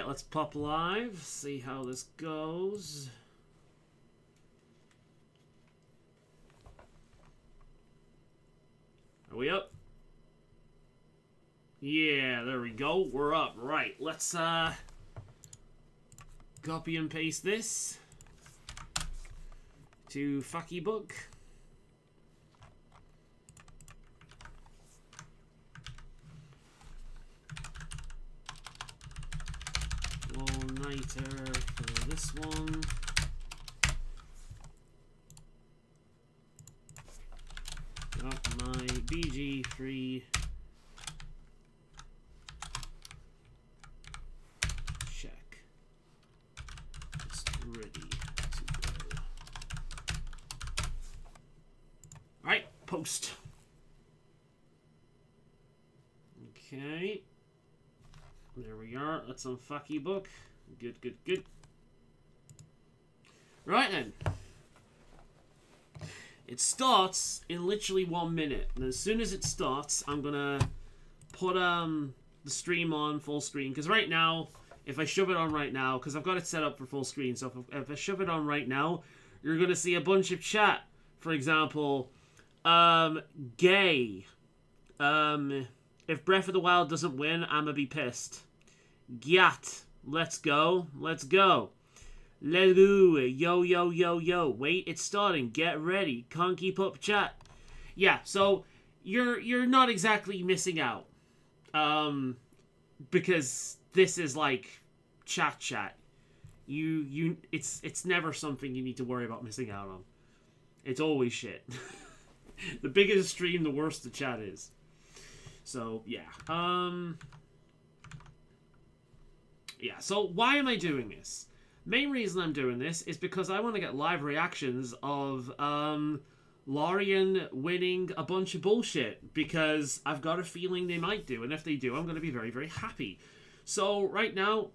let's pop live. See how this goes. Are we up? Yeah, there we go. We're up. Right, let's copy and paste this to Fucky Book. All-nighter for this one. Got my BG3 check. Just ready to go. Alright, post. Okay. There we are. That's on Fucky Book. Good, good, good. Right then. It starts in literally 1 minute. And as soon as it starts, I'm gonna put the stream on full screen. Because right now, if I shove it on right now, because I've got it set up for full screen, so if I shove it on right now, you're gonna see a bunch of chat. For example, gay. If Breath of the Wild doesn't win, I'ma be pissed. Gyat. Let's go. Let's go. Lelu. Yo, yo, yo, yo. Wait, it's starting. Get ready. Can't keep up chat. Yeah, so you're not exactly missing out. Because this is like chat. It's never something you need to worry about missing out on. It's always shit. The bigger the stream, the worse the chat is. So, yeah. Yeah, so why am I doing this? Main reason I'm doing this is because I want to get live reactions of Larian winning a bunch of bullshit. Because I've got a feeling they might do. And if they do, I'm going to be very, very happy. So, right now...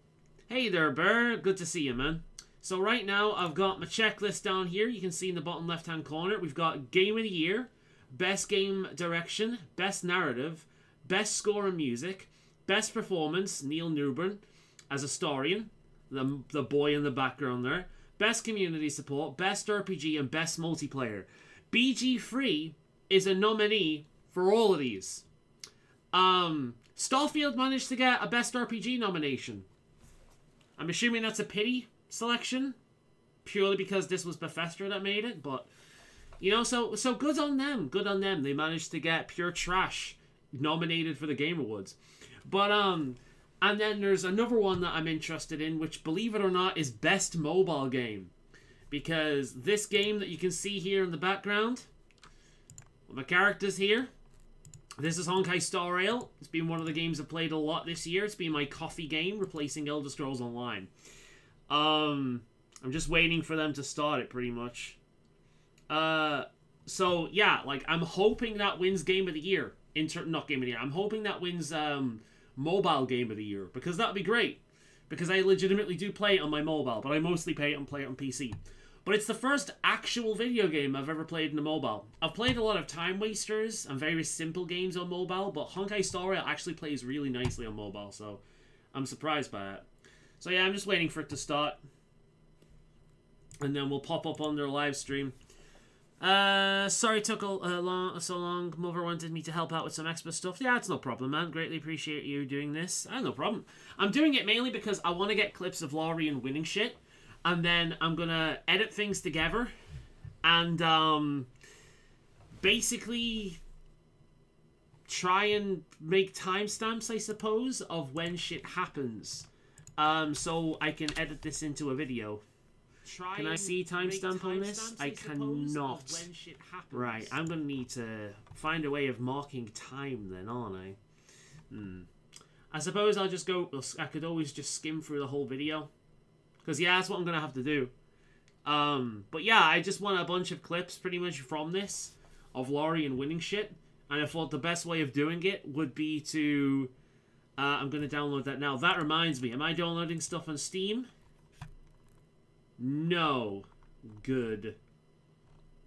Hey there, Burr. Good to see you, man. So, right now, I've got my checklist down here. You can see in the bottom left-hand corner. We've got Game of the Year, Best Game Direction, Best Narrative, Best Score and Music, Best Performance, Neil Newburn as Astorian, the boy in the background there, Best Community Support, Best RPG, and Best Multiplayer. BG3 is a nominee for all of these. Starfield managed to get a Best RPG nomination. I'm assuming that's a pity selection, purely because this was Bethesda that made it, but, you know, so good on them. Good on them. They managed to get Pure Trash nominated for the Game Awards. But, and then there's another one that I'm interested in, which, believe it or not, is Best Mobile Game. Because this game that you can see here in the background, with my characters here, this is Honkai Star Rail. It's been one of the games I've played a lot this year. It's been my coffee game, replacing Elder Scrolls Online. I'm just waiting for them to start it, pretty much. So, yeah, like, I'm hoping that wins Game of the Year. Not Game of the Year. I'm hoping that wins, Mobile Game of the Year, because that would be great. Because I legitimately do play it on my mobile, but I mostly play it on PC. But it's the first actual video game I've ever played in a mobile. I've played a lot of time wasters and very simple games on mobile, but Honkai Star Rail actually plays really nicely on mobile, so I'm surprised by it. So yeah, I'm just waiting for it to start. And then we'll pop up on their live stream. Sorry it took so long. Mother wanted me to help out with some extra stuff. Yeah, it's no problem, man. Greatly appreciate you doing this. No problem. I'm doing it mainly because I want to get clips of Larian winning shit. And then I'm gonna edit things together. And, basically try and make timestamps, I suppose, of when shit happens. So I can edit this into a video. Can I see timestamp on this? I cannot. Right, I'm going to need to find a way of marking time then, aren't I? I suppose I'll just go... I could always just skim through the whole video. Because, yeah, that's what I'm going to have to do. But, yeah, I just want a bunch of clips pretty much from this of Larian winning shit. And I thought the best way of doing it would be to... I'm going to download that now. That reminds me, am I downloading stuff on Steam? No. Good.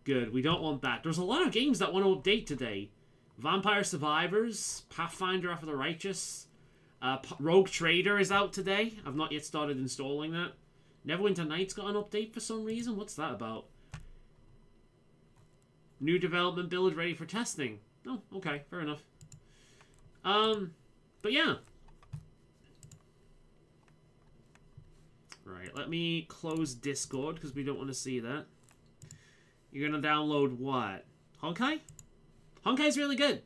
Good. We don't want that. There's a lot of games that want to update today. Vampire Survivors, Pathfinder After the Righteous, Rogue Trader is out today. I've not yet started installing that. Neverwinter Nights got an update for some reason. What's that about? New development build ready for testing. Oh, okay, fair enough. But yeah. Right, let me close Discord because we don't want to see that. You're gonna download what? Honkai? Honkai's really good.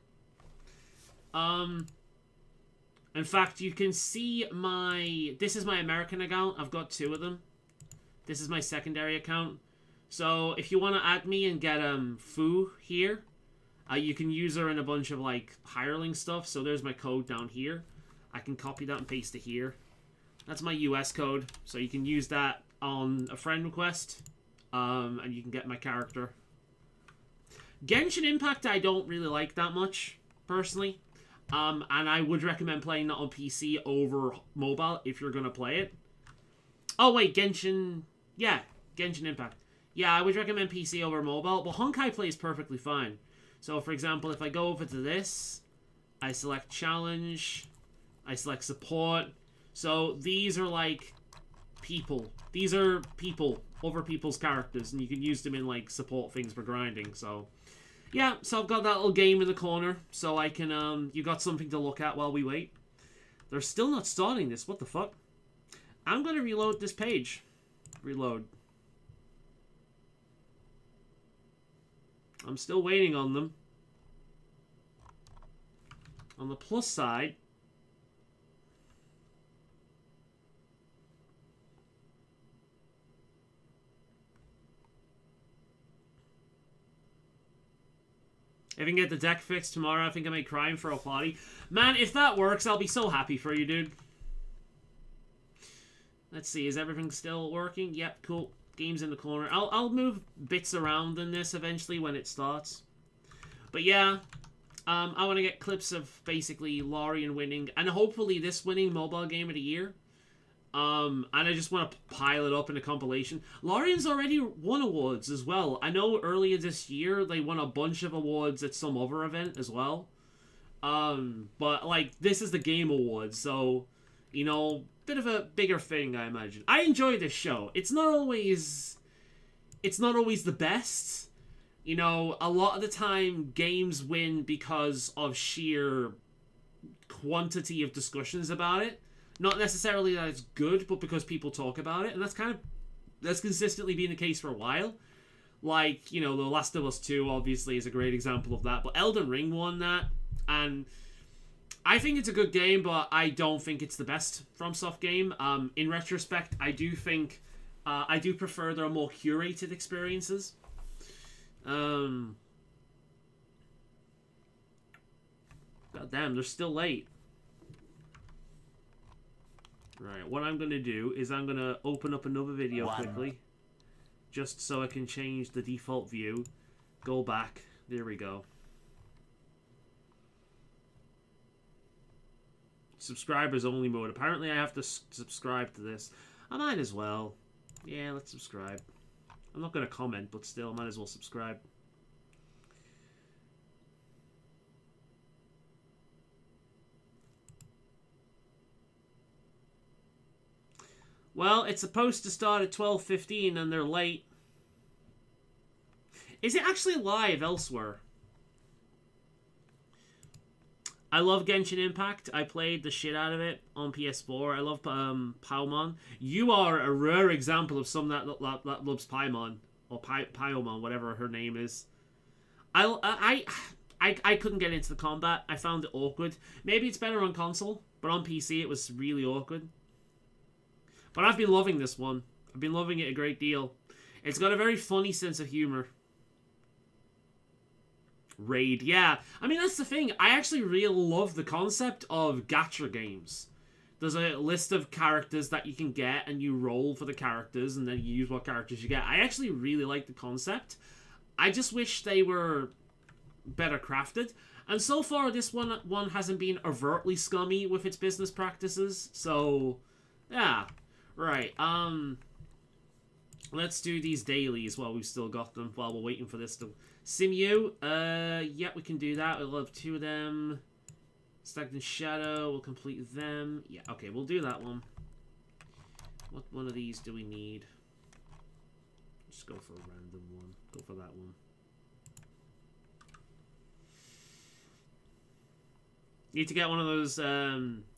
In fact, you can see my... This is my American account. I've got 2 of them. This is my secondary account. So, if you want to add me and get, Fu here, you can use her in a bunch of, like, hireling stuff. So, there's my code down here. I can copy that and paste it here. That's my US code. So, you can use that on a friend request. And you can get my character. Genshin Impact I don't really like that much, personally. And I would recommend playing that on PC over mobile if you're going to play it. Oh, wait, Genshin... Yeah, Genshin Impact. Yeah, I would recommend PC over mobile, but Honkai plays perfectly fine. So, for example, if I go over to this, I select Challenge, I select Support. So, these are like people. These are people, other people's characters, and you can use them in, like, support things for grinding, so... Yeah, so I've got that little game in the corner, so I can, you got something to look at while we wait. They're still not starting this, what the fuck? I'm gonna reload this page. Reload. I'm still waiting on them. On the plus side... If I can get the deck fixed tomorrow, I think I may cry for a party. Man, if that works, I'll be so happy for you, dude. Let's see, is everything still working? Yep, cool. Game's in the corner. I'll move bits around in this eventually when it starts. But yeah, I want to get clips of basically Lorien winning, and hopefully this winning mobile game of the year. And I just want to pile it up in a compilation. Lorien's already won awards as well. I know earlier this year they won a bunch of awards at some other event as well. But like this is the Game Awards, so you know, bit of a bigger thing, I imagine. I enjoy this show. It's not always the best. You know, a lot of the time games win because of sheer quantity of discussions about it. Not necessarily that it's good, but because people talk about it. And that's consistently been the case for a while. Like, you know, The Last of Us 2 obviously is a great example of that. But Elden Ring won that. And I think it's a good game, but I don't think it's the best FromSoft game. In retrospect, I do think... I do prefer their more curated experiences. God damn, they're still late. Right, what I'm going to do is I'm going to open up another video quickly. Just so I can change the default view. Go back. There we go. Subscribers only mode. Apparently I have to subscribe to this. I might as well. Yeah, let's subscribe. I'm not going to comment, but still, I might as well subscribe. Well, it's supposed to start at 12:15 and they're late. Is it actually live elsewhere? I love Genshin Impact. I played the shit out of it on PS4. I love Paimon. You are a rare example of someone that loves Paimon. Or Paimon, whatever her name is. I couldn't get into the combat. I found it awkward. Maybe it's better on console, but on PC it was really awkward. But I've been loving this one. I've been loving it a great deal. It's got a very funny sense of humor. Raid, yeah. I mean, that's the thing. I actually really love the concept of gacha games. There's a list of characters that you can get, and you roll for the characters, and then you use what characters you get. I actually really like the concept. I just wish they were better crafted. And so far, this one hasn't been overtly scummy with its business practices. So, yeah. Right, let's do these dailies while we've still got them, while we're waiting for this to... Simu, yeah, we can do that. We'll have 2 of them. Stagnant Shadow, we'll complete them. Yeah, okay, we'll do that one. What one of these do we need? Just go for a random one. Go for that one. You need to get one of those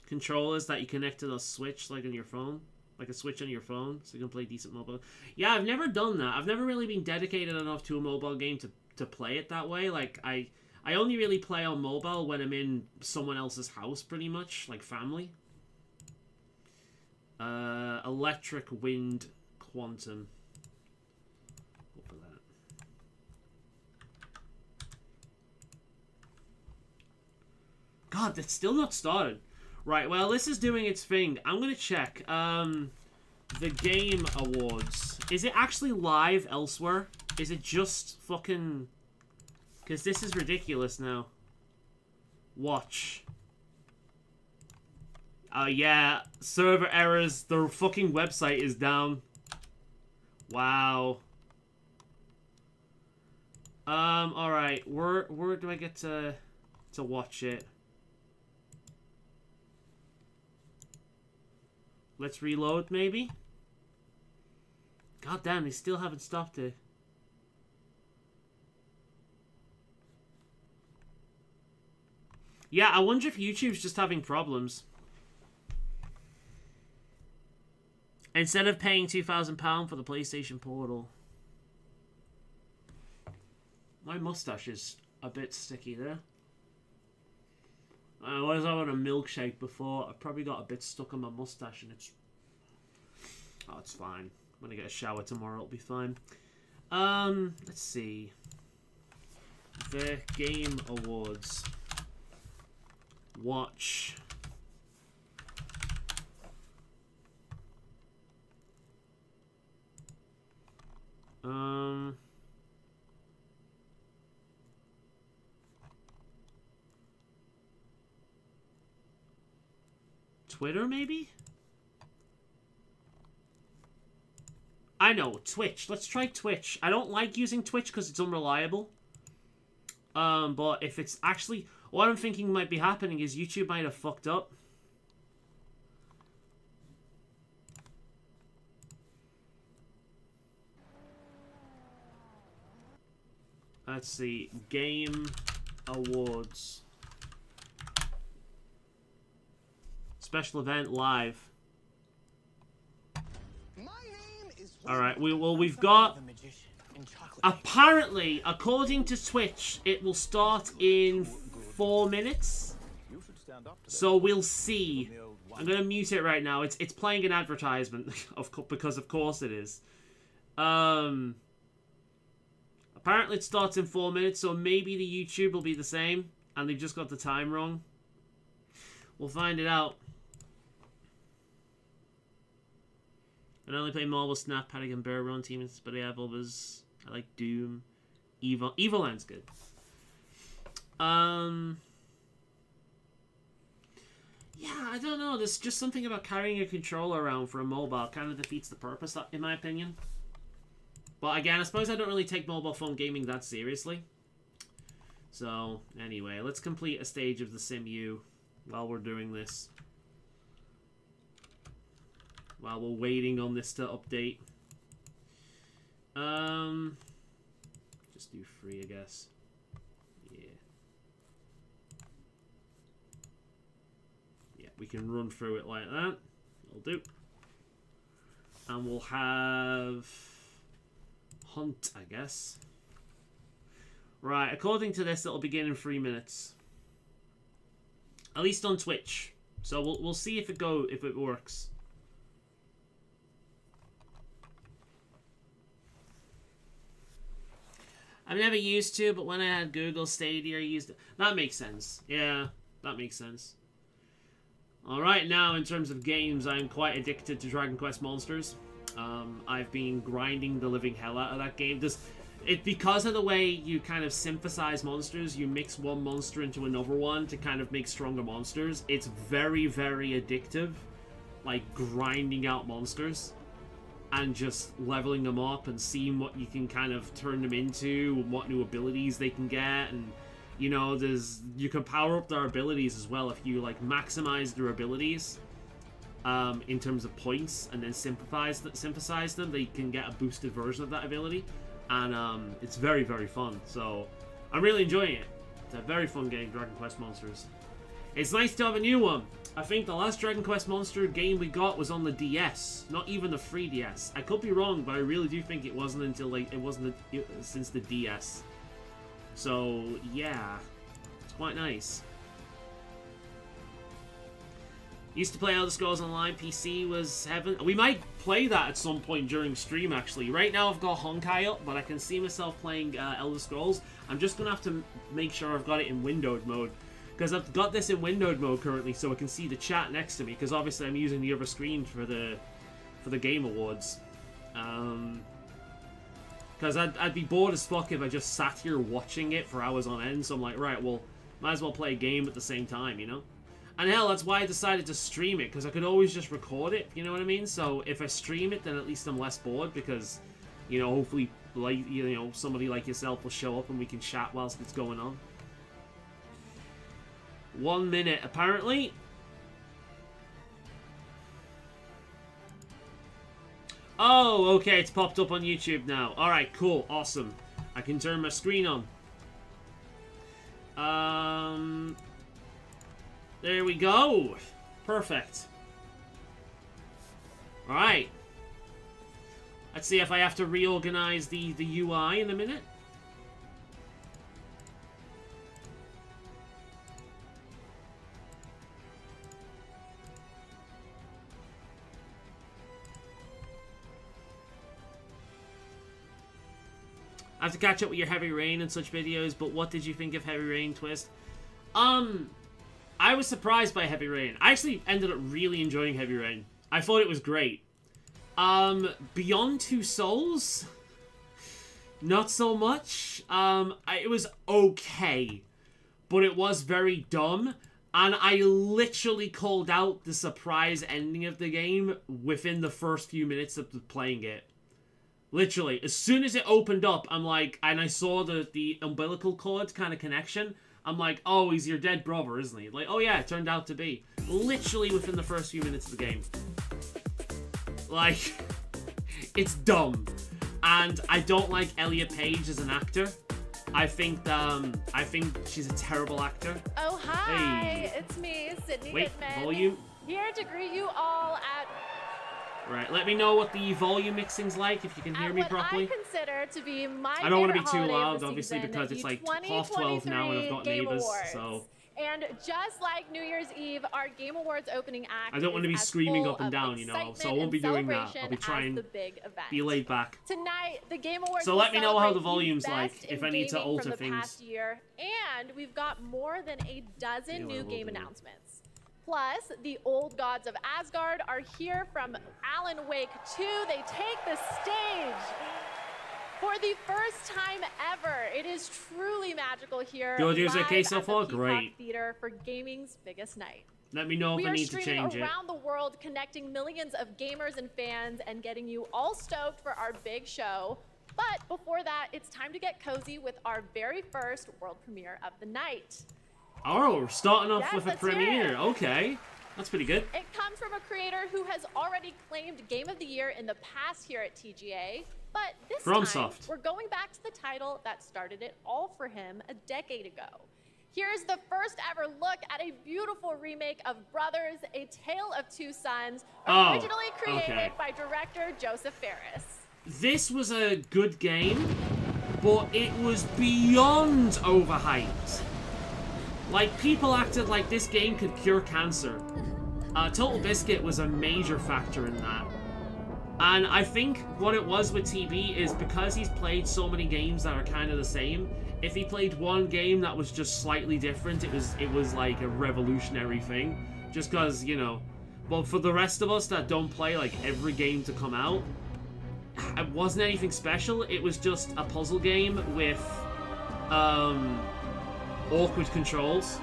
controllers that you connect to the Switch, like on your phone. Like a Switch on your phone, so you can play decent mobile. Yeah, I've never done that. I've never really been dedicated enough to a mobile game to play it that way. Like, I only really play on mobile when I'm in someone else's house, pretty much. Like, family. Electric, Wind, Quantum. Go for that. God, that's still not started. Right, well, this is doing its thing. I'm gonna check. The Game Awards. Is it actually live elsewhere? Is it just fucking... Because this is ridiculous now. Watch. Yeah. Server errors. The fucking website is down. Wow. Alright. Where do I get to watch it? Let's reload, maybe? God damn, they still haven't stopped it. Yeah, I wonder if YouTube's just having problems. Instead of paying £2,000 for the PlayStation Portal. My mustache is a bit sticky there. I was having a milkshake before. I probably got a bit stuck on my mustache and it's... Oh, it's fine. I'm gonna get a shower tomorrow. It'll be fine. Let's see. The Game Awards. Watch. Twitter, maybe? I know, Twitch. Let's try Twitch. I don't like using Twitch because it's unreliable. But if it's actually... What I'm thinking might be happening is YouTube might have fucked up. Let's see. Game Awards. Special event live. Alright, we've got... Apparently, according to Twitch, it will start in 4 minutes. So we'll see. I'm gonna mute it right now. It's playing an advertisement, because of course it is. Apparently it starts in 4 minutes, so maybe the YouTube will be the same, and they've just got the time wrong. We'll find it out. I only play Marvel Snap, Paddock and Bear Run teams, but I have others. I like Doom. Evoland's good. Yeah, I don't know. There's just something about carrying a controller around for a mobile kind of defeats the purpose, in my opinion. But again, I suppose I don't really take mobile phone gaming that seriously. So, anyway, let's complete a stage of the SimU while we're doing this. While we're waiting on this to update. Just do 3, I guess. Yeah. Yeah, we can run through it like that. That'll do. And we'll have... Hunt, I guess. Right, according to this, it'll begin in 3 minutes. At least on Twitch. So we'll see if it works. I've never used to, but when I had Google Stadia, I used it. That makes sense. Yeah, that makes sense. Alright, now in terms of games, I'm quite addicted to Dragon Quest Monsters. I've been grinding the living hell out of that game. Because of the way you kind of synthesize monsters, you mix one monster into another one to kind of make stronger monsters. It's very, very addictive. Like, grinding out monsters. And just leveling them up and seeing what you can kind of turn them into, and what new abilities they can get, and You know, you can power up their abilities as well if you like maximize their abilities in terms of points, and then synthesize them. They can get a boosted version of that ability, and it's very, very fun. So I'm really enjoying it. It's a very fun game, Dragon Quest Monsters. It's nice to have a new one. I think the last Dragon Quest Monster game we got was on the DS, not even the 3DS. I could be wrong, but I really do think it wasn't until like since the DS. So yeah, it's quite nice. Used to play Elder Scrolls Online. PC was heaven. We might play that at some point during stream, actually. Right now I've got Honkai up, but I can see myself playing Elder Scrolls. I'm just going to have to make sure I've got it in windowed mode. Because I've got this in windowed mode currently, so I can see the chat next to me. Because obviously I'm using the other screen for the Game Awards. Because I'd be bored as fuck if I just sat here watching it for hours on end. So I'm like, right, well, might as well play a game at the same time, you know? And hell, that's why I decided to stream it, because I could always just record it, you know what I mean? So if I stream it, then at least I'm less bored, because, you know, hopefully, like, you know, somebody like yourself will show up and we can chat whilst it's going on. 1 minute, apparently. Oh, okay, it's popped up on YouTube now. Alright, cool, awesome. I can turn my screen on. There we go. Perfect. Alright. Let's see if I have to reorganize the UI in a minute. I have to catch up with your Heavy Rain and such videos, but what did you think of Heavy Rain, Twist? I was surprised by Heavy Rain. I actually ended up really enjoying Heavy Rain. I thought it was great. Beyond Two Souls? Not so much. It was okay. But it was very dumb. And I literally called out the surprise ending of the game within the first few minutes of playing it. Literally. As soon as it opened up, I'm like, and I saw the umbilical cord kind of connection, I'm like, oh, he's your dead brother, isn't he? Like, oh yeah, it turned out to be. Literally within the first few minutes of the game. Like, it's dumb. And I don't like Elliot Page as an actor. I think she's a terrible actor. Oh, hi. Hey. It's me, Sydney Wait, Pittman. volume? Here to greet you all at... Right, let me know what the volume mixing's like, if you can hear me properly. I consider to be my I don't want to be favorite too holiday loud, of the obviously, season, because it's like the 12:30 now and I've got Game neighbors, Awards. so... And just like New Year's Eve, our Game Awards opening act I don't want to be is as screaming full up and of down, you know, so I excitement won't be and doing that. I'll be celebration trying as the big event. be laid back. Tonight, the Game Awards So will let me know how the celebrate volume's like, best if in I need to gaming alter from the things. past year, and we've got more than a dozen Yeah, new well, game we'll do. announcements. Plus, the old gods of Asgard are here from Alan Wake 2. They take the stage for the first time ever. It is truly magical here. Good news, live okay so at the far? Peacock Great. Theater for gaming's biggest night. Let me know if We I are need to streaming change it. around the world, connecting millions of gamers and fans and getting you all stoked for our big show. But before that, it's time to get cozy with our very first world premiere of the night. Oh, we're starting off Yes, with a let's hear premiere. it. Okay, that's pretty good. It comes from a creator who has already claimed Game of the Year in the past here at TGA. But this time, FromSoft. we're going back to the title that started it all for him a decade ago. Here's the first ever look at a beautiful remake of Brothers, A Tale of Two Sons, Oh, originally created okay. by director Joseph Fares. This was a good game, but it was beyond overhyped. Like, people acted like this game could cure cancer. Total Biscuit was a major factor in that. And I think what it was with TB is because he's played so many games that are kind of the same, if he played one game that was just slightly different, it was like a revolutionary thing. Just because, you know, but for the rest of us that don't play like every game to come out, it wasn't anything special. It was just a puzzle game with awkward controls.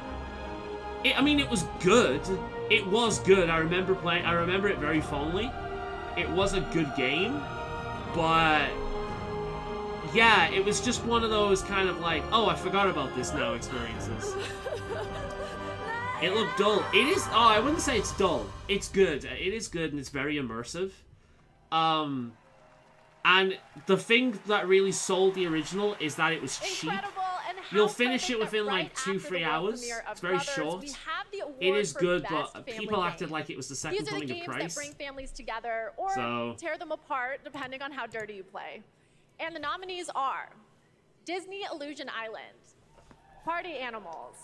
I mean, it was good. It was good. I remember it very fondly. It was a good game, but yeah, it was just one of those kind of like, oh, I forgot about this now experiences. It looked dull. It is, oh, I wouldn't say it's dull. It's good. It is good and it's very immersive. And the thing that really sold the original is that it was cheap. You'll finish it within like 2-3 hours. It's very short. It is good, but people acted like it was the second coming of Christ. That bring families together or tear them apart, depending on how dirty you play. And the nominees are Disney Illusion Island, Party Animals.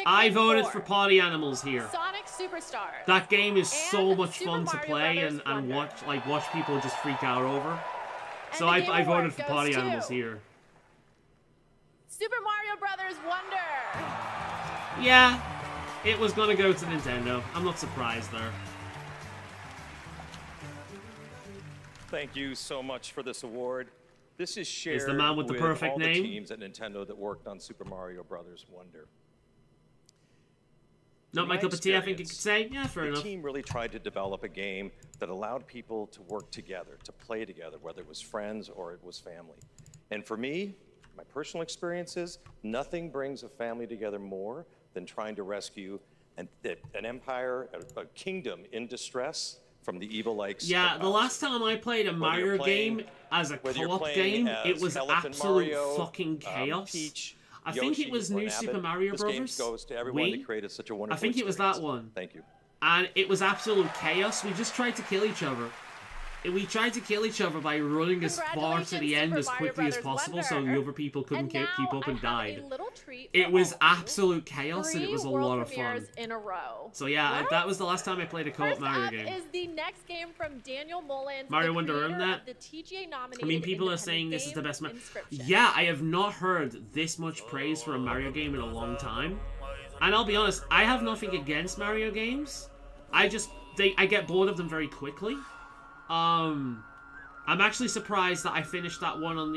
I voted for Party Animals here. Sonic Superstars. That game is so much fun to play and watch people just freak out over. So I voted for Party Animals here. Super Mario Brothers Wonder. Yeah, it was gonna go to Nintendo. I'm not surprised there. Thank you so much for this award. This is shared is the man with the perfect all name? the teams at Nintendo that worked on Super Mario Brothers Wonder. Not my cup of tea, I think you could say. Yeah, fair enough. The team really tried to develop a game that allowed people to work together, to play together, whether it was friends or it was family. And for me, my personal experiences, nothing brings a family together more than trying to rescue an empire, a kingdom in distress from the evil likes. Yeah, the last time I played a Mario game as a co-op game, it was absolute fucking chaos. Peach, I think it was New Super Mario Brothers. This game goes to everyone that created such a wonderful I think it was that one. Thank you. And it was absolute chaos. We just tried to kill each other. We tried to kill each other by running as far to the end as quickly as possible so the other people couldn't keep up and died. It was absolute chaos and it was a lot of fun. So yeah, that was the last time I played a co-op Mario game. Is the next game from Daniel Mullins, Mario Wonder earned that. I mean, people are saying this is the best Yeah, I have not heard this much praise for a Mario game in a long time. And I'll be honest, I have nothing against Mario games. I get bored of them very quickly. I'm actually surprised that I finished that one on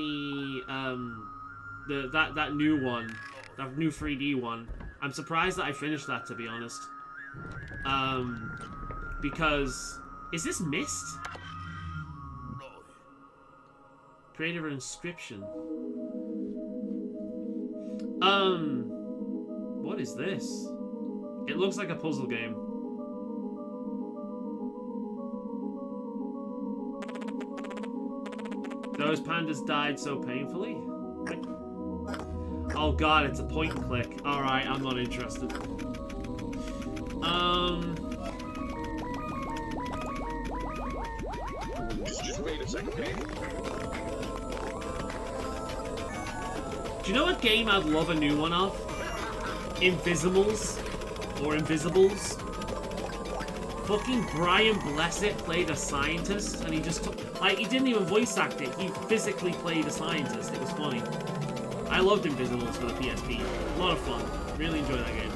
that new one, that new 3D one. I'm surprised that I finished that, to be honest. Because is this Myst? Creative inscription. What is this? It looks like a puzzle game. Those pandas died so painfully. Oh god, it's a point and click. Alright, I'm not interested. Do you know what game I'd love a new one of? Invisibles. Or Invisibles. Fucking Brian Blessed played a scientist, and he just took... Like, he didn't even voice act it, he physically played a scientist. It was funny. I loved Invisibles for the PSP. A lot of fun. Really enjoyed that game.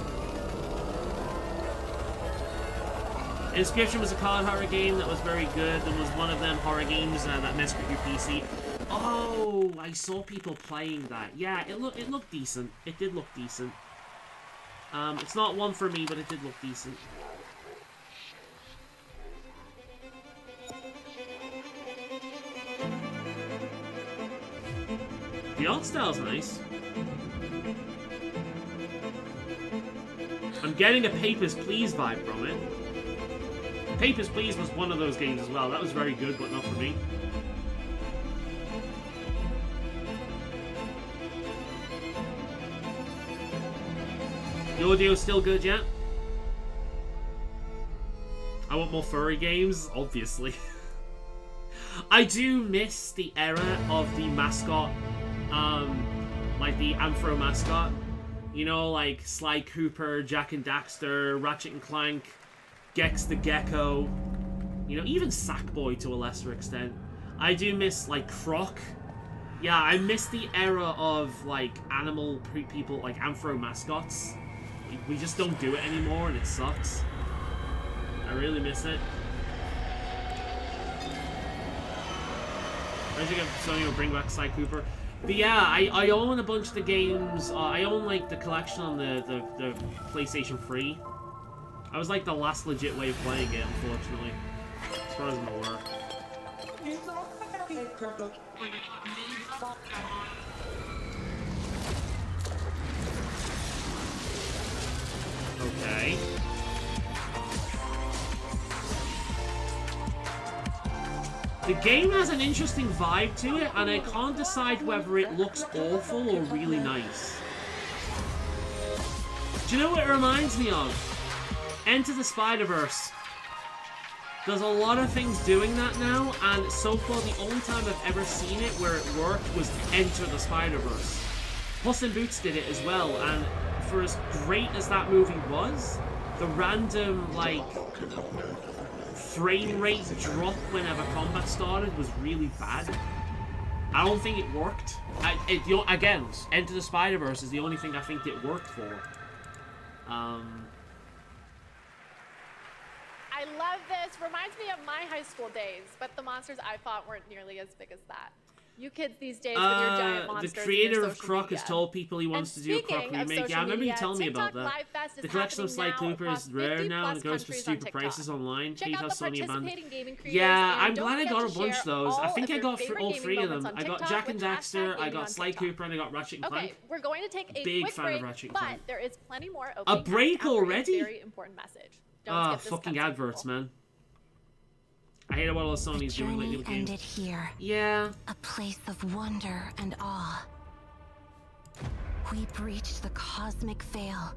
Inscription was a card horror game that was very good. There was one of them horror games that messed with your PC. Oh, I saw people playing that. Yeah, it looked decent. It did look decent. It's not one for me, but it did look decent. The art style's nice. I'm getting a Papers, Please vibe from it. Papers, Please was one of those games as well. That was very good, but not for me. The audio's still good, yeah? I want more furry games, obviously. I do miss the era of the mascot, like the Anthro mascot. You know, like Sly Cooper, Jak and Daxter, Ratchet and Clank, Gex the Gecko. You know, even Sackboy to a lesser extent. I do miss, like, Croc. Yeah, I miss the era of, like, animal people, like, Anthro mascots. We just don't do it anymore, and it sucks. I really miss it. I think Sony will bring back Sly Cooper. But yeah, I own a bunch of the games. I own, like, the collection on the PlayStation 3. I was, like, the last legit way of playing it, unfortunately. As far as I'm aware. Okay. The game has an interesting vibe to it, and I can't decide whether it looks awful or really nice. Do you know what it reminds me of? Enter the Spider-Verse. There's a lot of things doing that now, and so far the only time I've ever seen it where it worked was Enter the Spider-Verse. Puss in Boots did it as well, and for as great as that movie was, the random, like, frame rate drop whenever combat started was really bad. I don't think it worked. Again, Enter the Spider-Verse is the only thing I think it worked for. I love this. Reminds me of my high school days, but the monsters I fought weren't nearly as big as that. You kids these days with your giant monsters. The creator of Croc has told people he wants to do a Croc remake. Yeah, I remember you telling me about that. The collection of Sly Cooper is rare now and it goes for stupid prices online. Hate how Sony abandoned. Yeah, I'm glad I got a bunch of those. I think I got all three of them. I got Jak and Daxter, I got Sly Cooper, and I got Ratchet and Clank. Okay, we're going to take a quick break, but there is plenty more opening. A break already? Very important message. Ah, fucking adverts, man. I hate what all Sony's doing lately with games. Ended here. Yeah. A place of wonder and awe. We breached the cosmic veil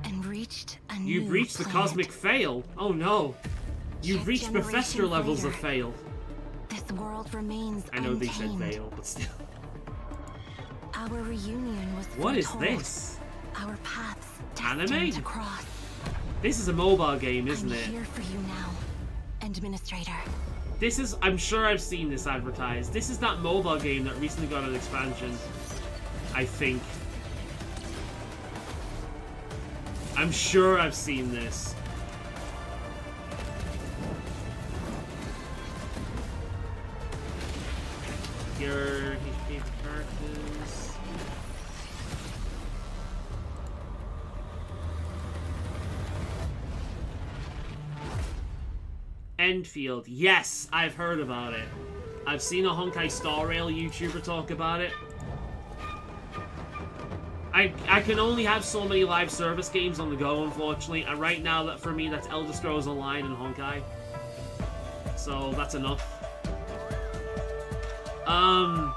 and reached a new You've reached the cosmic fail? Oh no. You've reached professor levels of fail. This world remains I know untamed. they said fail, but still. Our reunion was What is foretold. this? Our paths Anime? destined to cross. This is a mobile game, isn't I'm it? here for you now, Administrator. This is, I'm sure I've seen this advertised. This is that mobile game that recently got an expansion. I think. I'm sure I've seen this. Your favorite characters. Enfield. Yes, I've heard about it. I've seen a Honkai Star Rail YouTuber talk about it. I can only have so many live service games on the go, unfortunately, and right now, that for me, that's Elder Scrolls Online and Honkai. So, that's enough. I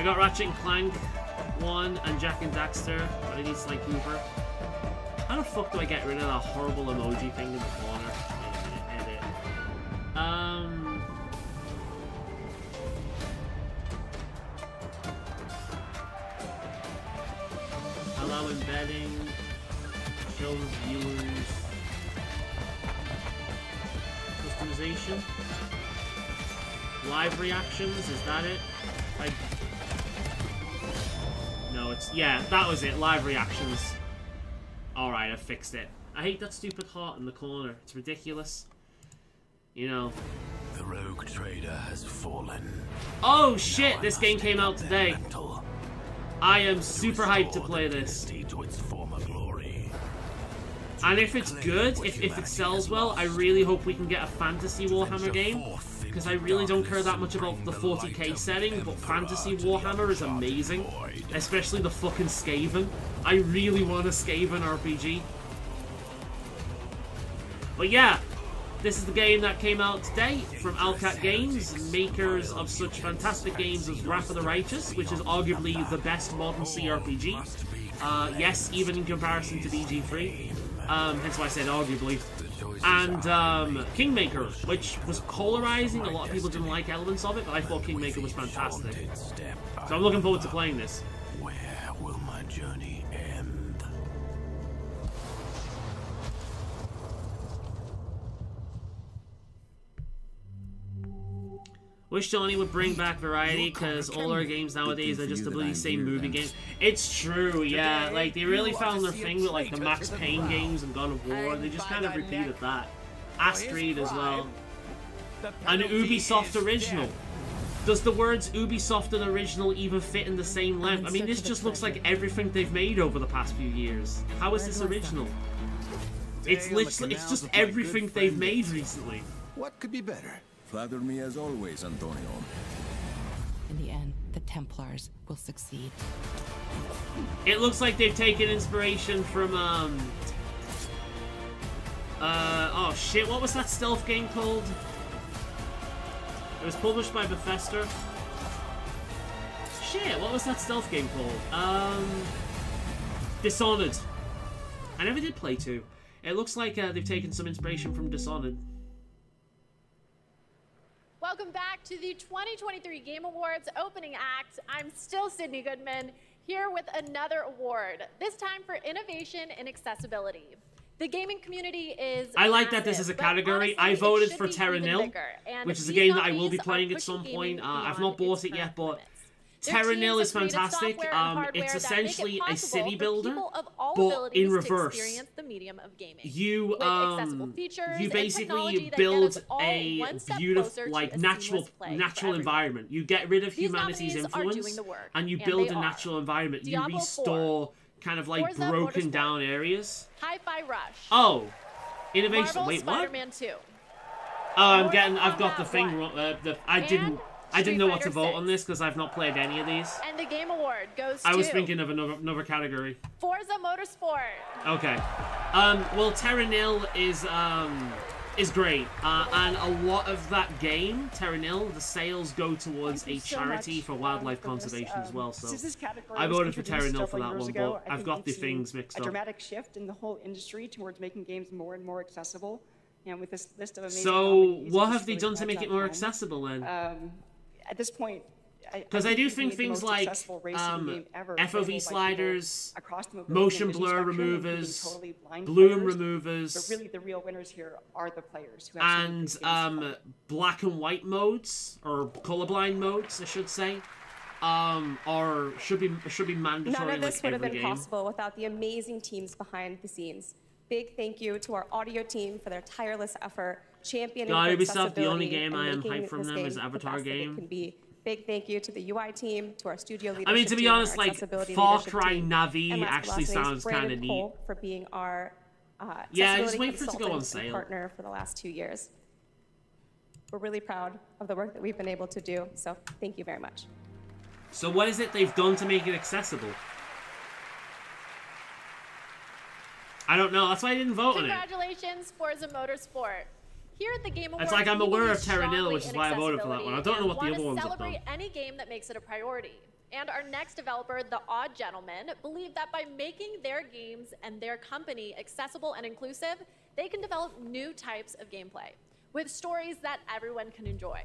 got Ratchet and Clank 1 and Jak and Daxter, but I need Sly Cooper. How the fuck do I get rid of that horrible emoji thing in the corner? Wait a minute, edit. Allow embedding, shows viewers, customization, live reactions, is that it? No, it's, yeah, that was it, live reactions. Alright, I fixed it. I hate that stupid heart in the corner, it's ridiculous. You know. The rogue trader has fallen. Oh shit, this game came out today. I am super hyped to play this. To its former glory. And if it's good, if it sells well, I really hope we can get a fantasy Warhammer game. Because I really don't care that much about the 40k setting, but fantasy Warhammer is amazing. Especially the fucking Skaven. I really want a Skaven RPG. But yeah, this is the game that came out today from Alcat Games, makers of such fantastic games as Wrath of the Righteous, which is arguably the best modern CRPG. Yes, even in comparison to BG3. Hence why I said arguably. And Kingmaker, which was polarizing. A lot of people didn't like elements of it, but I thought Kingmaker was fantastic. So I'm looking forward to playing this. Where will my journey end? Wish Sony would bring back variety, because all our games nowadays are just the bloody same movie game. It's true, yeah. Like, they really found their thing with, like, the Max Payne games and God of War. They just kind of repeated that. Astrid as well. An Ubisoft original. Does the words Ubisoft and original even fit in the same length? I mean, this just looks like everything they've made over the past few years. How is this original? It's literally, it's just everything they've made recently. What could be better? Flatter me as always, Antonio. the Templars will succeed. It looks like they've taken inspiration from, oh shit, what was that stealth game called? It was published by Bethesda. Shit, what was that stealth game called? Dishonored. I never did play 2. It looks like they've taken some inspiration from Dishonored. Welcome back to the 2023 Game Awards opening act. I'm still Sydney Goodman, here with another award, this time for innovation and accessibility. The gaming community is I like that this is a category. I voted for Terra Nil, which is a game that I will be playing at some point. I've not bought it yet, but Terra Nil is fantastic. It's essentially a city builder, but in reverse. You basically build a beautiful, like natural environment. You get rid of humanity's influence, and you build a natural environment. You restore kind of like broken down areas. Hi-Fi Rush. Oh, innovation. Marvel Wait, what? Spider-Man 2. Oh, I've got the thing. I didn't know what to vote on this because I've not played any of these. And the Game Award goes to... I was thinking of another category. Forza Motorsport. Okay. Well, Terra Nil is great. And a lot of that game, Terra Nil, the sales go towards a charity for wildlife conservation as well. So I voted for Terra Nil for that one, but I've got the things mixed up. A dramatic shift in the whole industry towards making games more and more accessible. And with this list of amazing nominees, what have they done to make it more accessible then? At this point, because I do think things like FOV sliders, motion blur removers, bloom removers, but really the real winners here are the players who and black and white modes or colorblind modes, I should say, should be mandatory. None of this like would have been game. possible without the amazing teams behind the scenes. Big thank you to our audio team for their tireless effort championing Ubisoft, the only accessibility game I am and making hyped from this them game is the Avatar best that it game. can be. Big thank you to the UI team, to our studio leadership I mean, to be team, honest, our like accessibility Far leadership Cry team, Navi and last actually but not sounds least, kind of Brandon neat. Cole for being our Yeah, just accessibility wait for it to go on consultant and sale. partner for the last 2 years. We're really proud of the work that we've been able to do, so thank you very much. So what is it they've done to make it accessible? I don't know. That's why I didn't vote on it. Congratulations, Forza Motorsport. Here at the Game Awards, It's like I'm aware of Terra Nil, Nil, which is why I voted for that one. I don't know what the other ones have done. Celebrate any game that makes it a priority. And our next developer, The Odd Gentleman, believe that by making their games and their company accessible and inclusive, they can develop new types of gameplay with stories that everyone can enjoy.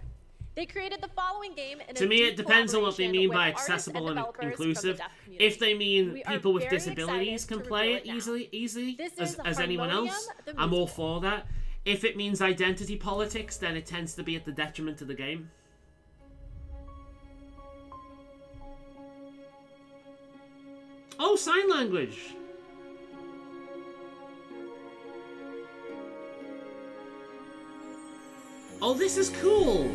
They created the following game in To me, it depends on what they mean by accessible and inclusive. If they mean people with disabilities can play it easily as anyone else, I'm all for that. If it means identity politics, then it tends to be at the detriment of the game. Oh, sign language! Oh, this is cool!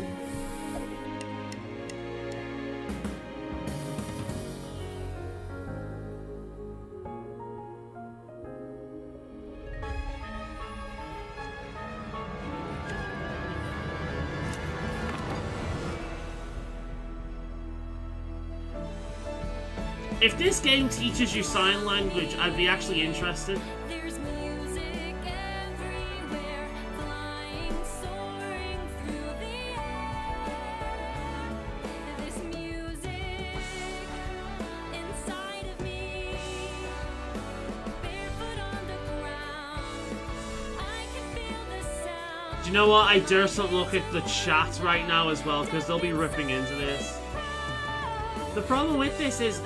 If this game teaches you sign language, I'd be actually interested. There's music everywhere, flying, soaring through the air. This music inside of me, barefoot on the ground. I can feel the sound. Do you know what? I dare not look at the chat right now as well, because they'll be ripping into this. The problem with this is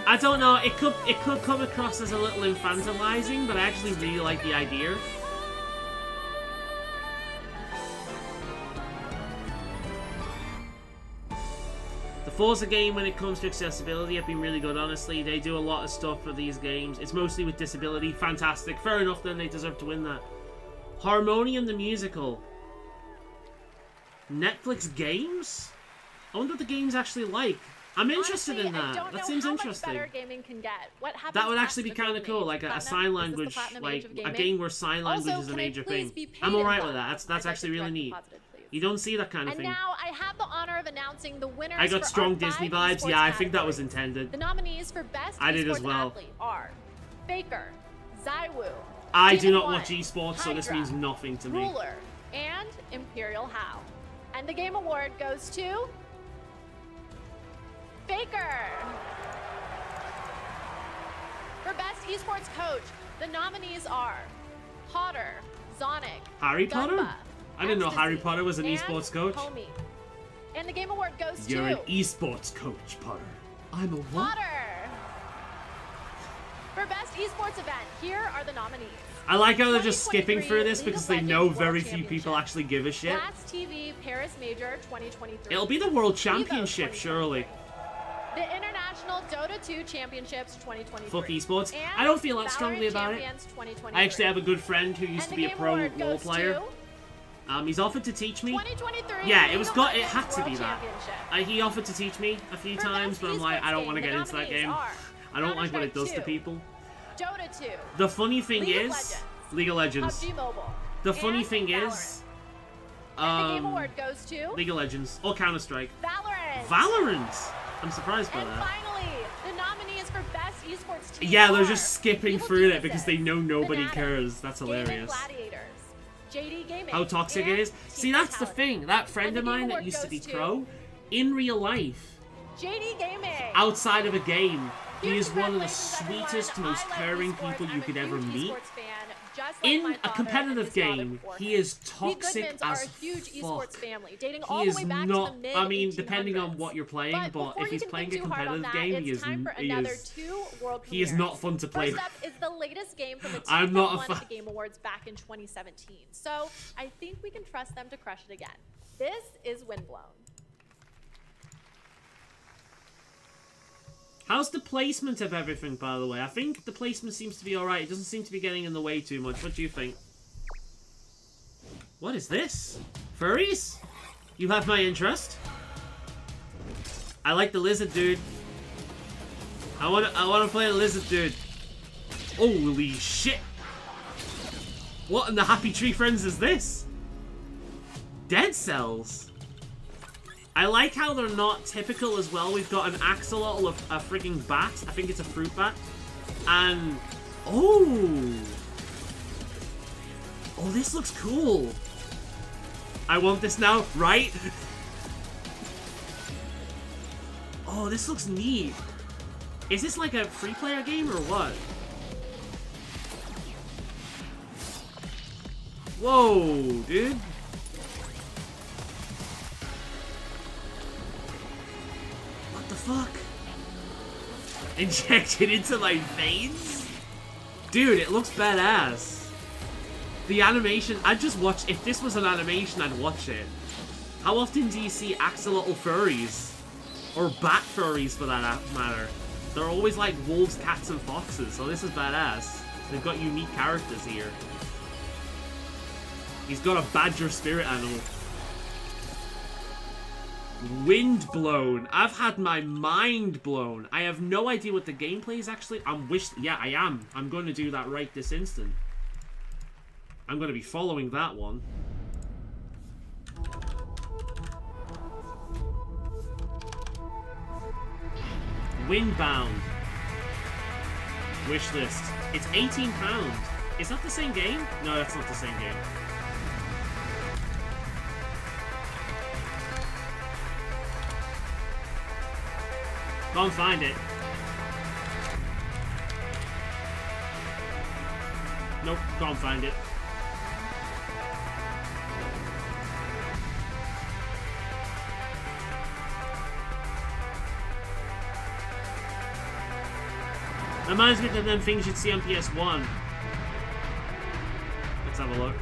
I don't know, it could come across as a little infantilizing, but I actually really like the idea. The Forza game, when it comes to accessibility, have been really good, honestly. They do a lot of stuff for these games. It's mostly with disability. Fantastic. Fair enough, then they deserve to win that. Harmonium the Musical. Netflix games? I wonder what the game's actually like. I'm interested in that. That seems interesting. That would actually be kind of cool, like a sign language, like a game where sign language is a major thing. I'm alright with that. That's actually really neat. You don't see that kind of And thing. now I have the honor of announcing the winners. I got for strong our Disney 5 vibes. esports Yeah, I think that was categories. intended. The nominees for best I did as esports well. athlete are Faker, Zywoo, I do Demon not One, watch esports, so this Hydra, means nothing to me. Ruler, and Imperial How. And the game award goes to Faker. For best esports coach, the nominees are Potter, Zonic, Harry Potter? Gunba, I didn't know Harry Ecstasy, Potter was an and esports coach. Homie. And the game award goes You're to an esports coach, Potter. I'm a what? Potter. For best esports event, here are the nominees. I like how they're just skipping through this 2023 because they League of know Legends very World few people Championship. actually give a shit. Blast TV Paris Major 2023. It'll be the World Evo Championship, 2023. surely. The International Dota 2 Championships 2023. Fuck esports. And I don't feel that Valorant strongly about it. Champions 2023. I actually have a good friend who used And to the be a game pro award role goes player. to He's offered to teach me. 2023 Yeah, League it was of got. It Legends had to be World that. Championship. He offered to teach me a few For times, best but I'm like, esports I don't game, want to the get into that nominees game. are I don't like what it does Counter-Strike to 2, people. Dota 2, The funny thing League of is, Legends, League of Legends. PUBG Mobile. The funny and thing Valorant. is, And the game award goes to League of Legends or Counter Strike. Valorant. Valorant. I'm surprised by And that. finally, the nominees for best esports team Yeah, they're are just skipping Evil through it Geniuses, because they know nobody Fnatic, cares. That's Gaming hilarious. Gladiators, JD Gaming, How toxic it and is. Team See, that's the Vitality. thing. That friend And the of game mine that award used to be goes pro, in real life, JD Gaming. outside of a game, he Huge is one of the congratulations, everyone. sweetest, most I love caring esports. people I'm you a could ever huge meet. esports fan, just like In my a father and competitive his father game, before he him. is We toxic Goodmans are as a huge esports fuck. family, dating He all the is way back not. to the mid I mean, depending on 1800s. what you're playing, but before if you he's can playing a think too hard on competitive that, game, it's time for he another is. 2 world He is not premieres. fun to play. First up is the latest game from the team I'm that not a won fan. the Game Awards back in 2017. So I think we can trust them to crush it again. This is Windblown. How's the placement of everything, by the way? I think the placement seems to be alright. It doesn't seem to be getting in the way too much. What do you think? What is this? Furries? You have my interest. I like the lizard dude. I wanna play the lizard dude. Holy shit! What in the Happy Tree Friends is this? Dead cells. I like how they're not typical as well. We've got an axolotl, a freaking bat. I think it's a fruit bat. And... oh! Oh, this looks cool. I want this now, right? Oh, this looks neat. Is this like a free-player game or what? Whoa, dude. What the fuck? Injected into my veins? Dude, it looks badass. The animation, I'd just watch, if this was an animation, I'd watch it. How often do you see axolotl furries? Or bat furries for that matter? They're always like wolves, cats, and foxes, so this is badass. They've got unique characters here. He's got a badger spirit animal. Windblown. I've had my mind blown. I have no idea what the gameplay is actually. Yeah, I am. I'm going to do that right this instant. I'm going to be following that one. Windbound. Wishlist. It's £18. Is that the same game? No, that's not the same game. Go and find it. Nope, go and find it. Reminds me of them things you'd see on PS1. Let's have a look.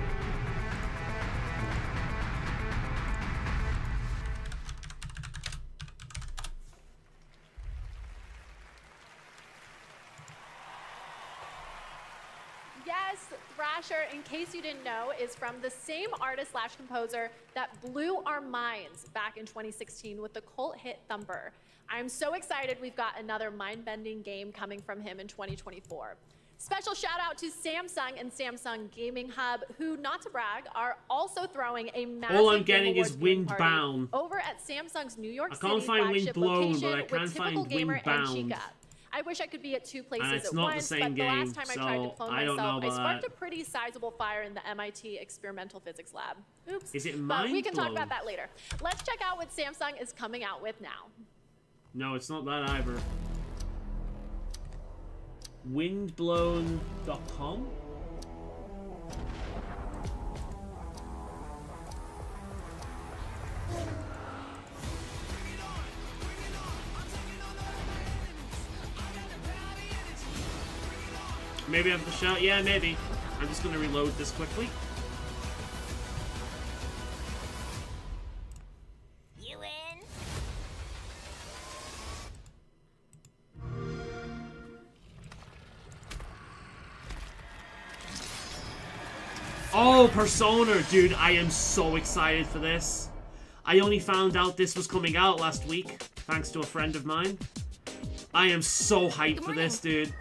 Yes, Thrasher, in case you didn't know, is from the same artist/composer that blew our minds back in 2016 with the cult hit Thumper. I'm so excited we've got another mind-bending game coming from him in 2024. Special shout out to Samsung and Samsung Gaming Hub, who, not to brag, are also throwing a massive All I'm Game getting Awards is viewing party Windbound. over at Samsung's New York I City can't find flagship Windblown, location but I can with Typical find Gamer and Windbound. Chica. I wish I could be at 2 places it's at not the once, same but the last game, time I tried to so clone I don't know myself, I about sparked that. a pretty sizable fire in the MIT Experimental Physics Lab. Oops. Is it But we can talk Mindblown? about that later. Let's check out what Samsung is coming out with now. No, it's not that either. Windblown.com? Maybe I have to shout? Yeah, maybe. I'm just gonna reload this quickly. You in? Oh, Persona! Dude, I am so excited for this. I only found out this was coming out last week, thanks to a friend of mine. I am so hyped for this, dude.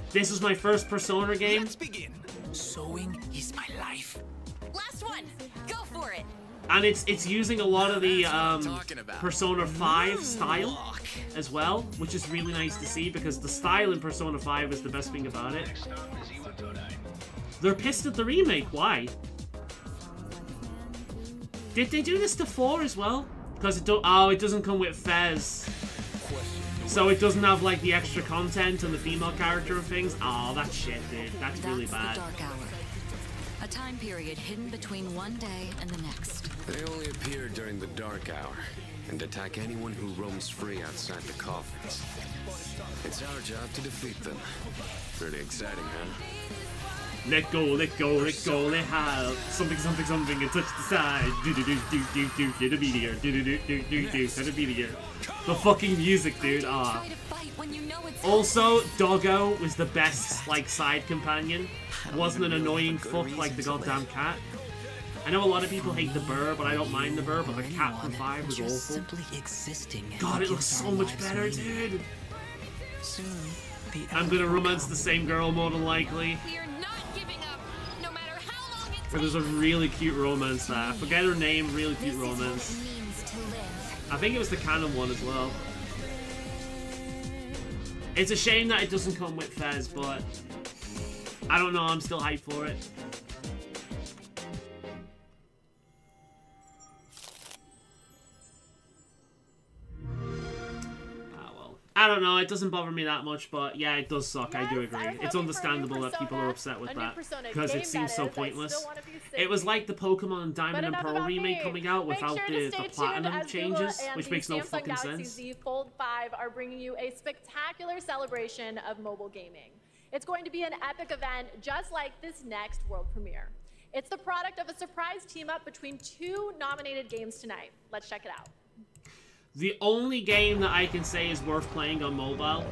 This is my first Persona game. Let's begin. Sewing is my life. Last one. Go for it. And it's using a lot of the That's what I'm talking about. Persona 5 style as well, which is really nice to see because the style in Persona 5 is the best thing about it. They're pissed at the remake. Why? Did they do this to 4 as well? Because it doesn't come with Fez. So it doesn't have like the extra content and the female character and things. Oh, that's shit, dude. That's really bad. The Dark Hour. A time period hidden between one day and the next. They only appear during the dark hour and attack anyone who roams free outside the coffins. It's our job to defeat them. Pretty exciting, huh? Let go, let go, let go, let have something, something, something, and touch the side. Do do do do do do do the meteor. Do do do do do do do the meteor. The fucking music, dude. Ah. Also, Doggo was the best like side companion. Wasn't an annoying fuck like the goddamn cat. I know a lot of people hate the burr, but I don't mind the burr. But the cat from 5 was awful. Simply existing. God, it looks so much better, dude. I'm gonna romance the same girl more than likely. There's a really cute romance there. I forget her name, really cute romance. I think it was the canon one as well. It's a shame that it doesn't come with Fez, but I don't know, I'm still hyped for it. I don't know, it doesn't bother me that much, but yeah, it does suck, I do agree. It's understandable that people are upset with that, because it seems so pointless. It was like the Pokemon Diamond and Pearl remake coming out without the Platinum changes, which makes no fucking sense. Z Fold 5 are bringing you a spectacular celebration of mobile gaming. It's going to be an epic event just like this next world premiere. It's the product of a surprise team-up between 2 nominated games tonight. Let's check it out. The only game that I can say is worth playing on mobile,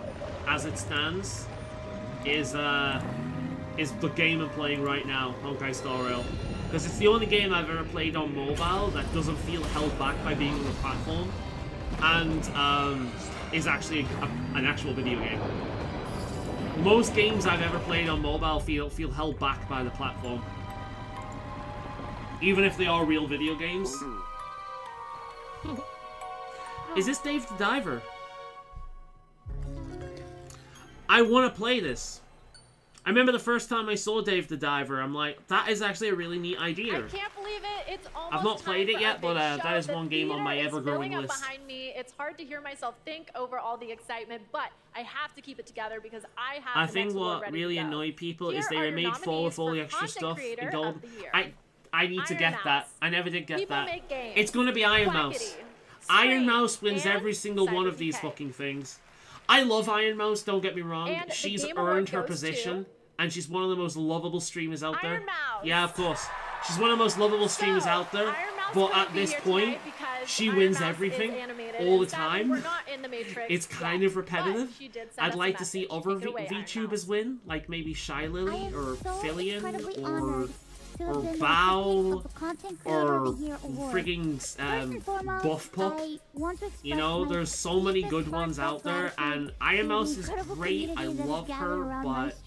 as it stands, is the game I'm playing right now, Honkai Star Rail. Because it's the only game I've ever played on mobile that doesn't feel held back by being on the platform, and is actually an actual video game. Most games I've ever played on mobile feel held back by the platform, even if they are real video games. Is this Dave the Diver? I want to play this. I remember the first time I saw Dave the Diver, I'm like, that is actually a really neat idea. I can't believe it. It's almost I've not played it yet, but that is one game on my ever-growing list. Behind me. It's hard to hear myself think over all the excitement, but I have to keep it together because I have. I think what really annoyed people is they made full with all the extra stuff in gold. I need to get that. I never did get that. It's gonna be Iron Mouse. Iron Mouse wins every single one of these fucking things. I love Iron Mouse, don't get me wrong. She's earned her position, and she's one of the most lovable streamers out there. Yeah, of course. She's one of the most lovable streamers out there, but at this point, she wins everything all the time. It's kind of repetitive. I'd like to see other VTubers win, like maybe Shy Lily, or Fillion, or Bao, or frigging Buff Pup. You know, there's so many good ones out there, and Iron Mouse is great. I love her, but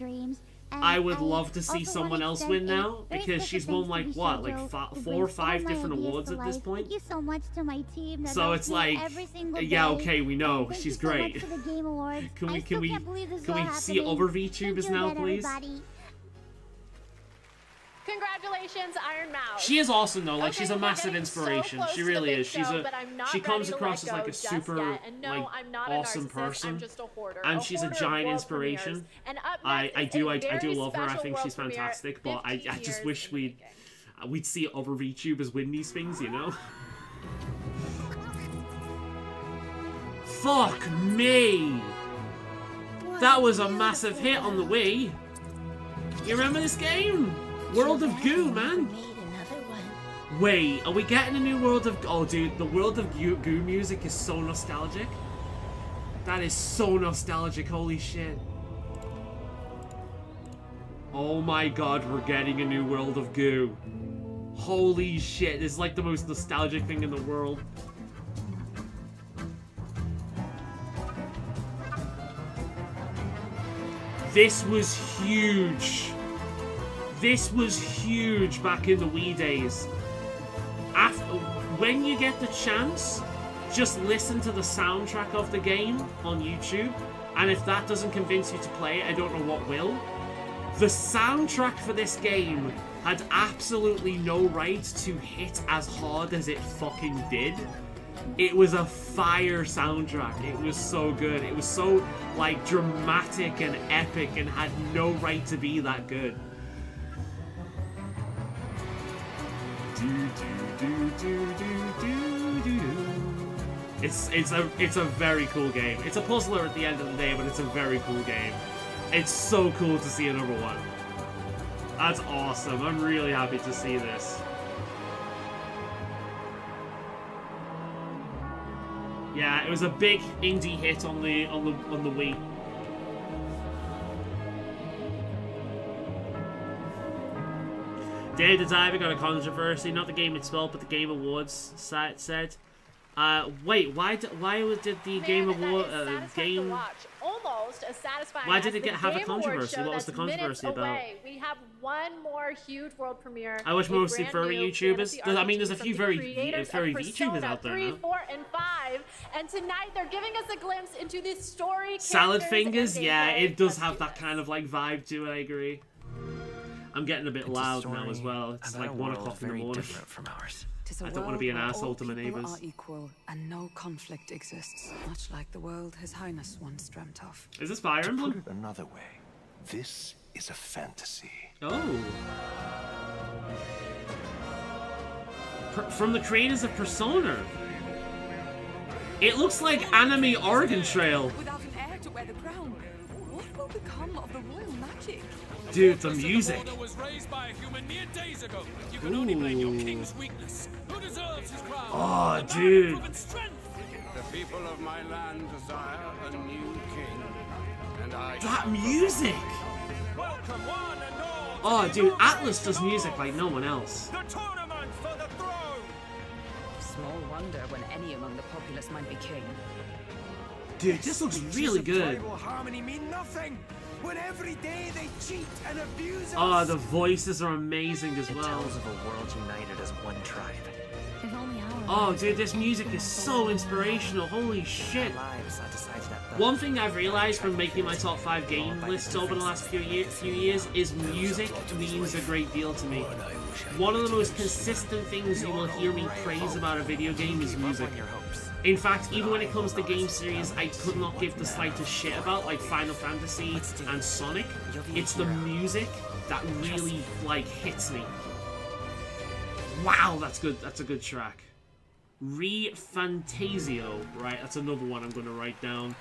I would love to see someone else win now, because she's won like what, like 4 or 5 different awards at this point. Thank you so much to my team. So it's like, yeah, okay, we know she's great. Can we see other VTubers now, please? Congratulations, Iron Mouse. She is awesome though. Like, she's a we're massive getting so inspiration. close she to the really big is. show, She comes ready to across let as like go a just super yet. And no, like I'm not awesome a narcissist, person, I'm just a hoarder. and she's a hoarder of giant world inspiration. premieres. And up I next do is a very love her. I special think world she's premiere, fantastic, but I 15 just years wish in the we'd see other VTubers win these things, you know? Fuck me! That was a massive hit on the Wii. You remember this game? World of Goo, man. Wait, are we getting a new World of... Oh, dude, the World of Goo music is so nostalgic. That is so nostalgic, holy shit. Oh my god, we're getting a new World of Goo. Holy shit, this is like the most nostalgic thing in the world. This was huge. This was huge back in the Wii days. When you get the chance, just listen to the soundtrack of the game on YouTube, and if that doesn't convince you to play it, I don't know what will. The soundtrack for this game had absolutely no right to hit as hard as it fucking did. It was a fire soundtrack. It was so good. It was so, like, dramatic and epic and had no right to be that good. It's a very cool game. It's a puzzler at the end of the day, but it's a very cool game. It's so cool to see another one. That's awesome. I'm really happy to see this. Yeah, it was a big indie hit on the Wii. Dave the Diver got a controversy, not the Game itself, but the Game Awards site said. Wait, why did the Game Award game? Almost as satisfying. Why did it as have a controversy? What was the controversy about? We have one more huge world premiere. I watch mostly furry YouTubers. I mean, there's a few very VTubers out there 3, now. 4, and 5, and tonight they're giving us a glimpse into this story. Salad Fingers, yeah, it does have that kind of like vibe to it. I agree. I'm getting a bit loud now as well. It's like 1 o'clock in the morning. From ours. I don't want to be an asshole to my neighbors. Are equal and no conflict exists, much like the world His Highness once dreamt of. Is this Fire Emblem? To put it another way, this is a fantasy. Oh. From the creators of Persona. It looks like anime Oregon Trail. Without an heir to wear the crown, what will become of the royal magic? Dude, the music. Was raised by a human mere days ago. You can only blame your king's weakness. Who deserves his crown? Oh, dude. The people of my land desire a new king, and I. That music. Welcome one and all. Oh, dude, Atlas does music like no one else. The tournament for the throne. Small wonder when any among the populace might be king. Dude, this looks really good. Harmony mean nothing. When every day they cheat and abuse us. Oh, the voices are amazing as well. It tells of a world united as one tribe. If only our Oh, dude, this music is so inspirational. Holy shit. One thing I've realized from making my top 5 game lists over the last few years is music means a great deal to me. One of the most consistent things you will hear me praise about a video game is music. In fact, even when it comes to game series I could not give the slightest shit about, like Final Fantasy and Sonic, it's the music that really, like, hits me. Wow, that's good. That's a good track. Re-Fantasio. Right, that's another one I'm going to write down.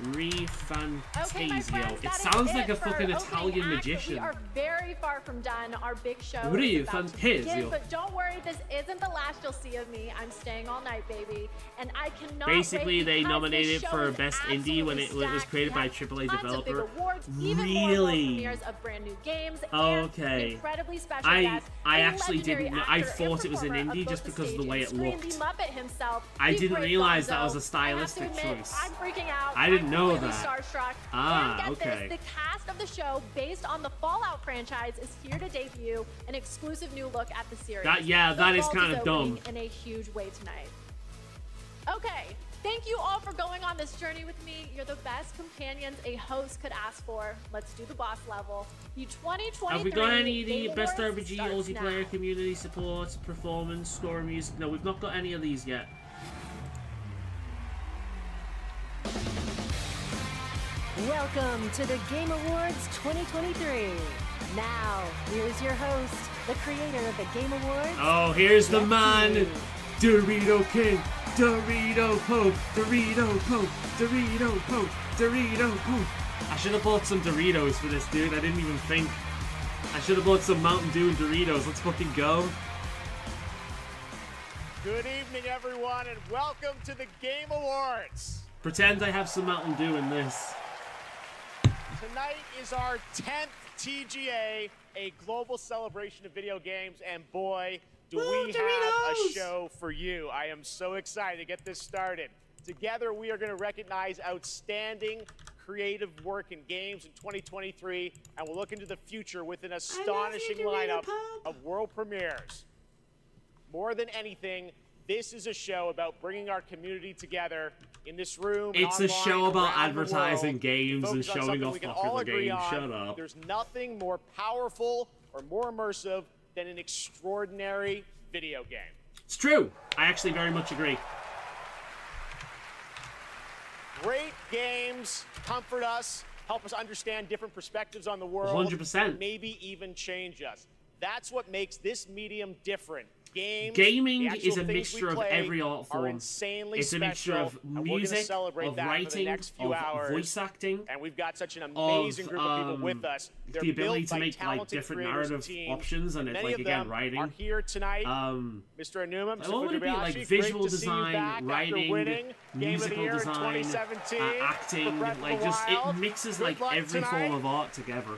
Re-Fantasio. It sounds like a fucking Italian magician. We are very far from done. Our big show What are you, is about to Fantasio? begin, but don't worry, this isn't the last you'll see of me. I'm staying all night, baby. And I cannot Basically, wait they because nominated this it show for is Best Indie when it was absolutely created by a stacked. AAA Tons of big developer. awards, even more world Really? premieres of brand new games, and Okay. incredibly special I guests. I A actually legendary didn't know. I actor and thought it was an performer of indie both just the because of the stage way and it screen. looked. The Muppet himself, I the didn't great realize that Gonzo. was a I have to stylistic admit, choice. I'm freaking out. I didn't didn't know completely that. starstruck. Ah, And get okay. this, the cast of the show, based on the Fallout franchise, is here to debut an exclusive new look at the series. That is kind of dumb. In a huge way tonight. Okay, thank you all for going on this journey with me. You're the best companions a host could ask for. Let's do the boss level. The 2023 Have we got any of the Game best Awards RPG, starts multiplayer, now. community support, performance, score, music? No, we've not got any of these yet. Welcome to the Game Awards 2023. Now, here's your host, the creator of the Game Awards. Oh, here's the Jesse. man, Dorito King, Dorito Pope, Dorito Pope, Dorito Pope, Dorito Pope. I should have bought some Doritos for this, dude. I didn't even think. I should have bought some Mountain Dew and Doritos. Let's fucking go. Good evening, everyone, and welcome to the Game Awards. Pretend I have some Mountain Dew in this. Tonight is our 10th TGA, a global celebration of video games, and boy, do we have a show for you. I am so excited to get this started. Together, we are going to recognize outstanding creative work in games in 2023, and we'll look into the future with an astonishing lineup of world premieres. More than anything, this is a show about bringing our community together in this room. It's a show about advertising games games and showing off popular games. Shut up. There's nothing more powerful or more immersive than an extraordinary video game. It's true. I actually very much agree. Great games comfort us, help us understand different perspectives on the world. 100%. Maybe even change us. That's what makes this medium different. Gaming is a mixture of every art form. It's a mixture of music, of writing, of voice acting, and we've got such an amazing group of people with us. The ability to make like different narrative options, and it's like again writing. Are here tonight. Mr. Anuma, Mr. What would it be like? Visual design, writing, musical design, acting, like just it mixes like every form of art together.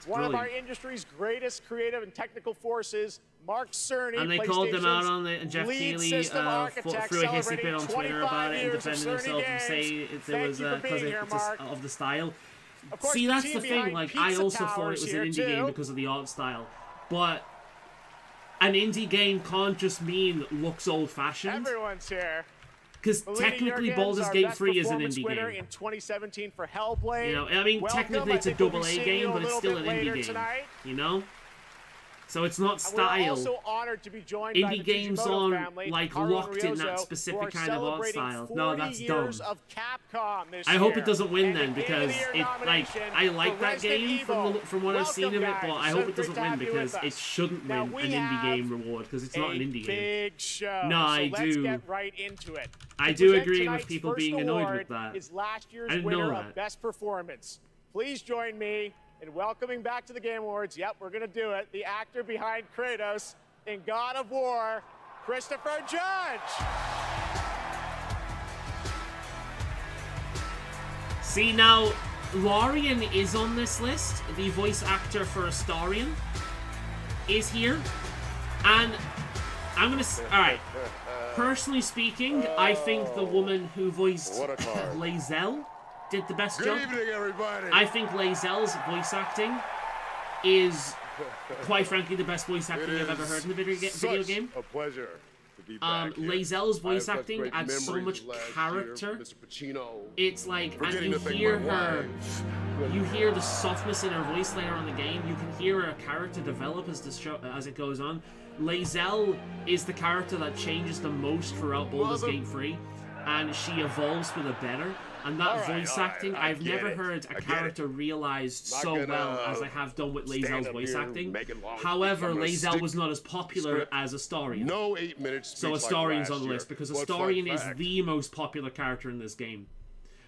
One of our industry's greatest creative and technical forces, Mark Cerny, and they called them out on it, and Jeff Keighley threw a hissy fit on Twitter about it and defended himself and say it was because of the style. See, that's the thing, like, I also thought it was an indie game because of the art style, but an indie game can't just mean looks old-fashioned. Everyone's here. Because technically, Baldur's Gate 3 is an indie game. In 2017 for Hellblade. You know, I mean, technically it's a AA game, but it's still an indie game. Tonight. You know? So it's not style. We're also honored to be joined indie by the games Fujimoto aren't family, like Haru locked and in that Ryozo, specific kind of art style. 40 No, that's dumb. years of Capcom this I hope year. it doesn't win And then, because it like I like that game from what I've seen of it, but I hope it doesn't win because it shouldn't win an indie game reward because it's not an indie game. Big show. No, I so do. Let's get right into it. I To do present agree with tonight's people first being annoyed award with that. Is last year's I didn't winner know of that. Best Performance. Please join me in welcoming back to the Game Awards. Yep, we're gonna do it. The actor behind Kratos in God of War, Christopher Judge. See, now, Lorien is on this list. The voice actor for Astarion is here. And I'm going to... Alright. Personally speaking, I think the woman who voiced Lae'zel did the best job. Good evening, everybody. I think Lae'zel's voice acting is, quite frankly, the best voice acting I've ever heard in a video game. A pleasure to be back here. Lae'zel's voice I have such acting great adds so memories much of last character. year, Mr. Pacino, It's like, and forgetting you to thank hear my her, wife. you hear the softness in her voice later on in the game. You can hear her character develop as the show, as it goes on. Lae'zel is the character that changes the most throughout Baldur's Gate 3, and she evolves for the better. And that voice acting, I've never heard a character realized so well as I have done with Lae'zel's voice acting. However, Lae'zel was not as popular as Astarion. No 8-minute speech so Astarion's like on the list year, because but Astarion fun is fact, the most popular character in this game.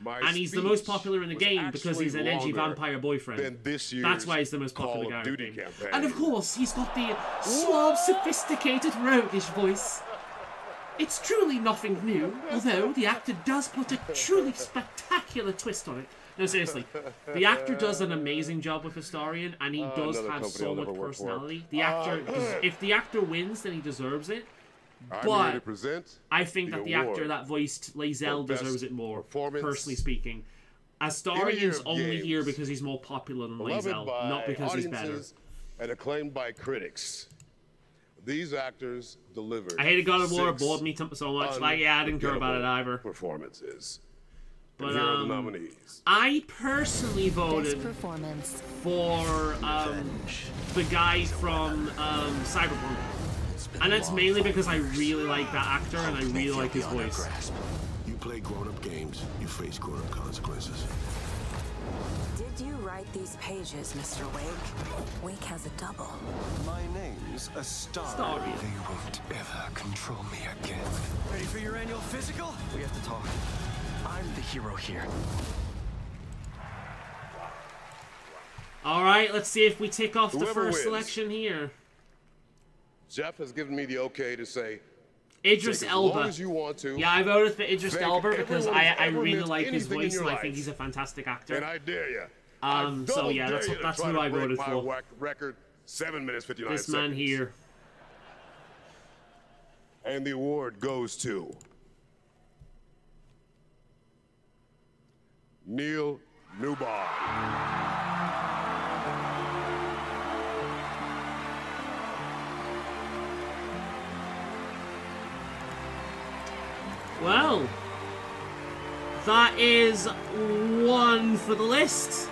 my And he's the most speech popular in the was game because he's an edgy actually vampire boyfriend. than this year's That's why he's the most Call popular of character. Duty campaign. And of course, he's got the suave, sophisticated, roguish voice. It's truly nothing new, although the actor does put a truly spectacular twist on it. No, seriously. The actor does an amazing job with Astarion, and he does another have company so I'll much never work for. personality. The actor, if the actor wins, then he deserves it. I'm here to present I think that the award actor that voiced Lae'zel for best deserves it more, performance personally speaking. in a Astarian's year of only games, here because he's more popular than beloved Lae'zel, by not because he's better. audiences and acclaimed by critics. These actors delivered. I hated God of War, it 6 bored me so much. Like, yeah, I didn't care about it either. Performances. But And here are the nominees. I personally voted performance for the guy from Cyberpunk. And that's mainly because I really like that actor and I really like his voice. You play grown-up games, you face grown-up consequences. Did you write these pages, Mr. Wake? Wake has a double. My name's Astarian. They won't ever control me again. Ready for your annual physical? We have to talk. I'm the hero here. Alright, let's see if we tick off the Whoever first wins. selection here. Jeff has given me the okay to say Idris take Elba. As long as you want to. Yeah, I voted for Idris Thank Elba because everyone who's I ever really meant like his anything in voice your and I life. think he's a fantastic actor. And I dare you. So yeah, that's who I voted for. Record 7 minutes 59 This seconds. man here. And the award goes to Neil Newbar. Well, that is one for the list.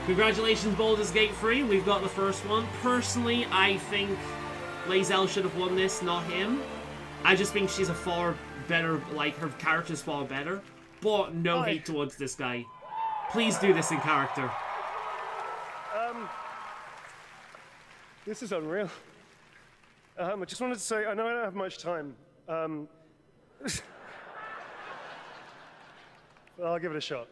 Congratulations, Baldur's Gate 3. We've got the first one. Personally, I think Lae'zel should have won this, not him. I just think she's a far better, like, her character's far better. But no hate towards this guy. Please do this in character. This is unreal. I just wanted to say, I know I don't have much time. But I'll give it a shot.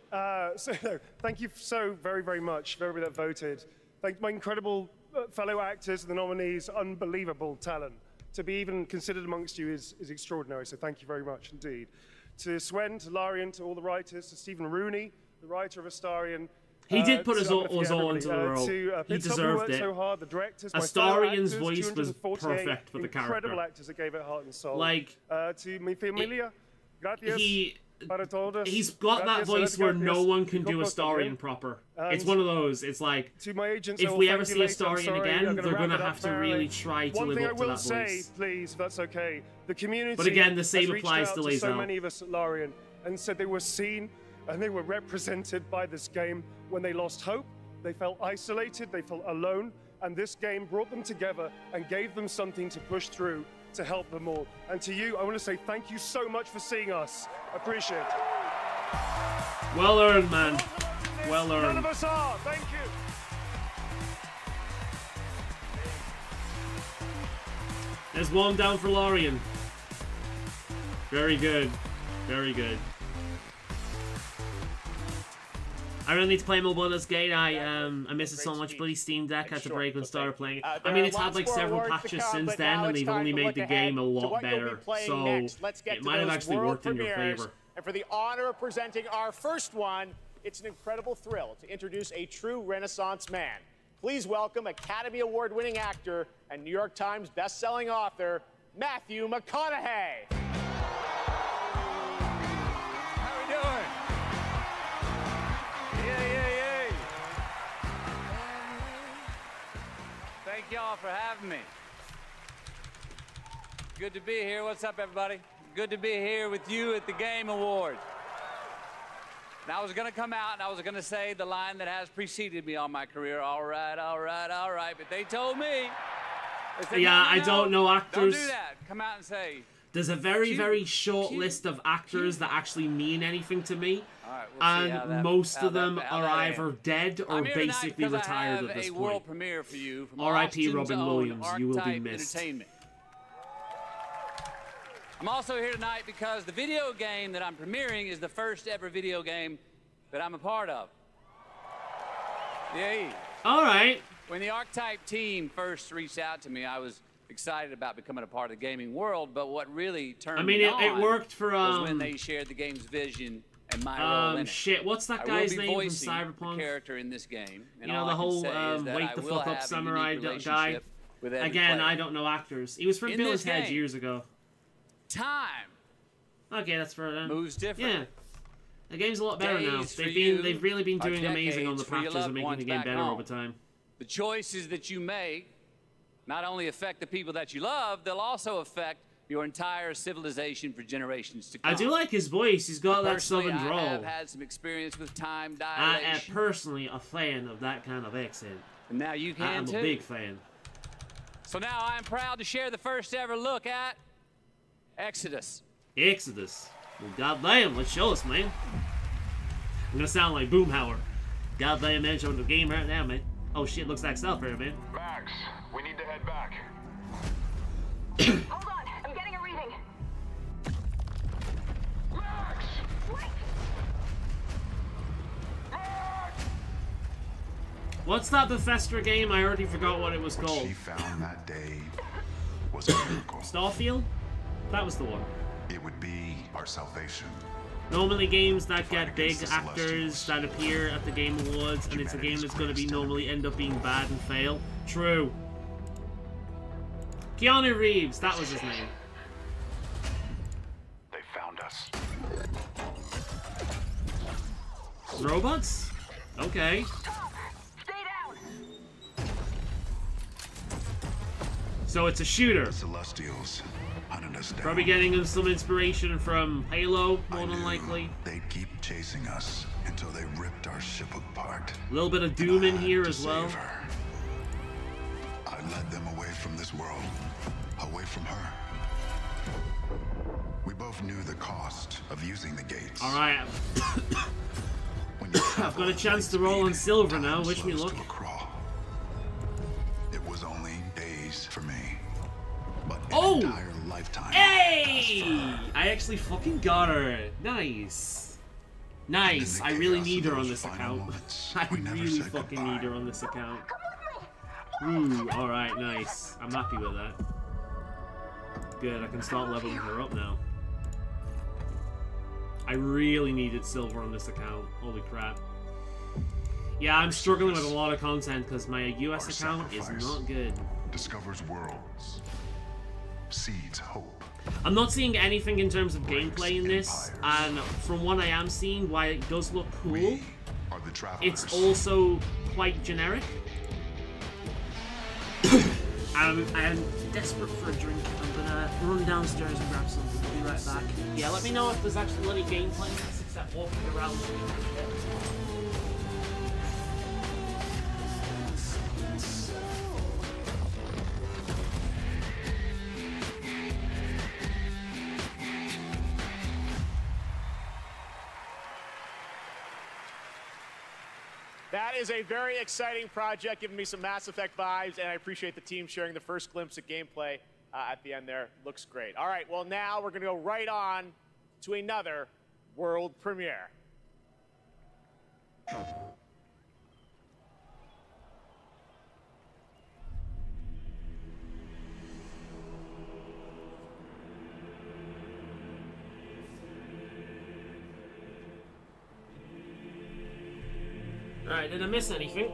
Thank you so very, very much for everybody that voted. Thank my incredible fellow actors and the nominees, unbelievable talent. To be even considered amongst you is extraordinary, so thank you very much indeed. To Swen, to Larian, to all the writers, to Stephen Rooney, the writer of Astarian. He did put us all everybody, into the role. Pete Tubman, He deserved worked it. so hard, the directors, Astarian's my fellow voice actors, was 248 perfect for the character. incredible actors that gave it heart and soul. Like, to mi familia, gracias. He's got that voice where no one can do Astarian proper. It's one of those. It's like, to my agents, if we ever see Astarian again, they're going to have to really try to live up to that voice. One thing I will say, please, if that's okay, the community But again, the same has reached applies out to so Lae'zel. many of us at Larian and said they were seen and they were represented by this game when they lost hope, they felt isolated, they felt alone, and this game brought them together and gave them something to push through to help them all. And to you, I want to say thank you so much for seeing us. Appreciate it. Well earned, man. Well earned. None of us are. Thank you. There's one down for Larian. Very good. Very good. I really need to play more Baldur's Gate. I miss it so much. Bloody Steam Deck had to break when I started playing it. I mean, it's had like several patches since then, and they've only made the game a lot better. So it might have actually worked in your favor. And for the honor of presenting our first one, it's an incredible thrill to introduce a true Renaissance man. Please welcome Academy Award-winning actor and New York Times best-selling author, Matthew McConaughey. How we doing? Yay. Thank y'all for having me. Good to be here. What's up, everybody? Good to be here with you at the Game Awards. Now, I was going to come out and I was going to say the line that has preceded me all my career, all right, but they told me. They said, Yeah, no, I don't know actors. Don't do that. Come out and say. There's a very short list of actors that actually mean anything to me. And most of them are either dead or basically retired at this a world point. premiere for you from R.I.P. Austin's Robin own Williams. You will be Archetype missed. Entertainment. I'm also here tonight because the video game that I'm premiering is the first ever video game that I'm a part of. Yay. All right. When the Archetype team first reached out to me, I was excited about becoming a part of the gaming world, but what really turned me on it worked for was when they shared the game's vision and my role in it. Shit, what's that guy's name from Cyberpunk? Character in this game. And you know, the whole wake the fuck up samurai guy? Again, I don't know actors. He was from Bill's Head years ago. Time. Okay, that's for them. Moves different. Yeah. The game's a lot better now. They've really been doing amazing on the patches and making the game better over time. The choices that you make not only affect the people that you love, they'll also affect your entire civilization for generations to come. I do like his voice. He's got that southern drawl. I have had some experience with time dilation. I am personally a fan of that kind of accent. And now you can I'm too. a big fan. So now I'm proud to share the first ever look at Exodus. Exodus. Well, goddamn, let's show us, man. I'm gonna sound like Boomhauer. Goddamn, man, showing the game right now, man. Oh shit, looks like Self-Air, man. Max, we need to head back. Hold on, I'm getting a reading. Max! Wait! Max! What's that Bethesda game? I already forgot what it was called. What she found that day was a miracle. Starfield? That was the one. It would be our salvation. Normally games that get big actors that appear at the Game Awards, and it's a game that's going to be normally end up being bad and fail. True. Keanu Reeves, that was his name. They found us. Robots? Okay. Stay down. So it's a shooter. The Celestials hunted us down. Probably getting them some inspiration from Halo, more than likely. They'd keep chasing us until they ripped our ship apart. A little bit of Doom in here as well. I led them away from this world, away from her. We both knew the cost of using the gates. Alright. I've got a chance to roll on silver now. Wish me luck. It was only days for me. But an entire lifetime. Hey! I actually fucking got her. Nice. Nice. I really need her on this account. I really fucking need her on this account. Ooh, alright, nice. I'm happy with that. Good, I can start leveling her up now. I really needed silver on this account. Holy crap. Yeah, I'm struggling with a lot of content because my US account is not good. Discovers worlds. Seeds hope. I'm not seeing anything in terms of gameplay in this, and from what I am seeing, while it does look cool, it's also quite generic. I'm desperate for a drink. I'm gonna run downstairs and grab something. I'll be right back. Yeah, let me know if there's actually any gameplay in this except walking around. That is a very exciting project, giving me some Mass Effect vibes, and I appreciate the team sharing the first glimpse of gameplay at the end there. Looks great. All right, well, now we're going to go right on to another world premiere. Alright, did I miss anything?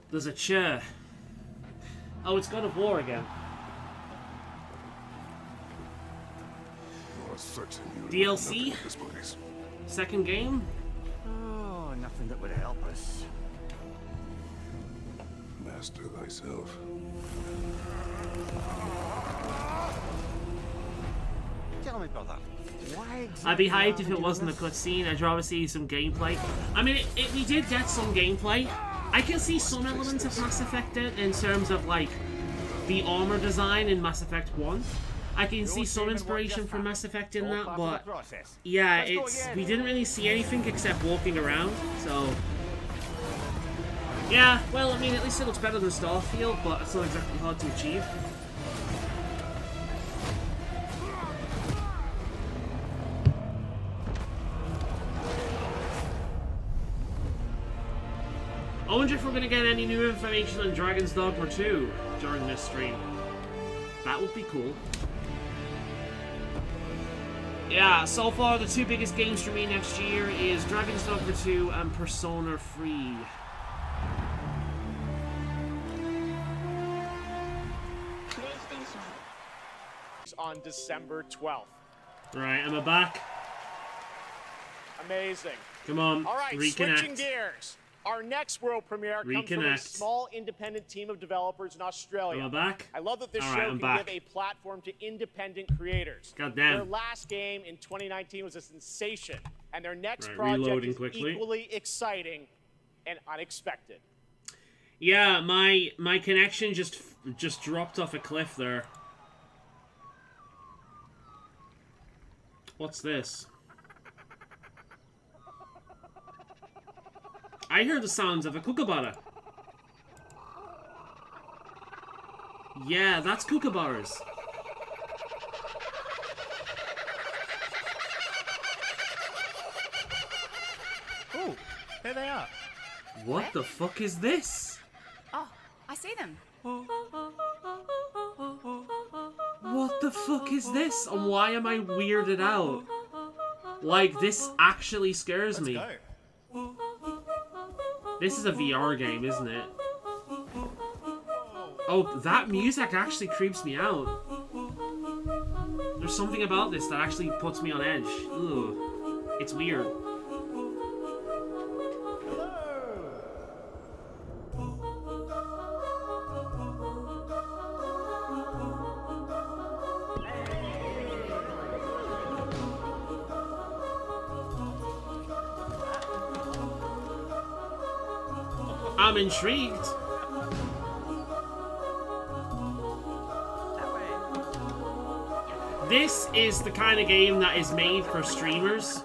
There's a chair. Oh, it's God of War again. DLC? Second game? Oh, nothing that would help us. Master thyself. Tell me, brother. Why I'd be hyped if it wasn't a cutscene. I'd rather see some gameplay. I mean, we did get some gameplay. I can see some elements of Mass Effect in terms of, like, the armor design in Mass Effect 1. I can see some inspiration from Mass Effect in that, but yeah, we didn't really see anything except walking around, so yeah, well, I mean, at least it looks better than Starfield, but it's not exactly hard to achieve. I wonder if we're going to get any new information on Dragon's Dogma 2 during this stream. That would be cool. Yeah, so far the two biggest games for me next year is Dragon's Dogma 2 and Persona 3. On December 12th. Right, am I back? Amazing. Come on, all right, reconnect. Switching gears. Our next world premiere comes from a small independent team of developers in Australia. Am I back? I love that this all show right, can give a platform to independent creators. God damn. Their last game in 2019 was a sensation, and their next project is equally exciting and unexpected. Yeah, my connection just dropped off a cliff there. What's this? I hear the sounds of a kookaburra. Yeah, that's kookaburras. Oh, there they are. What the fuck is this? Oh, I see them. What the fuck is this? And why am I weirded out? Like, this actually scares me. This is a VR game, isn't it? Oh, that music actually creeps me out. There's something about this that actually puts me on edge. Ugh. It's weird. I'm intrigued. This is the kind of game that is made for streamers,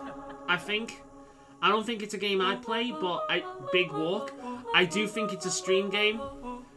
I think. I don't think it's a game I'd play, but Big Walk. I do think it's a stream game.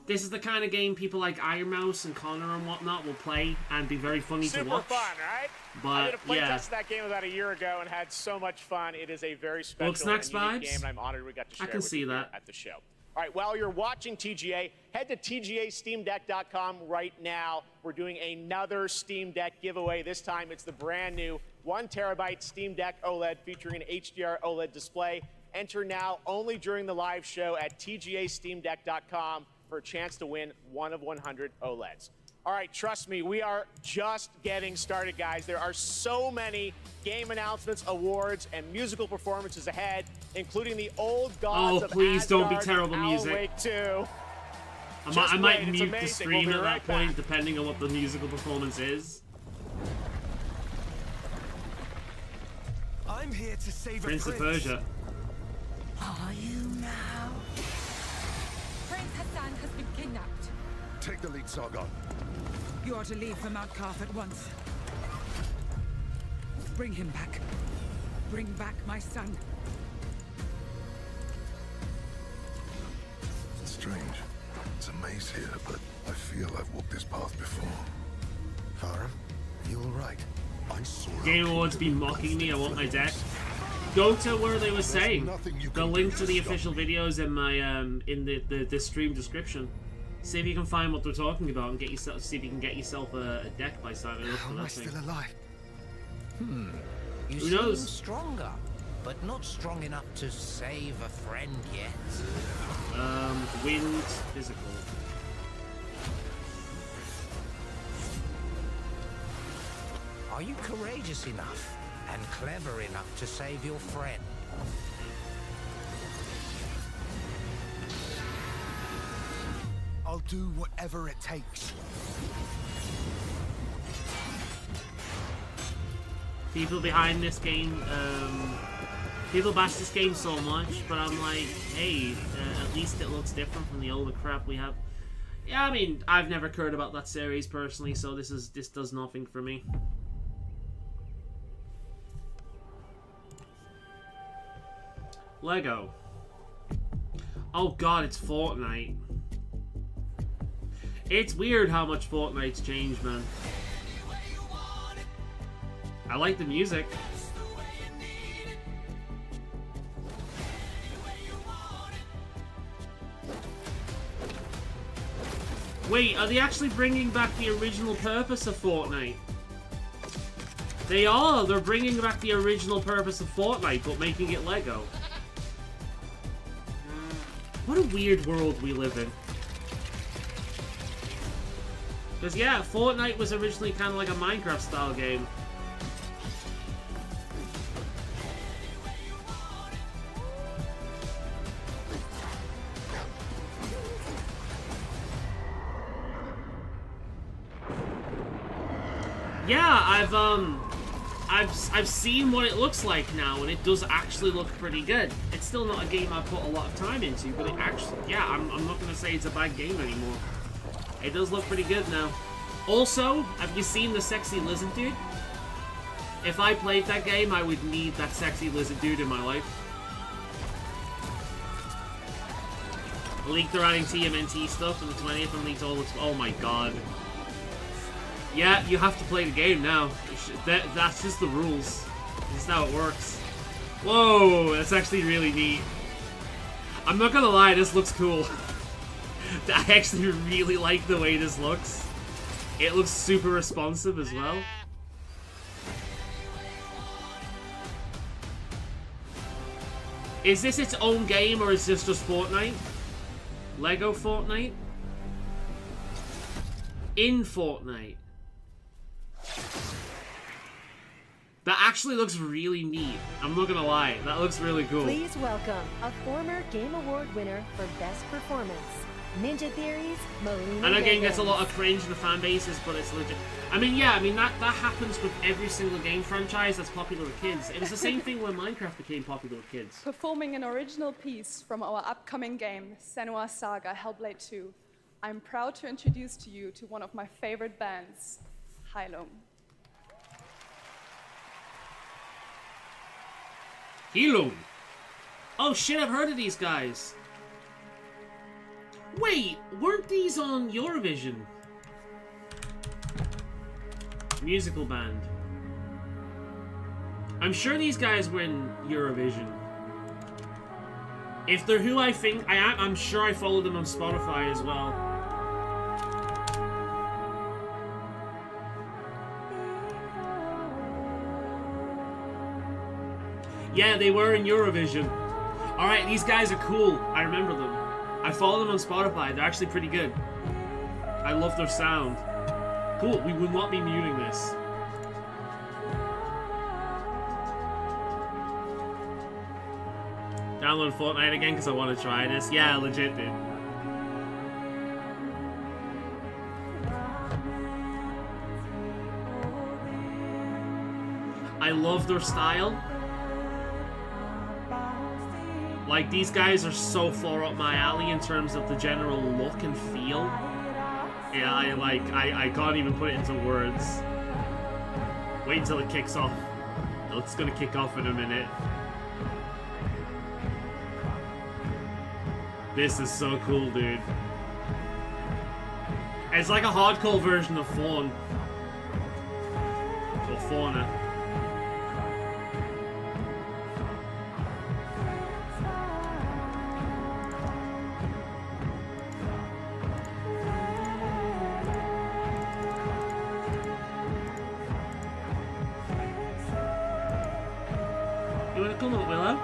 This is the kind of game people like Iron Mouse and Connor and whatnot will play and be very funny to watch. Super fun, right? But I did a play yeah. test of that game about a year ago and had so much fun. It is a very special Books Next and unique vibes? game, and I'm honored we got to share I can it with see you that. at the show. All right, while you're watching TGA, head to TGASteamDeck.com right now. We're doing another Steam Deck giveaway. This time it's the brand new 1 terabyte Steam Deck OLED featuring an HDR OLED display. Enter now only during the live show at TGASteamDeck.com for a chance to win 1 of 100 OLEDs. All right, trust me, we are just getting started, guys. There are so many game announcements, awards, and musical performances ahead, including the old gods of please don't be Asgard, terrible Alan music. Wake 2. I might It's mute the amazing. stream We'll at be that right point, back. depending on what the musical performance is. I'm here to save Prince a of prince. Persia. Are you now? Prince Hassan has been kidnapped. Take the lead, Sargon. You are to leave for Mount Karth at once. Bring him back. Bring back my son. It's strange. It's a maze here, but I feel I've walked this path before. Farah, are you all right? I saw Game Awards be mocking me. I want my deck. Go to where they were saying. The link to the official videos in my in the stream description. See if you can find what they're talking about and get yourself. See if you can get yourself a deck by signing up for How am that I thing. still alive? You Who seem knows? stronger, but not strong enough to save a friend yet. Wind, physical. Are you courageous enough and clever enough to save your friend? I'll do whatever it takes. People behind this game, people bash this game so much, but I'm like, hey, at least it looks different from the older crap we have. Yeah, I mean, I've never cared about that series personally, so this does nothing for me. Lego. Oh god, it's Fortnite. It's weird how much Fortnite's changed, man. I like the music. Wait, are they actually bringing back the original purpose of Fortnite? They are. They're bringing back the original purpose of Fortnite, but making it Lego. What a weird world we live in. Because, yeah, Fortnite was originally kind of like a Minecraft-style game. Yeah, I've seen what it looks like now, and it does actually look pretty good. It's still not a game I put a lot of time into, but it actually, yeah, I'm not gonna say it's a bad game anymore. It does look pretty good now. Also, have you seen the sexy lizard dude? If I played that game, I would need that sexy lizard dude in my life. Leaked they're adding TMNT stuff on the 20th and leaked all the... Oh my god. Yeah, you have to play the game now. That's just the rules. This is how it works. Whoa, that's actually really neat. I'm not gonna lie, this looks cool. I actually really like the way this looks. It looks super responsive as well. Is this its own game or is this just Fortnite? Lego Fortnite? In Fortnite. That actually looks really neat. I'm not gonna lie, that looks really cool. Please welcome a former Game Award winner for Best Performance, Ninja Theory's Melina. I know game gets a Higgins. lot of cringe in the fan bases, but it's legit. I mean, yeah, I mean that happens with every single game franchise that's popular with kids. It was the same thing when Minecraft became popular with kids. Performing an original piece from our upcoming game, Senua's Saga Hellblade 2, I'm proud to introduce to you to one of my favorite bands, Faolan. Faolan. Oh shit, I've heard of these guys. Wait, weren't these on Eurovision? Musical band. I'm sure these guys were in Eurovision. If they're who I think I am, I'm sure I follow them on Spotify as well. Yeah, they were in Eurovision. Alright, these guys are cool. I remember them. I follow them on Spotify. They're actually pretty good. I love their sound. Cool, we will not be muting this. Download Fortnite again because I want to try this. Yeah, legit, dude. I love their style. Like, these guys are so far up my alley in terms of the general look and feel. Yeah, I can't even put it into words. Wait until it kicks off. It's gonna kick off in a minute. This is so cool, dude. It's like a hardcore version of Fawn. Or Fauna. You wanna come up, Willow?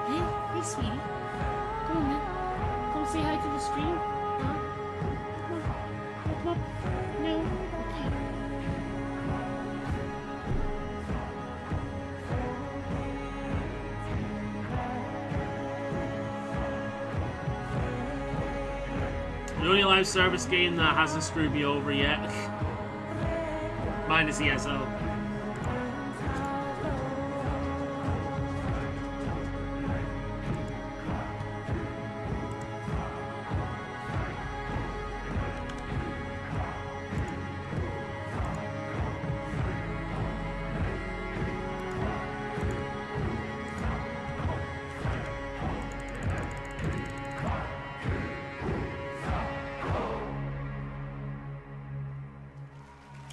Hey, hey, sweetie. Come on, man. Come say hi to the stream. Huh? Come on. Come on. No? Okay. The only live service game that hasn't screwed me over yet. Mine is ESO.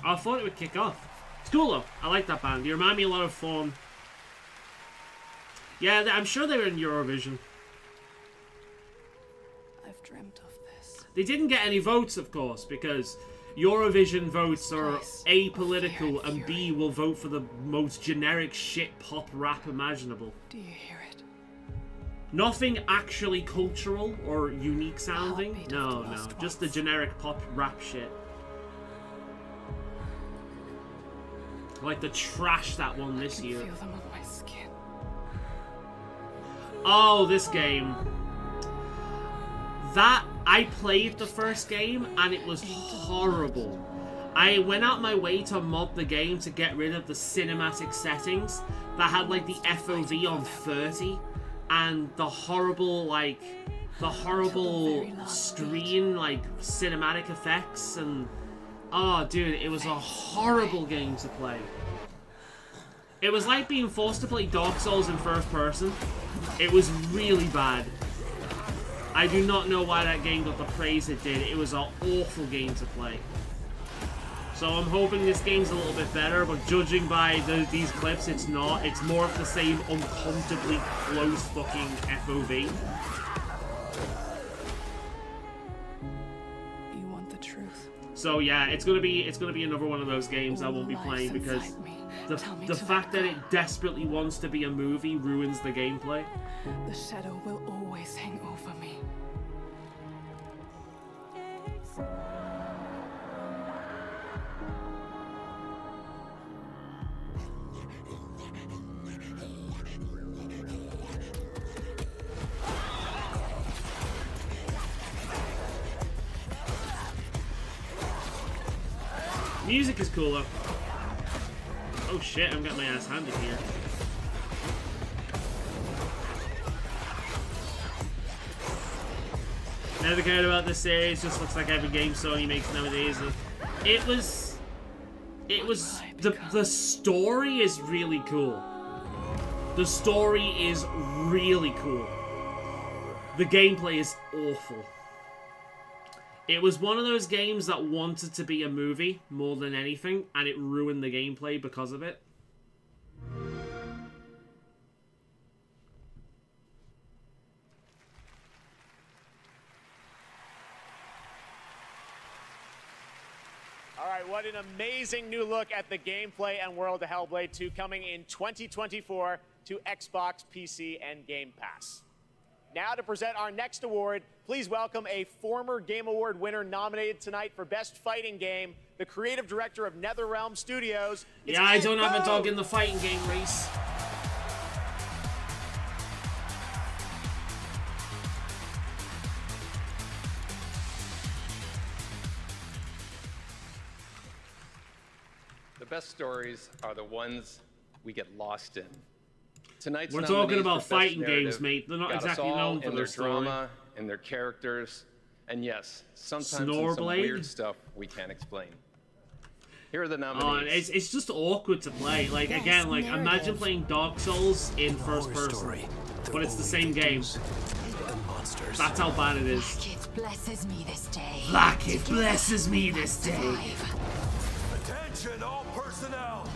I thought it would kick off. It's cool though. I like that band. They remind me a lot of Fawn. Yeah, I'm sure they were in Eurovision. I've dreamt of this. They didn't get any votes, of course, because Eurovision votes are A, political, and B, will vote for the most generic shit pop rap imaginable. Do you hear it? Nothing actually cultural or unique sounding. No, no. Just the generic pop rap shit. Like the trash that won this year. Feel them on my skin. Oh, this game. That, I played the first game and it was horrible. I went out my way to mod the game to get rid of the cinematic settings that had like the FOV on 30 and the horrible like screen like cinematic effects and oh dude, it was a horrible game to play. It was like being forced to play Dark Souls in first person. It was really bad. I do not know why that game got the praise it did. It was an awful game to play. So I'm hoping this game's a little bit better, but judging by these clips, it's not. It's more of the same uncomfortably close fucking FOV. You want the truth? So yeah, it's gonna be another one of those games I won't be playing because the fact that it desperately wants to be a movie ruins the gameplay. The shadow will always hang over me. Music is cool though. Oh shit, I'm getting my ass handed here. Never cared about this series, just looks like every game Sony makes nowadays. The story is really cool. The story is really cool. The gameplay is awful. It was one of those games that wanted to be a movie more than anything, and it ruined the gameplay because of it. All right, what an amazing new look at the gameplay and world of Hellblade 2 coming in 2024 to Xbox, PC, and Game Pass. Now to present our next award, please welcome a former Game Award winner nominated tonight for Best Fighting Game, the creative director of NetherRealm Studios. Yeah, I don't have a dog in the fighting game race. The best stories are the ones we get lost in. Tonight's We're talking about for Best fighting games, Narrative mate. They're not got us exactly all known for in their their story. drama, in their characters, and yes, sometimes in some Snoreblade? weird stuff we can't explain. Here are the Oh, nominees. it's just awkward to play. Like, again, like, imagine playing Dark Souls in first person. But it's the same game. That's how bad it is. It blesses me this day. Black, it blesses me this day. Attention, all personnel!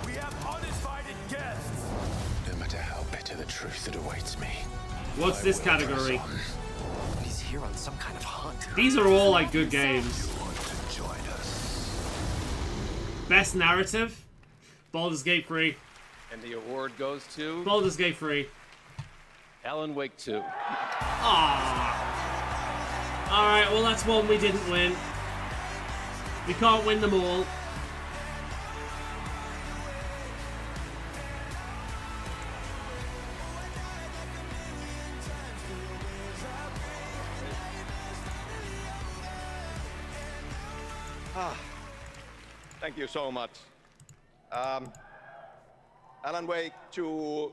We have uninvited guests! No matter how bitter the truth that awaits me. What's this category? He's here on some kind of hunt. These are all, like, good games. Best Narrative? Baldur's Gate 3. And the award goes to... Baldur's Gate 3. Alan Wake 2. Ah. Alright, well that's one we didn't win. We can't win them all. Thank you so much. Alan Wake 2,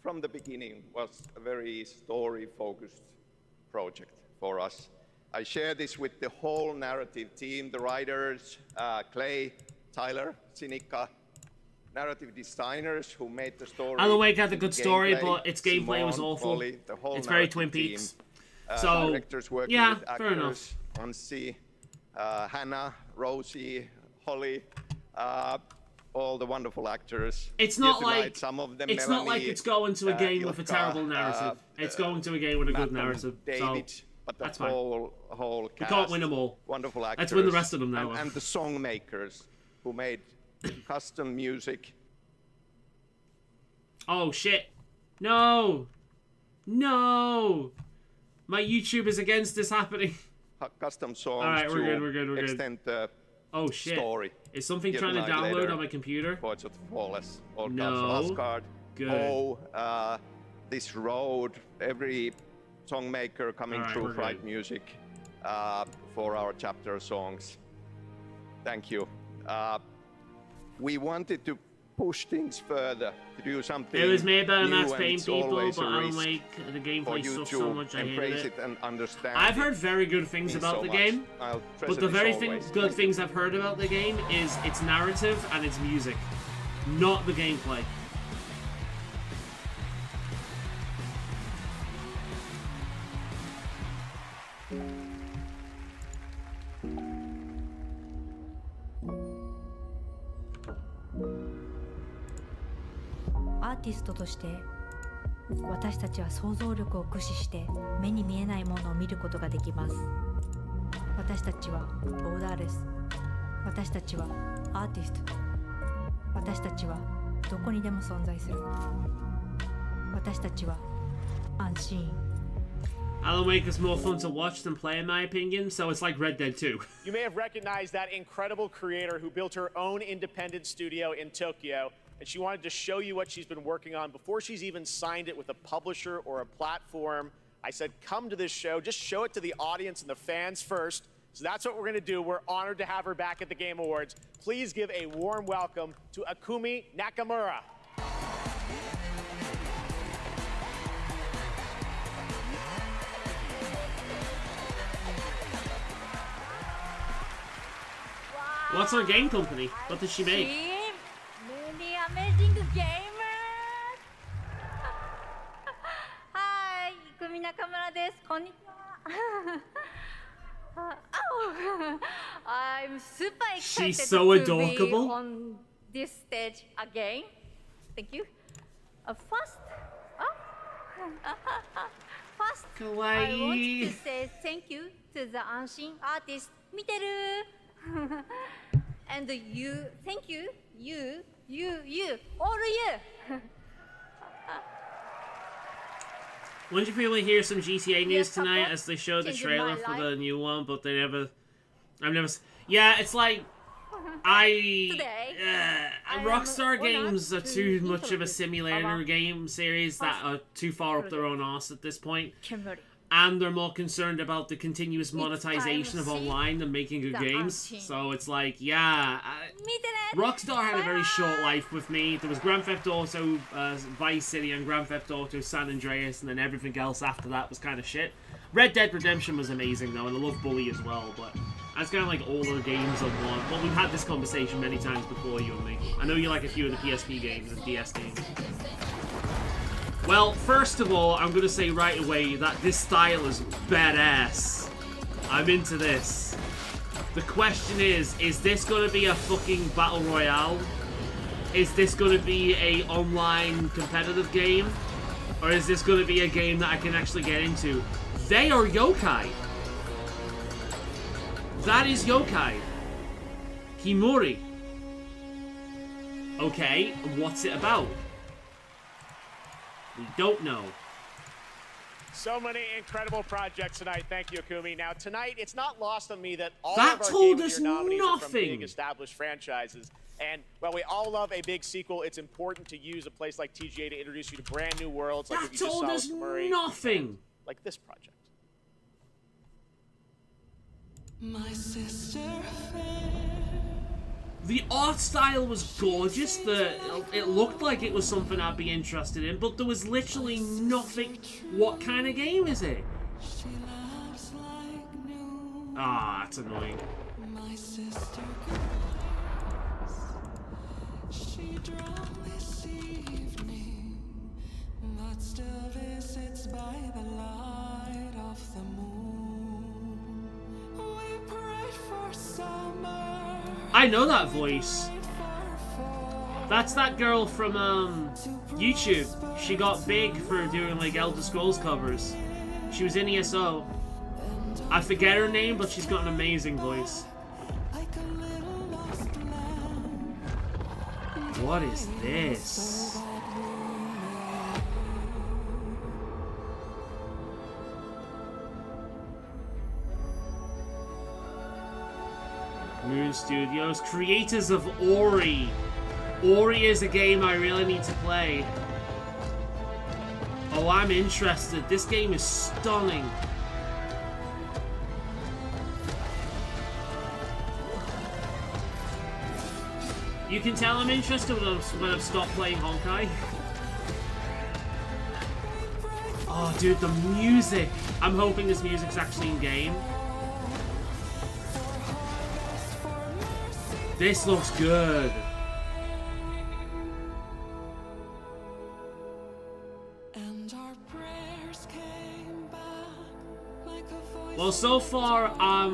from the beginning, was a very story-focused project for us. I share this with the whole narrative team, the writers, Clay, Tyler, Sinica, narrative designers who made the story. Alan Wake had a good story, but its gameplay was Simone, awful. Polly, the whole It's very narrative Twin team, Peaks. So, directors working yeah, with fair enough. actors, Ansi, Hannah, Rosie, Holly, all the wonderful actors. It's Here not tonight, like some of them, it's not like Melanie, it's going to a game with a Ilkka, terrible narrative. It's going to a game with a good Matt and narrative. David, but the That's fine. whole cast. We can't win them all. Wonderful actors. Let's win the rest of them now. And the song makers who made custom music. Oh shit! No! No! My YouTube is against this happening. Custom songs. Alright, we're good, we're good, we're good. Extend the oh shit! Story. Is something Get trying to like download later. on my computer? Ports of Flawless. Or No. Asgard. Good. Oh, this road. Every song maker coming Alright, through we're Fright good. Music for our chapter songs. Thank you. We wanted to push things further, to do something It was made by new, Max and Payne it's people, always but a I don't risk like the for gameplay you stuff so to much. I hated embrace it. it and understand. I've it. heard very good things Means about so the much. game, I'll but treasure the this very always. good things I've heard about the game is its narrative and its music, not the gameplay.アーティストとして私たちは想像力を駆使して目に見えないものを見ることができます。私たちはボーダーレス。私たちはアーティスト。私たちはどこにでも存在する。私たちは安心。Alan Wake is more fun to watch than play, in my opinion, so it's like Red Dead 2. You may have recognized that incredible creator who built her own independent studio in Tokyo, and she wanted to show you what she's been working on before she's even signed it with a publisher or a platform. I said, come to this show, just show it to the audience and the fans first. So that's what we're gonna do. We're honored to have her back at the Game Awards. Please give a warm welcome to Akumi Nakamura. What's her game company? What did she make? Really amazing gamers! Hi, Ikumi Nakamura desu. Konnichiwa. Oh, I'm super excited She's so to adorable. be on this stage again. Thank you. First, I want to say thank you to the Anshin artist, Miteru. And you, thank you, all of you. When did you feel to hear some GTA news Your tonight support as they showed the changed trailer my for life. the new one, but they never... Yeah, it's like... Rockstar games are too much of a simulator game series that are too far up their own arse at this point. And they're more concerned about the continuous monetization of online than making good games. So it's like, yeah... Rockstar had a very short life with me. There was Grand Theft Auto Vice City and Grand Theft Auto San Andreas, and then everything else after that was kind of shit. Red Dead Redemption was amazing though, and I love Bully as well, but that's kind of like all their games on one. But we've had this conversation many times before, you and me. I know you like a few of the PSP games and DS games. Well, first of all, I'm going to say right away that this style is badass. I'm into this. The question is this going to be a fucking battle royale? Is this going to be a online competitive game? Or is this going to be a game that I can actually get into? They are yokai. That is yokai. Himori. Okay, what's it about? We don't know. So many incredible projects tonight. Thank you, Akumi. Now, tonight, it's not lost on me that all That of our told Game of us the Year nominees are from nothing. big established franchises. And while we all love a big sequel, it's important to use a place like TGA to introduce you to brand new worlds like That what you just told saw us with Murray, nothing. like this project. My sister. The art style was gorgeous. It looked like it was something I'd be interested in, but there was literally nothing. What kind of game is it? Ah, it's annoying. My sister. She drowned this evening, but still visits by the light of the moon. We prayed for summer. I know that voice. That's that girl from YouTube. She got big for doing like Elder Scrolls covers. She was in ESO. I forget her name, but she's got an amazing voice. What is this? Moon Studios, creators of Ori. Ori is a game I really need to play. Oh, I'm interested. This game is stunning. You can tell I'm interested when I've stopped playing Honkai. Oh, dude, the music. I'm hoping this music's actually in game. This looks good. Well, so far,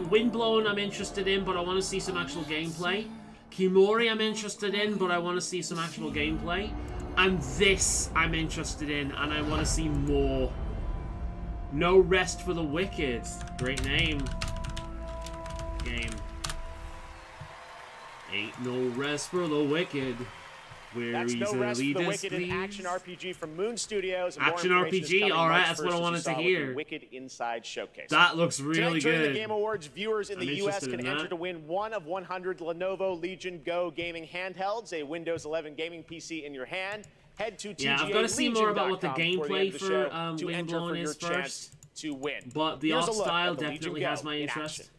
Windblown I'm interested in, but I want to see some actual gameplay. Kimori I'm interested in, but I want to see some actual gameplay. And this I'm interested in, and I want to see more. No Rest for the Wicked. Great name. Game. Ain't no rest for the wicked. That's No Rest for the Wicked, an action RPG from Moon Studios. Action RPG? Alright, that's what I wanted to hear. Wicked Inside Showcase. That looks really Tonight, good. During the Game Awards, viewers in the US can enter to win one of 100 Lenovo Legion Go gaming handhelds, a Windows 11 gaming PC in your hand. Head to Yeah, I've got to see more about what the gameplay for Windblown is first. To win. But the art style definitely has my interest.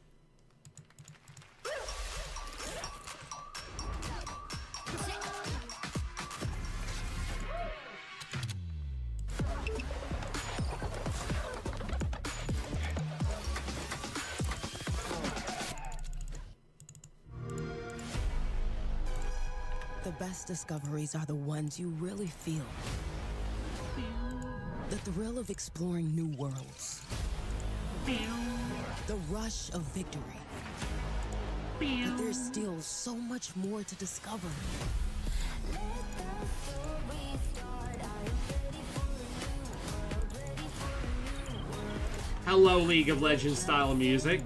The best discoveries are the ones you really feel. The thrill of exploring new worlds. The rush of victory. But there's still so much more to discover. Hello, League of Legends style music.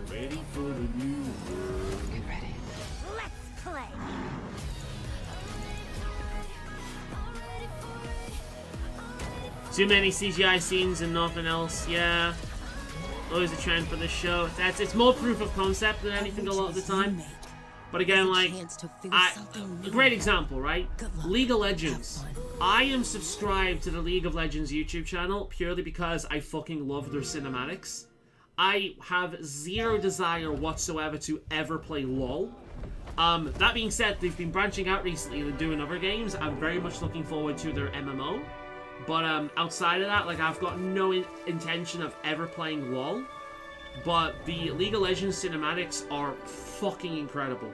Ready for the new world. Get ready. Let's play. Too many CGI scenes and nothing else. Yeah. Always a trend for this show. It's more proof of concept than anything a lot of the time. But again, like, a great example, right? League of Legends. I am subscribed to the League of Legends YouTube channel purely because I fucking love their cinematics. I have zero desire whatsoever to ever play LoL. That being said, they've been branching out recently and doing other games. I'm very much looking forward to their MMO. But outside of that, like, I've got no intention of ever playing LoL. But the League of Legends cinematics are fucking incredible.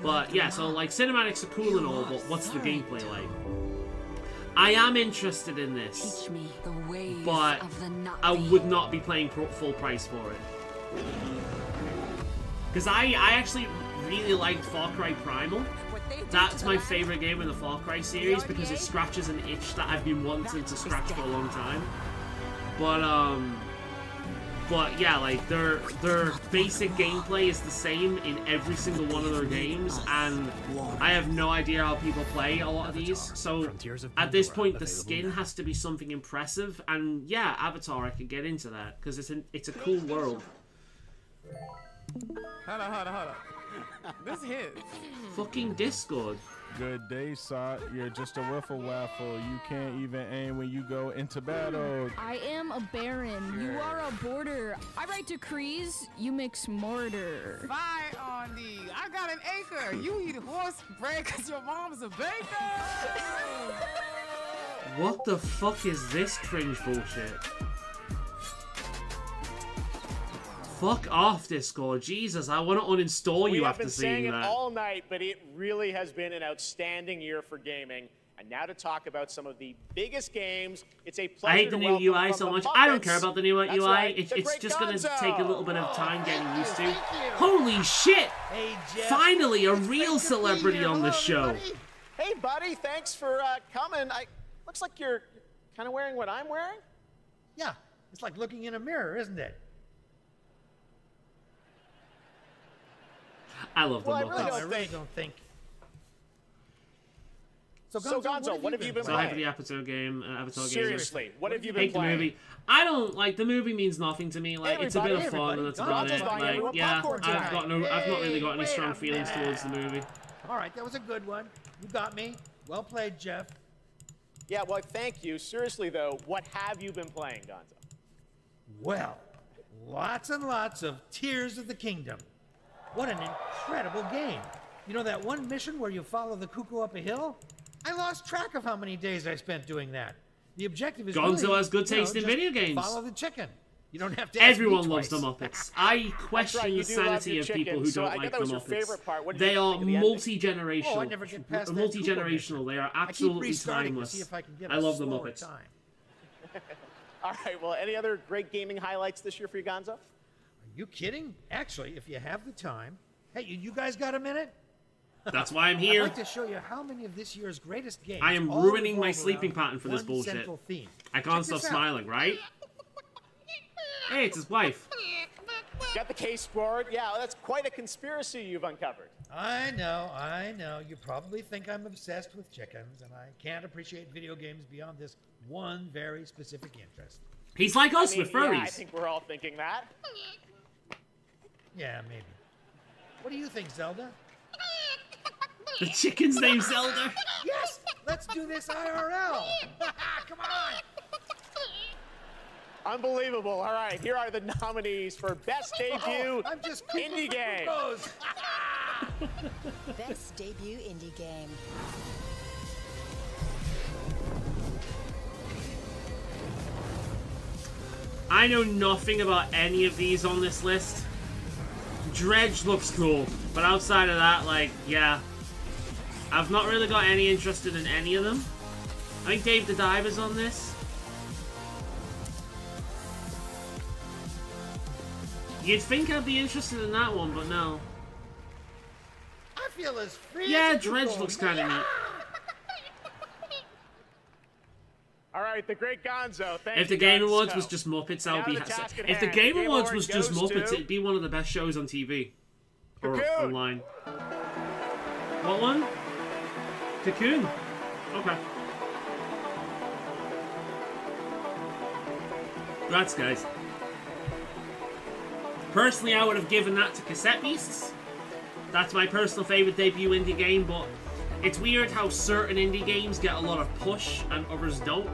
But yeah, so like, cinematics are cool and all, but what's the gameplay like? I am interested in this, but I would not be paying full price for it. Because I actually really liked Far Cry Primal. That's my favorite game in the Far Cry series because it scratches an itch that I've been wanting to scratch for a long time. But yeah, like, their basic gameplay is the same in every single one of their games, and I have no idea how people play a lot of these. So at this point, the skin has to be something impressive, and yeah, Avatar, I could get into that because it's a cool world. Hold on. This hits. Fucking Discord. Good day, Sot. You're just a wiffle waffle. You can't even aim when you go into battle. I am a baron. You are a border. I write decrees. You mix mortar. Fire on thee. I got an acre. You eat horse bread because your mom's a baker. What the fuck is this cringe bullshit? Fuck off, Discord. Jesus, I want to uninstall you after seeing that. We have been saying it all night, but it really has been an outstanding year for gaming. And now to talk about some of the biggest games. It's a pleasure I hate the new UI so much. I don't care about the new UI. Right, it's just going to take a little bit of time getting used to. Holy shit! Finally, a real celebrity on the show. Hey, buddy. Thanks for coming. Looks like you're kind of wearing what I'm wearing. Yeah, it's like looking in a mirror, isn't it? I love the Well, I Muppets. really don't think. So Gonzo, what have you been So I playing? have the Avatar game. Seriously, what have you been Hate the playing? movie. I don't like the movie. Means nothing to me. Like it's a bit of fun and that's about it. Like yeah, I've not really got any strong feelings towards the movie. All right, that was a good one. You got me. Well played, Jeff. Yeah, well, thank you. Seriously, though, what have you been playing, Gonzo? Well, lots and lots of Tears of the Kingdom. What an incredible game. You know that one mission where you follow the cuckoo up a hill? I lost track of how many days I spent doing that. The objective is Gonzo really, has good taste in just video games. Follow the chicken. You don't have to ask Everyone me loves the twice. Muppets. I question the sanity of people who don't like the Muppets. They are multi-generational. Oh, I never get past that Multi-generational. They are absolutely I keep restarting to timeless. see if I can get I a love the slower Muppets. time. All right, well, any other great gaming highlights this year for you, Gonzo? Are you kidding? Actually, if you have the time. Hey, you guys got a minute? That's why I'm here. I'd like to show you how many of this year's greatest games. I am all ruining my revolve sleeping around pattern for this one bullshit. central theme. I can't Check stop this out. smiling, right? Hey, it's his wife. Got the case board. Yeah, that's quite a conspiracy you've uncovered. I know. You probably think I'm obsessed with chickens, and I can't appreciate video games beyond this one very specific interest. He's like us with furries. Yeah, I think we're all thinking that. Yeah, maybe. What do you think, Zelda? The chicken's named Zelda. Yes! Let's do this IRL! Come on! Unbelievable. All right, here are the nominees for Best Debut I'm just Indie Game. Best debut indie game. I know nothing about any of these on this list. Dredge looks cool, but outside of that, like, yeah. I've not really got any interest in any of them. I think Dave the Diver's on this. You'd think I'd be interested in that one, but no. I feel as free Yeah, as a Dredge cuckoo. looks kind of neat. All right, the great Gonzo. Thank If the you, Game Gonzo. Awards was just Muppets, I would be Now the task at If the hand. Game The Awards Award was just goes Muppets, to- it'd be one of the best shows on TV. Or Cocoon. online. What one? Cocoon. Okay. Congrats, guys. Personally, I would have given that to Cassette Beasts. That's my personal favorite debut indie game, but it's weird how certain indie games get a lot of push and others don't.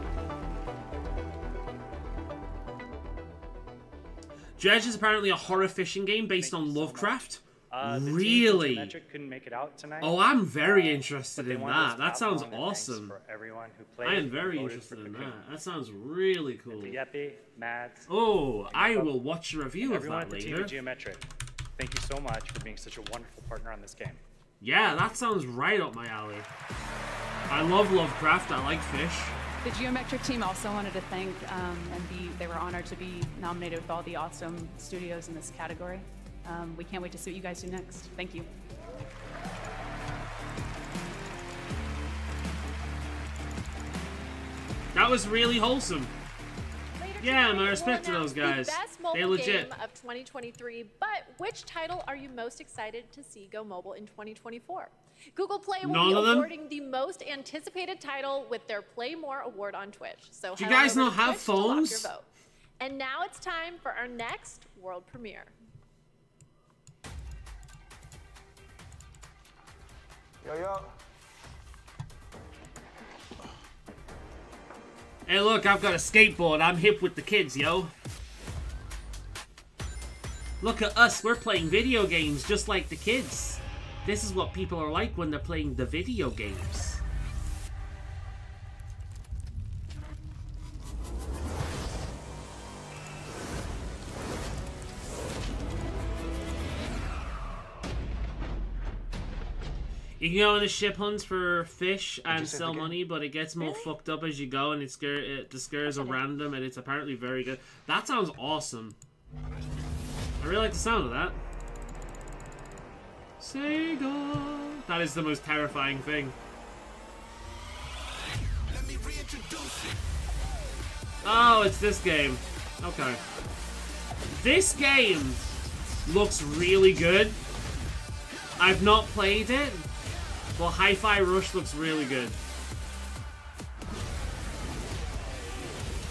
Dredge is apparently a horror fishing game based on Lovecraft. The team Really? from Geometric couldn't make it out tonight. Oh, I'm very interested but they in wanted us that. to That have sounds fun, and thanks awesome. For everyone who played I am very and voted interested for in Cocoon. that. That sounds really cool. To Yeppy, Mads. Oh, I will watch a review of everyone that at the team later. at Geometric. Thank you so much for being such a wonderful partner on this game. Yeah, that sounds right up my alley. I love Lovecraft. I like fish. The Geometric team also wanted to thank they were honored to be nominated with all the awesome studios in this category. We can't wait to see what you guys do next. Thank you. That was really wholesome. Yeah, my respect to those The guys. best They mobile legit. game of 2023, but which title are you most excited to see go mobile in 2024? Google Play will None be of them? awarding the most anticipated title with their Play More award on Twitch. So Do you head on guys over not to have Twitch to lock phones? your vote. And now it's time for our next world premiere. Yo. Hey, look, I've got a skateboard. I'm hip with the kids, yo. Look at us. We're playing video games just like the kids. This is what people are like when they're playing the video games. You can go on a ship hunt for fish and sell money, but it gets more fucked up as you go, and the scares are random, and it's apparently very good. That sounds awesome. I really like the sound of that. Sega. That is the most terrifying thing. Oh, it's this game. Okay. This game looks really good. I've not played it, but Hi-Fi Rush looks really good.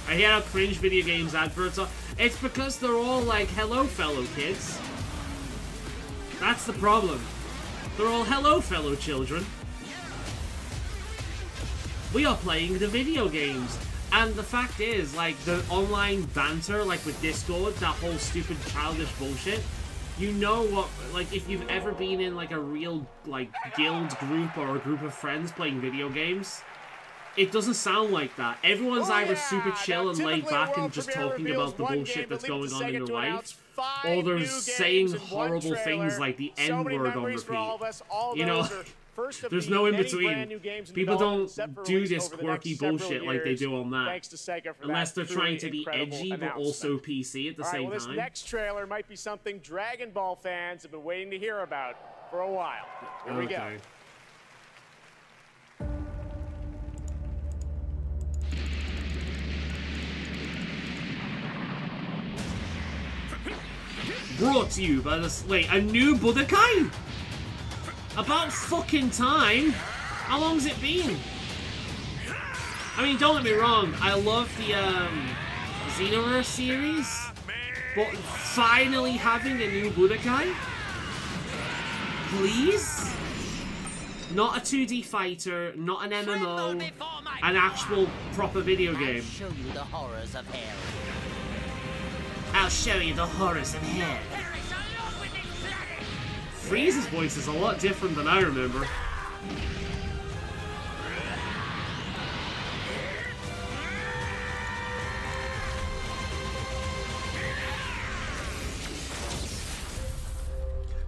I hear how cringe video games adverts are. It's because they're all like, hello, fellow kids. That's the problem. They're all, hello, fellow children. We are playing the video games. And the fact is, like, the online banter, like with Discord, that whole stupid childish bullshit, you know what, like, if you've ever been in, like, a real, like, guild group or a group of friends playing video games, it doesn't sound like that. Everyone's either super chill and laid back and just talking about the bullshit that's going on in their life, or they're saying horrible things like the N-word on repeat. You know, there's no in-between. People don't do this quirky bullshit like they do on that. Unless they're trying to be edgy but also PC at the same time. This next trailer might be something Dragon Ball fans have been waiting to hear about for a while. Here we go. Brought to you by this. Wait, a new Budokai? About fucking time. How long's it been? I mean, don't get me wrong. I love the Xenoverse series, but finally having a new Budokai, please. Not a 2D fighter, not an MMO, an actual proper video game. Show you the horrors of hell. I'll show you the horrors of hell. Frieza's voice is a lot different than I remember.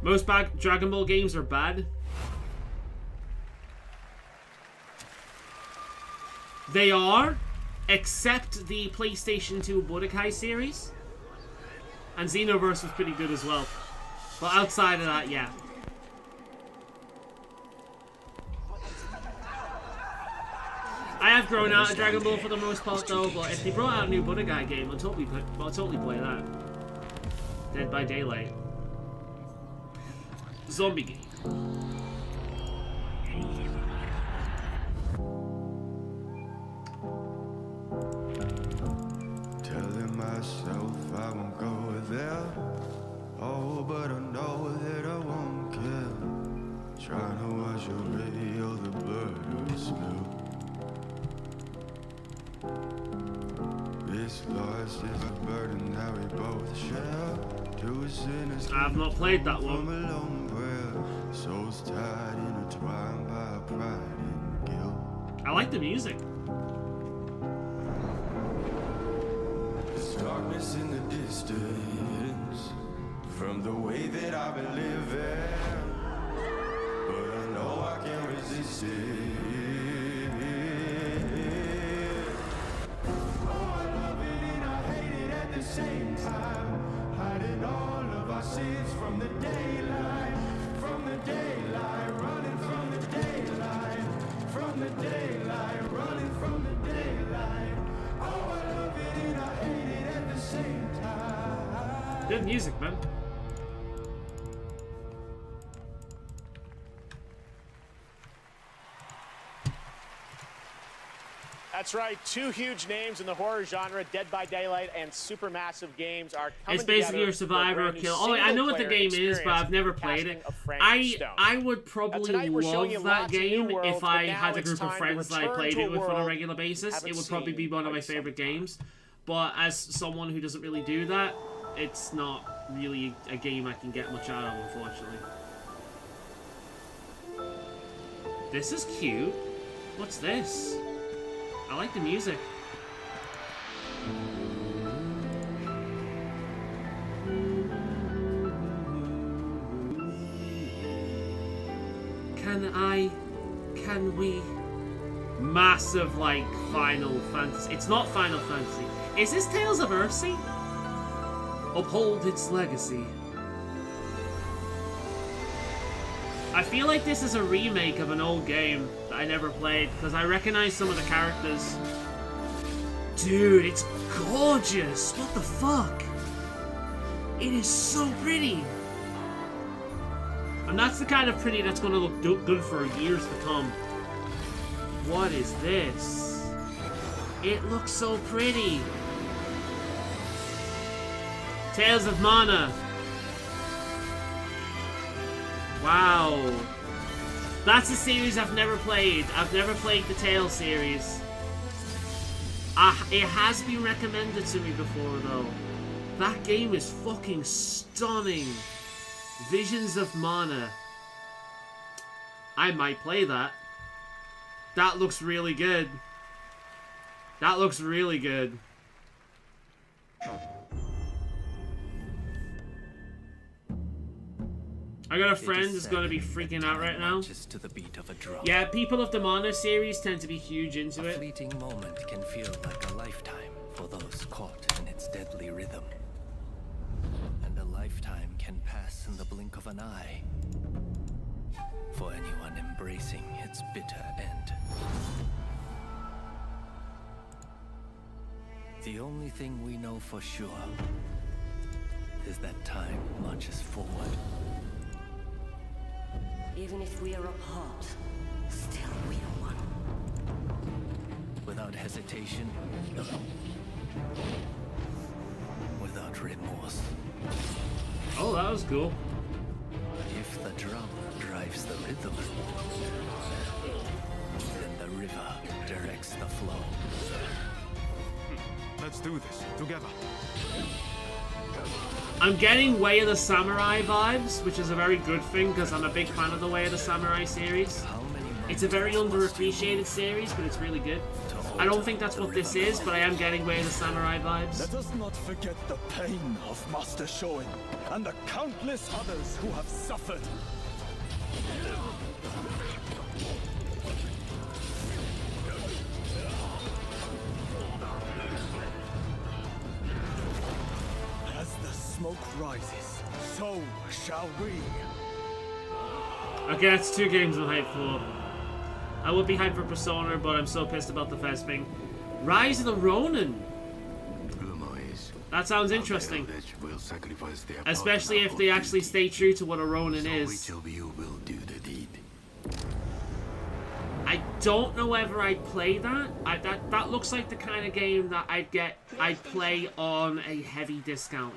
Most bad Dragon Ball games are bad. They are, except the PlayStation 2 Budokai series. And Xenoverse was pretty good as well. But outside of that, yeah. I have grown out of Dragon Ball for the most part though, but if they brought out a new Budokai game, I'll totally play that. Dead by Daylight. Zombie game. Telling myself I won't go there. Oh, but I know that I won't care. Trying to watch your radio, the blood spill. This loss is a burden that we both share. Two sinners. I have not played that one. Souls tied, intertwined by pride and guilt. I like the music. There's darkness in the distance from the way that I've been living, but I know I can't resist it. Oh, I love it and I hate it at the same time. Hiding all of our sins from the daylight, running from the daylight, running from the daylight. Oh, I love it and I hate it at the same time. Good music, man. That's right, two huge names in the horror genre, Dead by Daylight and Supermassive Games are coming It's basically your together survivor for a brand new kill. Oh, I know what the game is, but I've never experience played it. of Frank Stone. I would probably tonight we're showing you love that lots of new game worlds, if but I now had a it's group of time to friends that I return played to it a with on a world regular basis. haven't It would probably be seen one of my quite some favorite games. But as someone who doesn't really do that, it's not really a game I can get much out of, unfortunately. This is cute. What's this? I like the music. Can we? Massive, like, Final Fantasy. It's not Final Fantasy. Is this Tales of Earthsea? Uphold its legacy. I feel like this is a remake of an old game that I never played, because I recognize some of the characters. Dude, it's gorgeous. What the fuck? It is so pretty. And that's the kind of pretty that's going to look good for years to come. What is this? It looks so pretty. Tales of Mana. Wow. That's a series I've never played. I've never played the Tales series. It has been recommended to me before, though. That game is fucking stunning. Visions of Mana. I might play that. That looks really good. That looks really good. I got a friend who's gonna be freaking out right now. Just to the beat of a drum. Yeah, people of the Mana series tend to be huge into A it. fleeting moment can feel like a lifetime for those caught in its deadly rhythm. And a lifetime can pass in the blink of an eye for anyone embracing its bitter end. The only thing we know for sure is that time marches forward. Even if we are apart, still we are one. Without hesitation, without remorse. Oh, that was cool. If the drum drives the rhythm, then the river directs the flow. Let's do this together. I'm getting Way of the Samurai vibes, which is a very good thing because I'm a big fan of the Way of the Samurai series. It's a very underappreciated series, but it's really good. I don't think that's what this is, but I am getting Way of the Samurai vibes. Let us not forget the pain of Master Shoin and the countless others who have suffered. As the smoke rises, so shall we. Okay, that's 2 games I'm hyped for. I would be hyped for Persona, but I'm so pissed about the first thing. Rise of the Ronin. That sounds interesting. Especially if they actually stay true to what a Ronin is. I don't know whether I'd play that. That looks like the kind of game that I'd play on a heavy discount.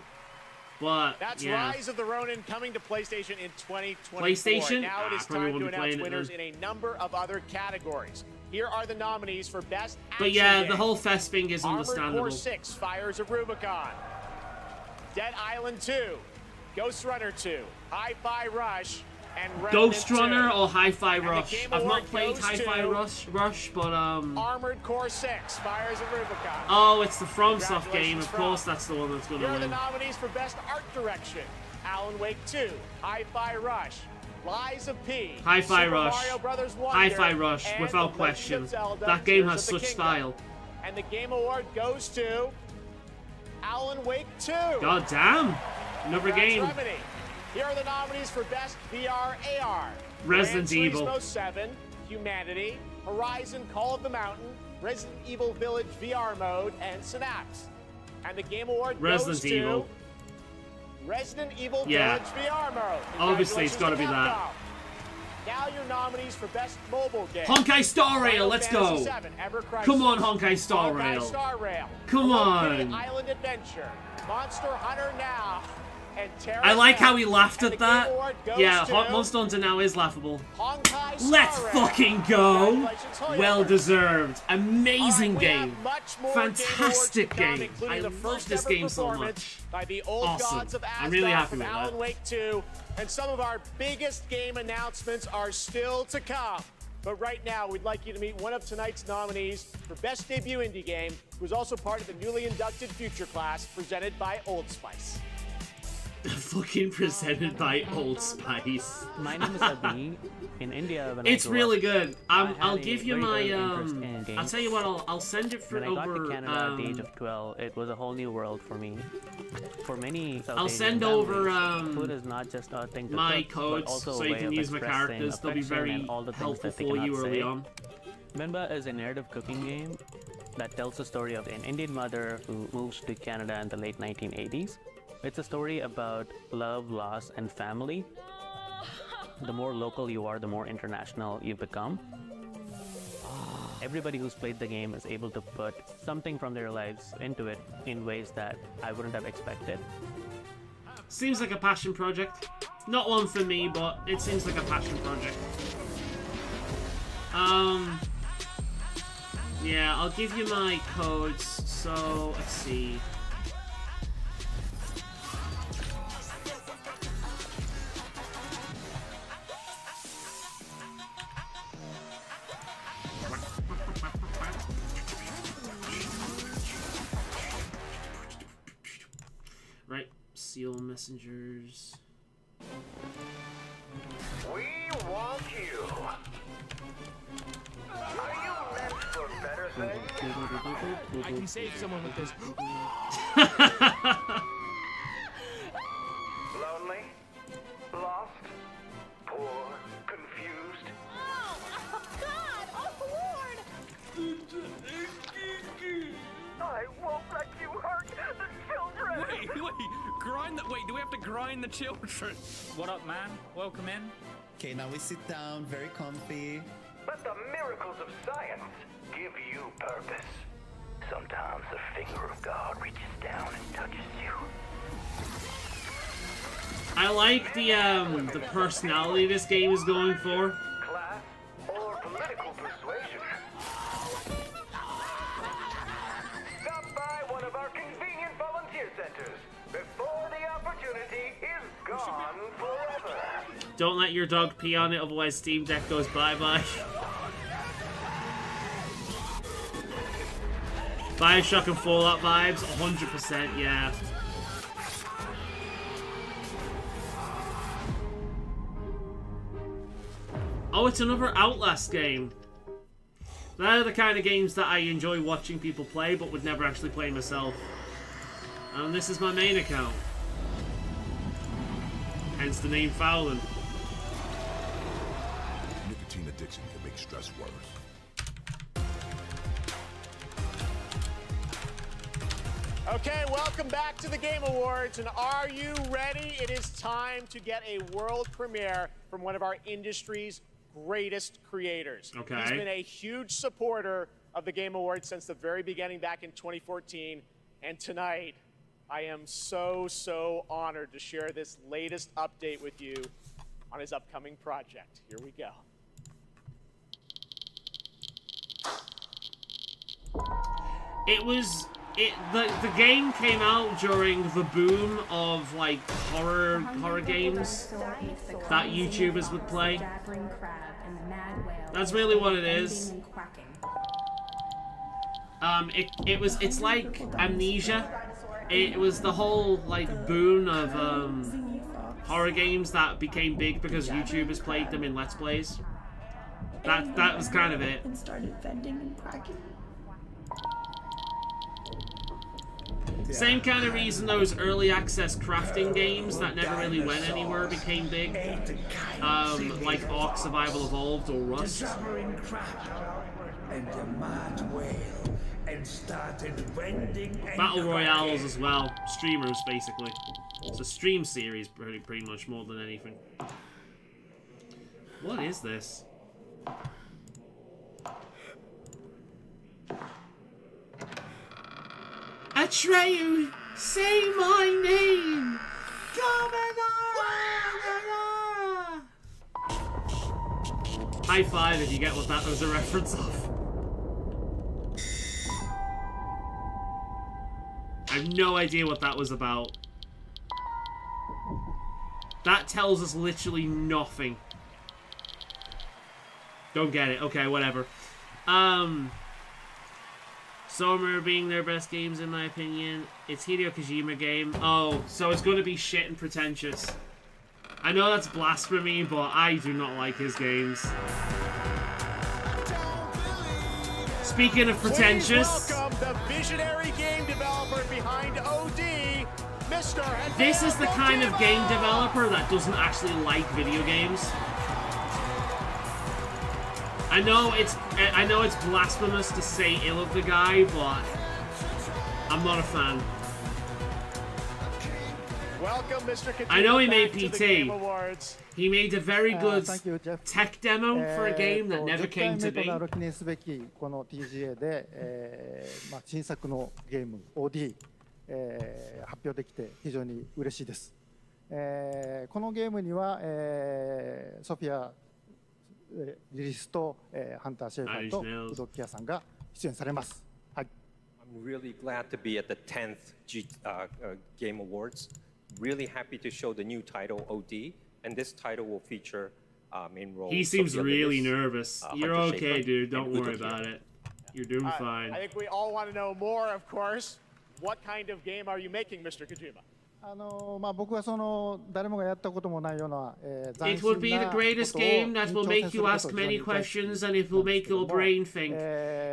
But that's yeah. Rise of the Ronin coming to PlayStation in 2024. PlayStation? Now it is Probably time to won't be announce playing it winners then. in a number of other categories. Here are the nominees for Best Action But yeah, Game. the whole Fest thing is Armored understandable. Core 6, Fires of Rubicon. Dead Island 2, Ghost Runner 2, Hi-Fi Rush, and Remnant Ghost 2. Runner or Hi-Fi And the Rush? Game I've Award not played goes Hi-Fi to Rush, but Armored Core 6, Fires of Rubicon. oh, it's the FromSoft game. Congratulations, Of course, that's the one that's going Here to are the win. nominees for Best Art Direction. Alan Wake 2, Hi-Fi Rush, Lies of P, Hi-Fi Super Rush. Mario Brothers Wonder, Hi-Fi Rush, and without The Legend question. of Zelda, That game Tears has of the such Kingdom. style. And the Game Award goes to Alan Wake 2. God damn. Another Congrats, game. Remedy. Here are the nominees for Best VR AR. Resident Gran Evil. Turismo 7, Humanity, Horizon Call of the Mountain, Resident Evil Village VR Mode, and Synapse. And the Game Award Resident goes to Evil. Resident Evil Yeah. Village VR Mode. Obviously, it's gotta be Congratulations that. to Capcom. Now your nominees for Best Mobile Game. Honkai Star Rail, Final let's Fantasy go. VII, Ever Crisis, Come on, Honkai Star Honkai Rail. Star Rail. Come Hello Kitty on. Island Adventure, Monster Hunter Now, and Terra I like Nova. how he laughed And at the Game that. Award goes Yeah, to Monster Hunter now is laughable. Honkai Star Let's Rail. fucking go. Congratulations, Hoyover. Well deserved. Amazing We have game. much more Fantastic Game Awards to come, game. including I the love first this ever game so performance much. by the old Awesome. gods of Asgard I'm really happy from with Alan that. Wake 2, and some of our biggest game announcements are still to come. But right now, we'd like you to meet one of tonight's nominees for Best Debut Indie Game, who's also part of the newly inducted Future Class presented by Old Spice. Fucking presented by Old Spice. My name is Abhi. In India, when It's I grew really up, good. I had I'll a give you very my early interest in I'll games. tell you what. I'll send it for When I got over. to Canada at the age of 12, it was a whole new world for me. For many South I'll Asian send over families, food is not just a thing to my cook, but codes also so a you way can of use my expressing characters. They'll be affection very and all the things helpful that they for you cannot early say. on. Benba is a narrative cooking game. that tells the story of an Indian mother who moves to Canada in the late 1980s. It's a story about love, loss, and family. The more local you are, the more international you become. Everybody who's played the game is able to put something from their lives into it in ways that I wouldn't have expected. Seems like a passion project. Not one for me, but it seems like a passion project. Yeah, I'll give you my codes. So, let's see. Right, seal messengers. We want you. Are you meant for better things? I can save someone with this. Lonely? Lost? Poor? Confused? Oh, God! Oh, Lord! I won't let you hurt the children! Wait, grind the— wait, do we have to grind the children? What up, man? Welcome in. Okay, now we sit down, very comfy. Let the miracles of science give you purpose. Sometimes the finger of God reaches down and touches you. I like the personality this game is going for. Class or political persuasion. Stop by one of our convenient volunteer centers before the opportunity is gone forever. Don't let your dog pee on it, otherwise Steam Deck goes bye-bye. Bioshock and Fallout vibes, 100%, yeah. Oh, it's another Outlast game. They're the kind of games that I enjoy watching people play, but would never actually play myself. And this is my main account. Hence the name Faolan. Nicotine addiction can make stress worse. Okay, welcome back to the Game Awards, and are you ready? It is time to get a world premiere from one of our industry's greatest creators. Okay. He's been a huge supporter of the Game Awards since the very beginning back in 2014, and tonight I am so honored to share this latest update with you on his upcoming project. Here we go. The game came out during the boom of like horror games that YouTubers would play. That's really what it is. It's like Amnesia. It was the whole like boom of horror games that became big because YouTubers played them in Let's Plays. That was kind of it. And started vending and quacking. Same kind of reason those early access crafting games that never really went anywhere became big. Like Ark Survival Evolved or Rust. Battle Royales as well. Streamers, basically. It's a stream series pretty much more than anything. What is this? Atreyu, say my name! High five if you get what that was a reference of. I have no idea what that was about. That tells us literally nothing. Don't get it. Okay, whatever. Summer being their best games in my opinion. It's Hideo Kojima game. Oh, so it's going to be shit and pretentious. I know that's blasphemy, but I do not like his games. Speaking of pretentious, please welcome the visionary game developer behind OD, Mr. This is the kind of game developer that doesn't actually like video games. I know I know it's blasphemous to say ill of the guy, but I'm not a fan. Welcome, Mr. Kojima, I know he made back to the Game PT. Awards. He made a very good Thank you, Jeff. tech demo for a game that never 10 回 came 目 to と be. なる記念すべきこの TGA で、新作のゲーム OD、発表できて非常に嬉しいです。このゲームには、ソフィア・リリスと、ハンター・シェイファーとウドッキアさんが出演されます。はい。I'm really glad to be at the 10th Game Awards. Really happy to show the new title OD, and this title will feature main role. He seems Sophia really Lillis, nervous. You're Hunter okay, Schafer, dude. Don't and worry Udo about Kier. it. You're doing fine. I think we all want to know more, of course. What kind of game are you making, Mr. Kojima? 僕はその誰もがやったこともないような、斬 It would 新 be the なことを greatest game that will 挑戦 make す you ること ask を非常 many に大好き questions and it will make your brain think.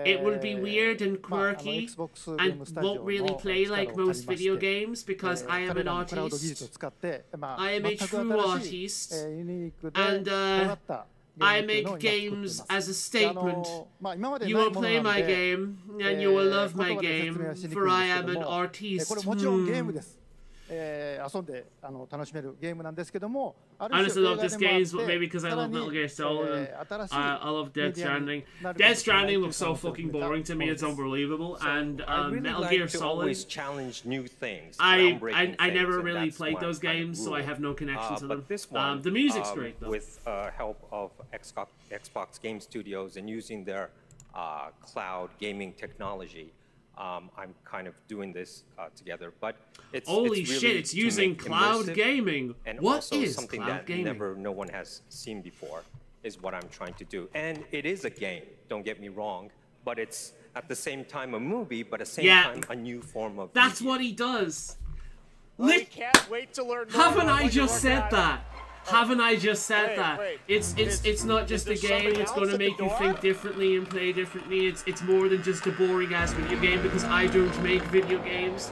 It will be weird and quirky Xbox and ゲームスタジオ won't really の play 力を like 借りま most して video games because I am 彼 an らのクラウド技術を artist. 使って I am a 全く true 新しい artist ユニークで and 尖った I ゲーム make っていうのを今 games 作っています as a statement. 今まで You ない will もの play なの my で game and you will love 言 my 葉で説明は game しにくい for ん I ですけ am ど an も artist. これもちろんゲームです。遊んで楽しめるゲームなんですけども、ある I 種 honestly 映 love 画 this でもあっ game, but て maybe because I さら love に Metal Gear Solid and 新しい I love メ Dead ディアに Stranding. なるかも Dead しれない Stranding という looks so 可能性を fucking 含めた boring to me, もの it's です。 unbelievable. And I really Metal like Gear to Solid, always challenge new things, I groundbreaking never things, and really that's played one those kind of games, so I rule. have no connection to them. But this one, The music's great though. with help of Xbox Game Studios and using their cloud gaming technology. I'm kind of doing this together, but Holy it's really shit, it's to using make cloud immersive, gaming. and What also is something cloud that gaming? no one has seen before is what I'm trying to do. And it is a game, don't get me wrong, but it's at the same time a movie, but at the same time a new form of That's media. what he does. We can't wait to learn more. Haven't about I what you're just working said on. that? Haven't I just said Wait, that? wait. It's not just a Is there game. somebody It's else going to at the make you door? think differently and play differently. It's more than just a boring ass video game because I don't make video games.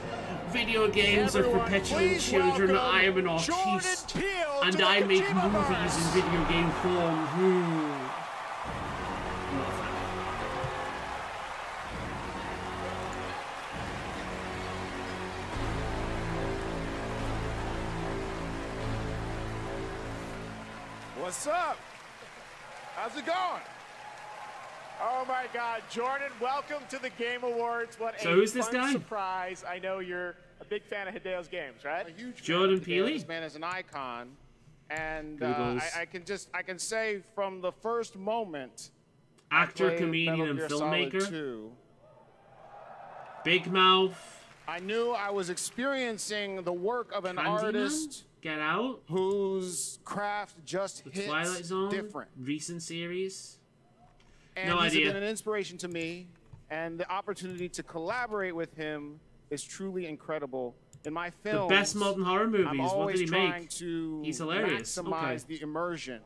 Video games are for Everyone, petulant please children. welcome I am an Jordan artiste, Peele and to the I make Kojima movies in Verse. video game form. Not a fan. What's up? How's it going? Oh my God, Jordan! Welcome to the Game Awards. What So a who's this fun guy? surprise! I know you're a big fan of Hideo's games, right? A huge Jordan fan of Hideo. Peele? This man is an icon, and Googles. I can say from the first moment. Actor, I played comedian, Metal and Gear Solid filmmaker. 2, Big Mouth. I knew I was experiencing the work of an Candyman? artist. Get Out. Whose craft just The hits Twilight Zone. different. Recent series. And No he's idea. been an inspiration to me, and the opportunity to collaborate with him is truly incredible. In my films, The best modern horror movies. I'm What always did he trying make? to He's hilarious. maximize Okay. the immersion,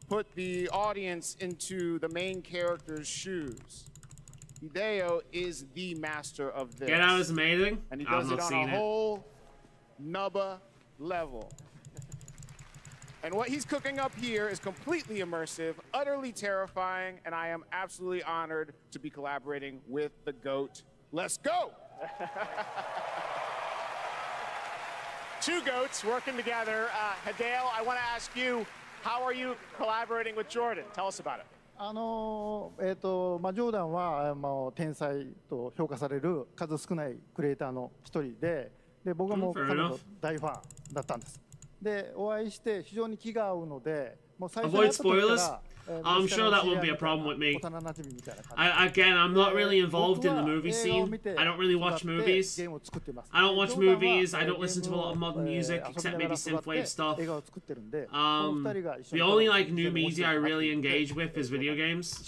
put the audience into the main character's shoes. Hideo is the master of this. Get Out is amazing. And he I've does it not on seen a it. whole nubba level. And what he's cooking up here is completely immersive, utterly terrifying, and I am absolutely honored to be collaborating with the GOAT. Let's go! Two goats working together. Hideo, I want to ask you, how are you collaborating with Jordan? Tell us about it. ジョーダンは天才と評価される数少ないクリエイターの一人で、僕はもう Fair 彼 enough. の大ファンだったんです。で、お会いして非常に気が合うので、もう最初 Avoid に会った時か spoilers. ら I'm sure that won't be a problem with me. Again, I'm not really involved in the movie scene. I don't really watch movies. I don't watch movies. I don't listen to a lot of modern music, except maybe synthwave stuff. The only like new media I really engage with is video games.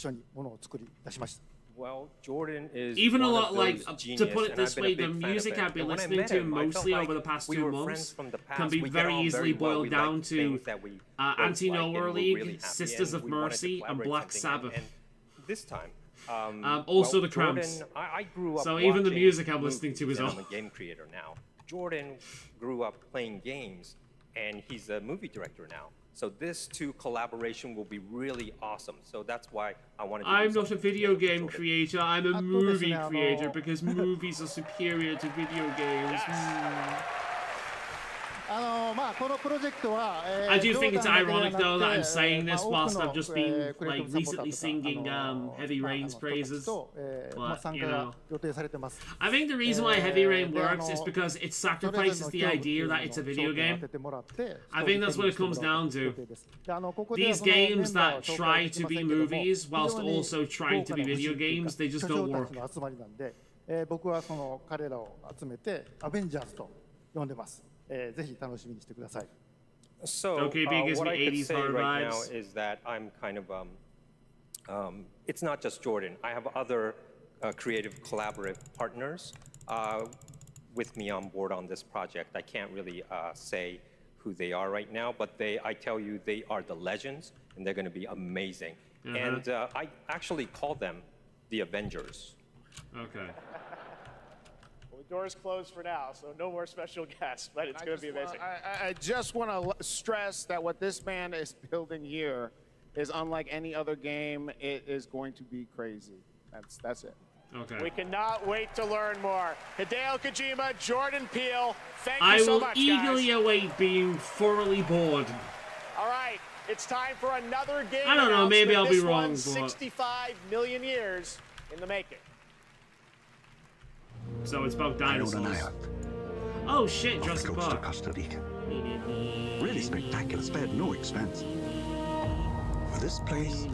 Well, Jordan is even a one lot of like those to genius, put it and this I've been a way, the big fan of music it. I've been And when I listening met to him, I felt mostly like over the past we 2 were months friends from the can past. be We get very on easily very well. boiled We down like to things that we both like, Anti-Nowhere and we're League, really happy, Sisters and of we wanted to Mercy, and collaborate Black something. Sabbath. And this time, also well, the Cramps. Jordan, I grew up So even the watching music I'm listening to movies, is and all. I'm a game creator now. Jordan grew up playing games, and he's a movie director now. So this two collaboration will be really awesome. So that's why I wanted to I'm not a video game creator, I'm a movie creator because movies are superior to video games. I do think it's ironic though that I'm saying this whilst I've just been like recently singing Heavy Rain's praises. But you know, I think the reason why Heavy Rain works is because it sacrifices the idea that it's a video game. I think that's what it comes down to. These games that try to be movies whilst also trying to be video games, they just don't work. 僕はその彼らを集めてアベンジャーズと呼んでます。ぜひ楽しみにしてください。So what I could say right now is that I'm kind of it's not just Jordan. I have other creative collaborative partners with me on board on this project. I can't really say who they are right now, but I tell you, they are the legends, and they're going to be amazing. And I actually call them the Avengers. Okay. Well, the door's closed for now, so no more special guests, but it's going to be amazing. I just want to stress that what this man is building here is unlike any other game. It is going to be crazy. That's it. Okay. We cannot wait to learn more. Hideo Kojima, Jordan Peele, thank you so much, I will eagerly await being thoroughly bored. All right, it's time for another game. I don't know, maybe I'll be wrong. This one's 65 million years in the making. So it's about dinosaurs. Oh shit, Jurassic Park. Costa Rica. Really spectacular, spared no expense. For this place,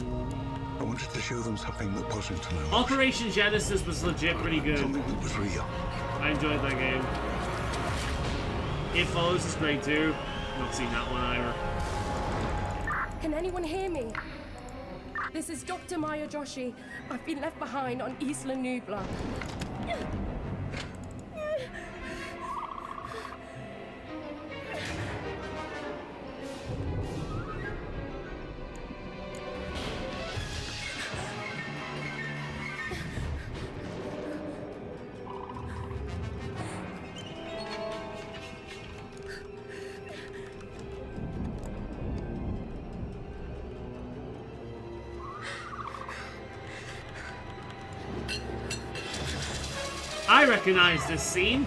I wanted to show them something that wasn't an illusion. Operation Genesis was legit pretty good. Something that was real. I enjoyed that game. It Follows is great too. Not seen that one either. Can anyone hear me? This is Dr. Maya Joshi. I've been left behind on Isla Nublar. I recognize this scene.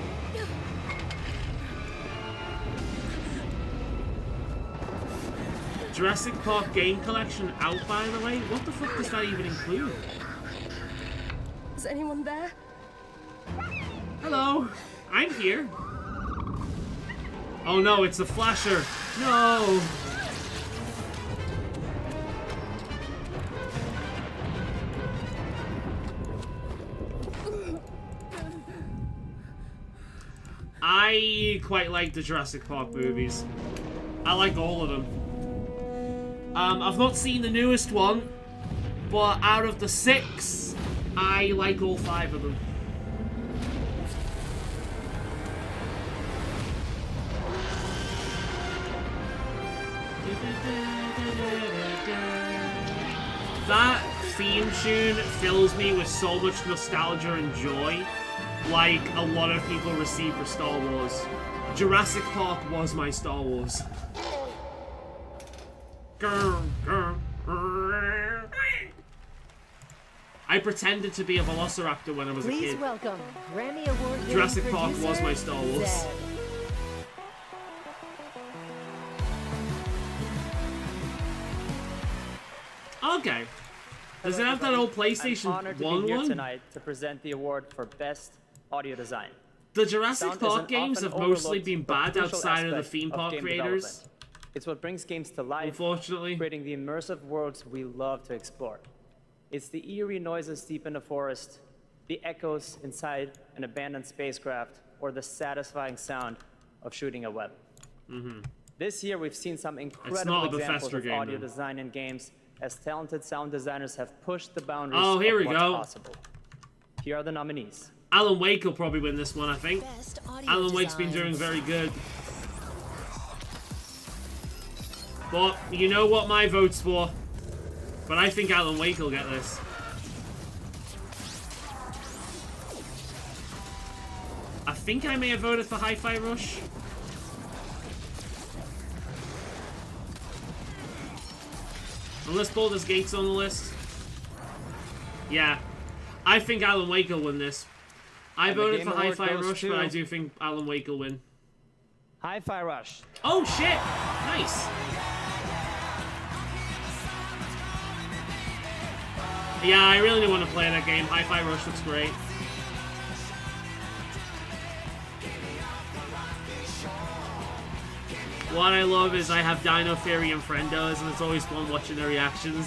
Jurassic Park game collection out, by the way. What the fuck does that even include? Is anyone there? Hello, I'm here. Oh no, it's a flasher. No. I quite like the Jurassic Park movies. I like all of them. I've not seen the newest one, but out of the 6, I like all 5 of them. That theme tune fills me with so much nostalgia and joy, like a lot of people receive for Star Wars. Jurassic Park was my Star Wars. I pretended to be a velociraptor when I was a kid. Please welcome Grammy Award Jurassic Park was my Star Wars. Zed. Okay. Does it have that old PlayStation 1 I'm honored to be here tonight to present the award for Best Audio Design. The Jurassic Sound is Park an games have often mostly overlooked been but bad crucial outside of the aspect theme park game creators. development. It's what brings games to life, unfortunately, creating the immersive worlds we love to explore. It's the eerie noises deep in the forest, the echoes inside an abandoned spacecraft, or the satisfying sound of shooting a web. This year, we've seen some incredible examples of audio design in games, as talented sound designers have pushed the boundaries Oh, here of we what's go. possible. Here are the nominees. Alan Wake will probably win this one, I think. Alan Wake's been doing very good. But you know what my vote's for. But I think Alan Wake will get this. I think I may have voted for Hi-Fi Rush. Unless Baldur's Gate's on the list. Yeah. I think Alan Wake will win this. I voted for Hi-Fi Rush, but I do think Alan Wake will win. Hi-Fi Rush. Oh, shit! Nice. Yeah, I really do want to play that game. Hi-Fi Rush looks great. What I love is I have Dino Theory and Friendos, and it's always fun watching their reactions.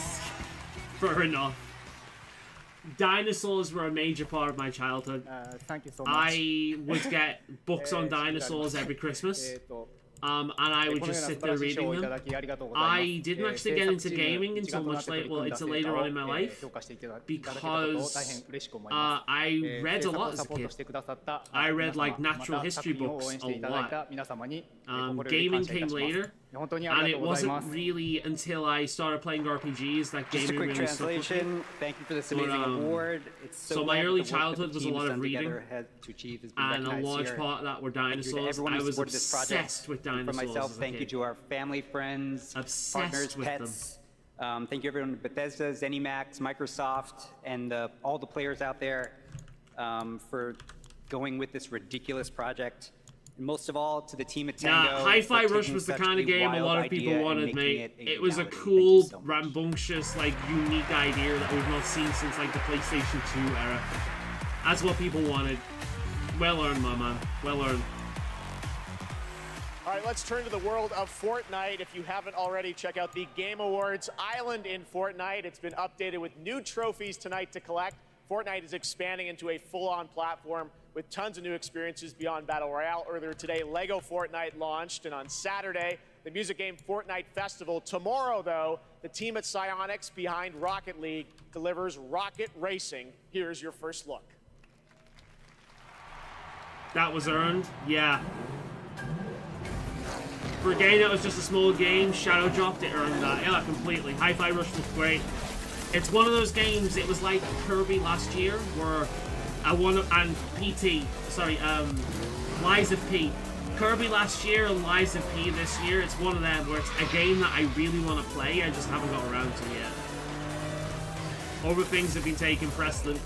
Fair enough. Dinosaurs were a major part of my childhood. Thank you so much. I would get books on dinosaurs every Christmas. And I would just sit there reading them. I didn't actually get into gaming until much later, well, until later on in my life, because I read a lot as a kid. I read like natural history books a lot. Gaming came later, and it wasn't really until I started playing RPGs that gaming really stuck with me. Thank you for this amazing award. It's so my early childhood was a lot of reading, and a large part of that were dinosaurs. I was obsessed with dinosaurs. For myself, thank you to our family, friends, partners, pets. Thank you everyone at Bethesda, ZeniMax, Microsoft, and all the players out there for going with this ridiculous project. And most of all, to the team at Tango. Yeah, Hi-Fi Rush was the kind of game a lot of people wanted, mate. It was a cool, rambunctious, like, unique idea that we've not seen since, like, the PlayStation 2 era. That's what people wanted. Well earned, my man. Well earned. All right, let's turn to the world of Fortnite. If you haven't already, check out the Game Awards Island in Fortnite. It's been updated with new trophies tonight to collect. Fortnite is expanding into a full-on platform with tons of new experiences beyond Battle Royale. Earlier today, Lego Fortnite launched, and on Saturday, the music game Fortnite Festival. Tomorrow, though, the team at Psyonix behind Rocket League delivers Rocket Racing. Here's your first look. That was earned, yeah. For a game that was just a small game, Shadow dropped it, earned that. Yeah, completely. Hi-Fi Rush was great. It's one of those games, it was like Kirby last year, where and PT, sorry, Lies of P. Kirby last year and Lies of P this year, it's one of them where it's a game that I really want to play, I just haven't got around to yet. Other things have been taking precedent.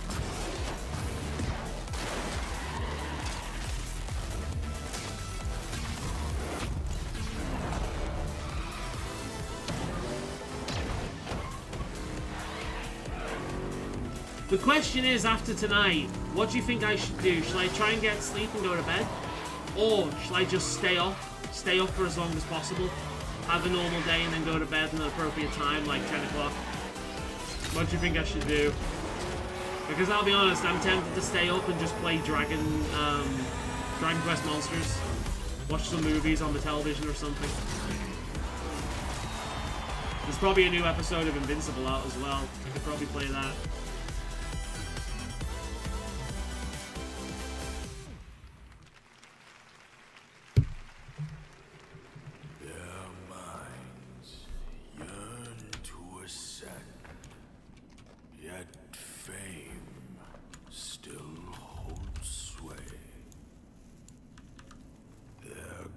The question is, after tonight, what do you think I should do? Should I try and get sleep and go to bed? Or should I just stay up for as long as possible, have a normal day and then go to bed at an appropriate time, like 10 o'clock? What do you think I should do? Because I'll be honest, I'm tempted to stay up and just play Dragon Quest Monsters. Watch some movies on the television or something. There's probably a new episode of Invincible out as well. I could probably play that.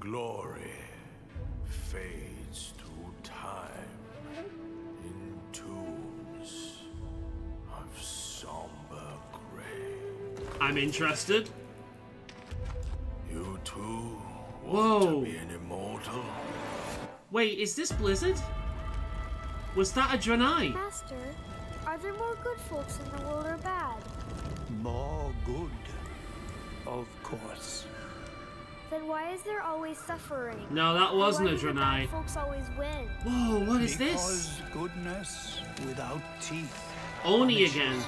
Glory fades through time in tombs of somber gray. I'm interested. You too want to be an immortal? Wait, is this Blizzard? Was that a Draenei? Master, are there more good folks in the world or bad? More good, of course. Then why is there always suffering? No, that wasn't a Draenei. Why do the bad folks always win? Whoa, what is this? Because goodness without teeth. Oni again.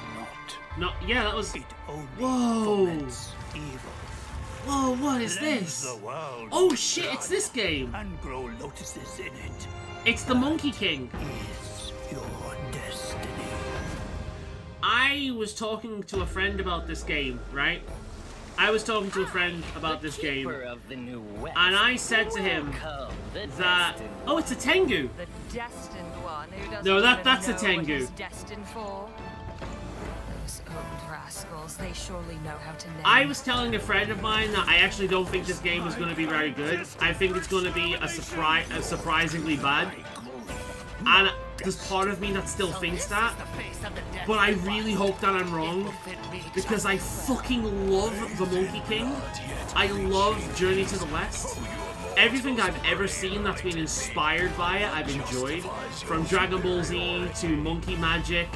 No, yeah, that was. Whoa. Evil. Whoa, what is this? Oh shit, it's this game. And grow lotuses in it. It's the Monkey King. Is your destiny. I was talking to a friend about this game, right? I was talking to a friend about this game, and I said to him that, oh, it's a Tengu. The destined one who doesn't no, that's a know Tengu. What he's destined for. Those old rascals, they surely know how to name. I was telling a friend of mine that I actually don't think this game is going to be very good. I think it's going to be a surprisingly bad. And there's part of me that still thinks that, but I really hope that I'm wrong, because I fucking love the Monkey King. I love Journey to the West. Everything I've ever seen that's been inspired by it, I've enjoyed. From Dragon Ball Z to Monkey Magic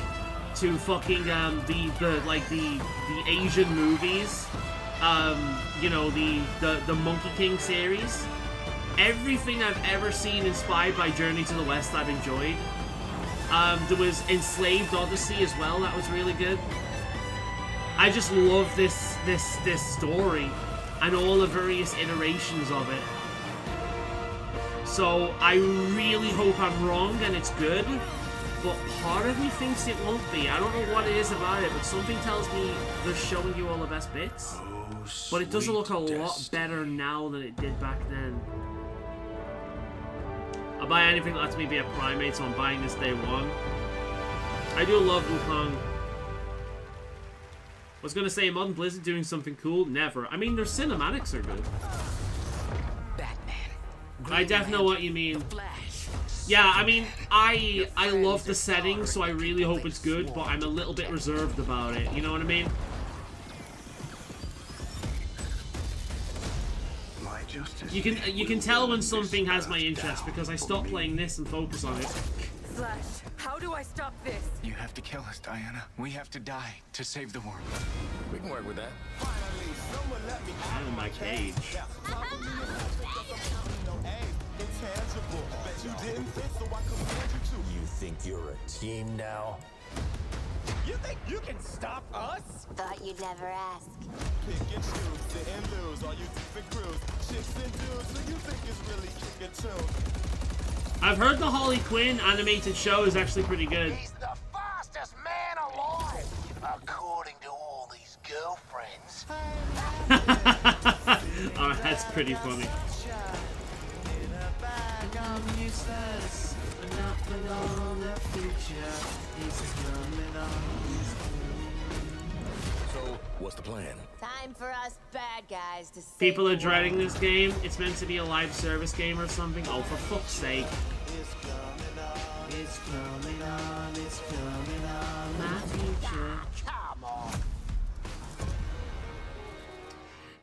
to fucking the Asian movies, you know, the Monkey King series. Everything I've ever seen inspired by Journey to the West, I've enjoyed. There was Enslaved Odyssey as well, that was really good. I just love this story and all the various iterations of it. So I really hope I'm wrong and it's good, but part of me thinks it won't be. I don't know what it is about it, but something tells me they're showing you all the best bits. But it does look a lot better now than it did back then. I'll buy anything that lets me be a primate, so I'm buying this day one. I do love Wukong. I was gonna say, Modern Blizzard doing something cool? Never. I mean, their cinematics are good. I definitely know what you mean. Yeah, I mean, I love the setting, so I really hope it's good, but I'm a little bit reserved about it. You know what I mean? You can tell when something has my interest because I stop playing this and focus on it. Flash, how do I stop this? You have to kill us, Diana. We have to die to save the world. We can work with that. I'm in my cage. You think you're a team now? You think you can stop us? Thought you'd never ask. Pick and choose, sit and lose, all you different crews, chicks and dudes, so you think it's really kick and tune. I've heard the Harley Quinn animated show is actually pretty good. He's the fastest man alive, according to all these girlfriends. Oh, that's pretty funny. So, what's the plan? Time for us bad guys to save People are the dreading world. this game. It's meant to be a live service game or something. Oh, for fuck's sake. It's coming on, it's coming on, my future. Come on.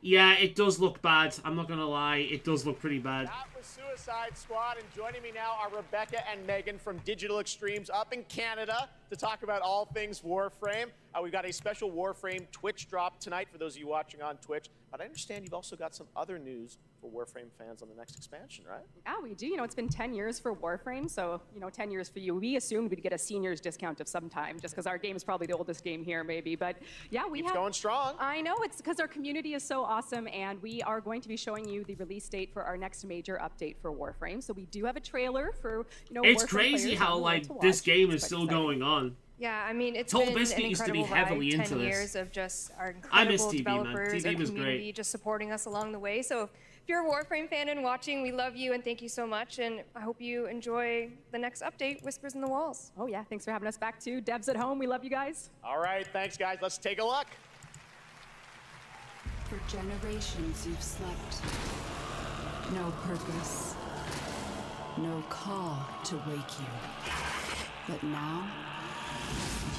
Yeah, it does look bad. I'm not gonna lie, it does look pretty bad. That was Suicide Squad, and joining me now are Rebecca and Megan from Digital Extremes up in Canada to talk about all things Warframe. We've got a special Warframe Twitch drop tonight for those of you watching on Twitch, but I understand you've also got some other news for Warframe fans on the next expansion, right? Yeah, we do. You know, it's been 10 years for Warframe, so, 10 years for you. We assumed we'd get a seniors discount of some time, just because our game is probably the oldest game here, maybe. But, yeah, It's going strong. I know. It's because our community is so awesome, and we are going to be showing you the release date for our next major update for Warframe. So we do have a trailer for, It's Warframe crazy players how, to watch. this game is It's still quite exciting. going on. Yeah, I mean, it's Total been Biscuit an used to be incredible heavily ride, into 10 this. years of just our I miss incredible TV, man. developers, TV our was community great. just supporting us along the way. So if you're a Warframe fan and watching, we love you and thank you so much. And I hope you enjoy the next update, Whispers in the Walls. Oh, yeah. Thanks for having us back, too. Devs at home, we love you guys. All right, thanks, guys. Let's take a look. For generations you've slept. No purpose. No call to wake you. But now,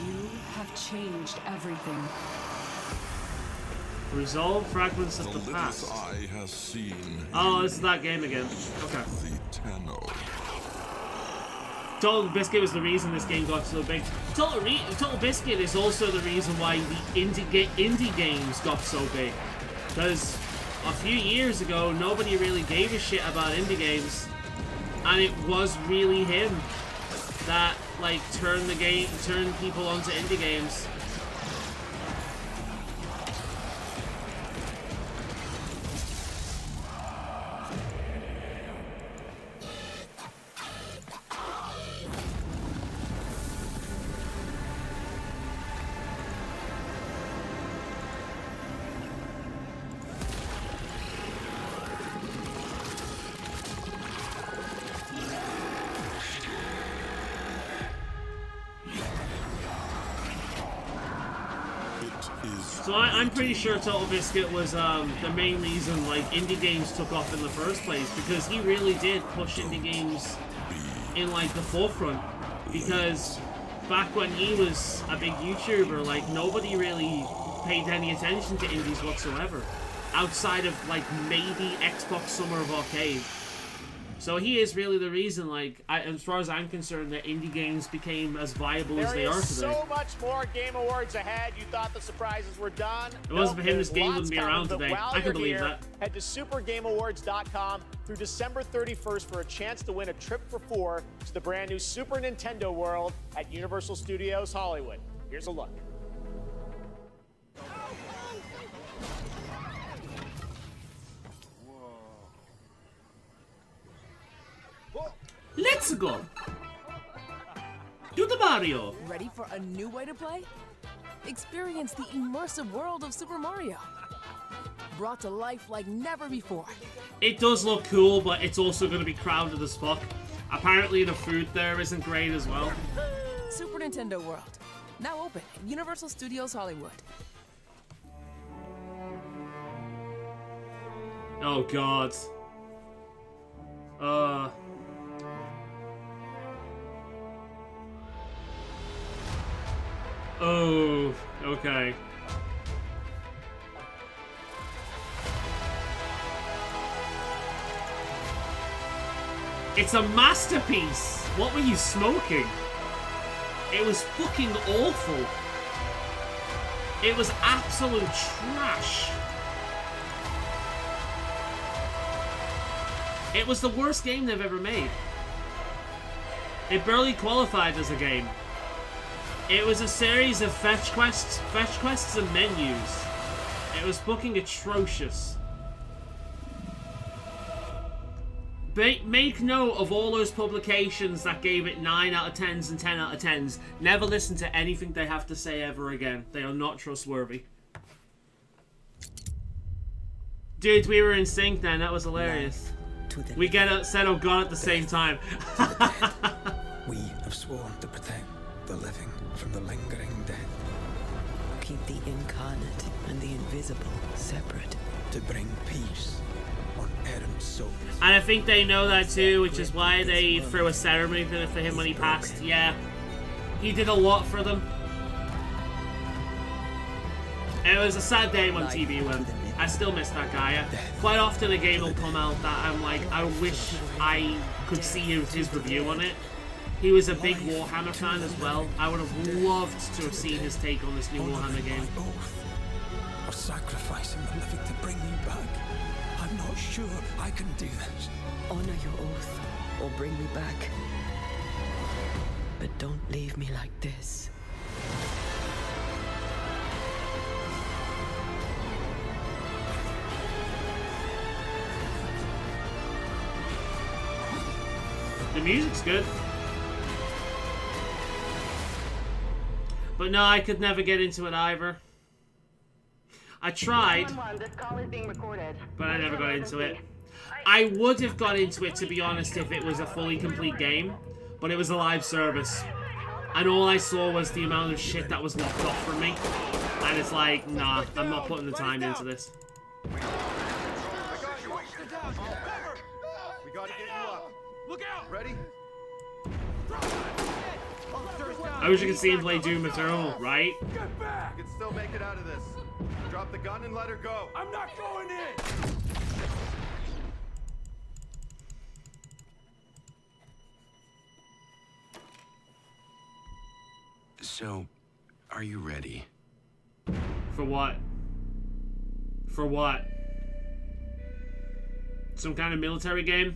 you have changed everything. Resolve fragments of The the littlest past. eye has seen. Oh, this is that game again. Okay. The Tenno. Total Biscuit was the reason this game got so big. Total Biscuit is also the reason why the indie games got so big. Because a few years ago, nobody really gave a shit about indie games, and it was really him that turned people onto indie games. So I'm pretty sure Total Biscuit was the main reason indie games took off in the first place, because he really did push indie games in the forefront. Because back when he was a big YouTuber, like, nobody really paid any attention to indies whatsoever. Outside of, like, maybe Xbox Summer of Arcade. So he is really the reason, like, as far as I'm concerned, that indie games became as viable as they are today. There is so much more Game Awards ahead. You thought the surprises were done. If it wasn't for him, this game wouldn't be around today. I can believe that. Head to supergameawards.com through December 31st for a chance to win a trip for 4 to the brand new Super Nintendo World at Universal Studios Hollywood. Here's a look. Let's go! Do the Mario! Ready for a new way to play? Experience the immersive world of Super Mario. Brought to life like never before. It does look cool, but it's also going to be crowded as fuck. Apparently the food there isn't great as well. Super Nintendo World. Now open at Universal Studios Hollywood. Oh god. Oh, okay. It's a masterpiece! What were you smoking? It was fucking awful. It was absolute trash. It was the worst game they've ever made. It barely qualified as a game. It was a series of fetch quests and menus. It was fucking atrocious. Make note of all those publications that gave it 9 out of 10s and 10 out of 10s. Never listen to anything they have to say ever again. They are not trustworthy. Dude, we were in sync then. That was hilarious. We said oh god at the same time. We have sworn to protect the living from the lingering death. Keep the incarnate and the invisible separate. To bring peace on errant souls. And I think they know that too, which is why they threw a ceremony for him when he passed. Yeah. He did a lot for them. It was a sad day when TV went. I still miss that guy. Quite often a game will come out that I'm like, I wish I could see his review on it. He was a big Warhammer fan as well. I would have loved to have seen his take on this new Warhammer game. Or sacrificing the living to bring you back. I'm not sure I can do this. Honor your oath, or bring me back. But don't leave me like this. The music's good. But no, I could never get into it either. I tried, but I never got into it. I would have got into it, to be honest, if it was a fully complete game, but it was a live service. And all I saw was the amount of shit that was locked off from me. And it's like, nah, I'm not putting the time into this. We gotta get you up. Look out! Ready? I wish you could see him play Doom Eternal, right? Get back! You can still make it out of this. Drop the gun and let her go. I'm not going in! So, are you ready? For what? For what? Some kind of military game?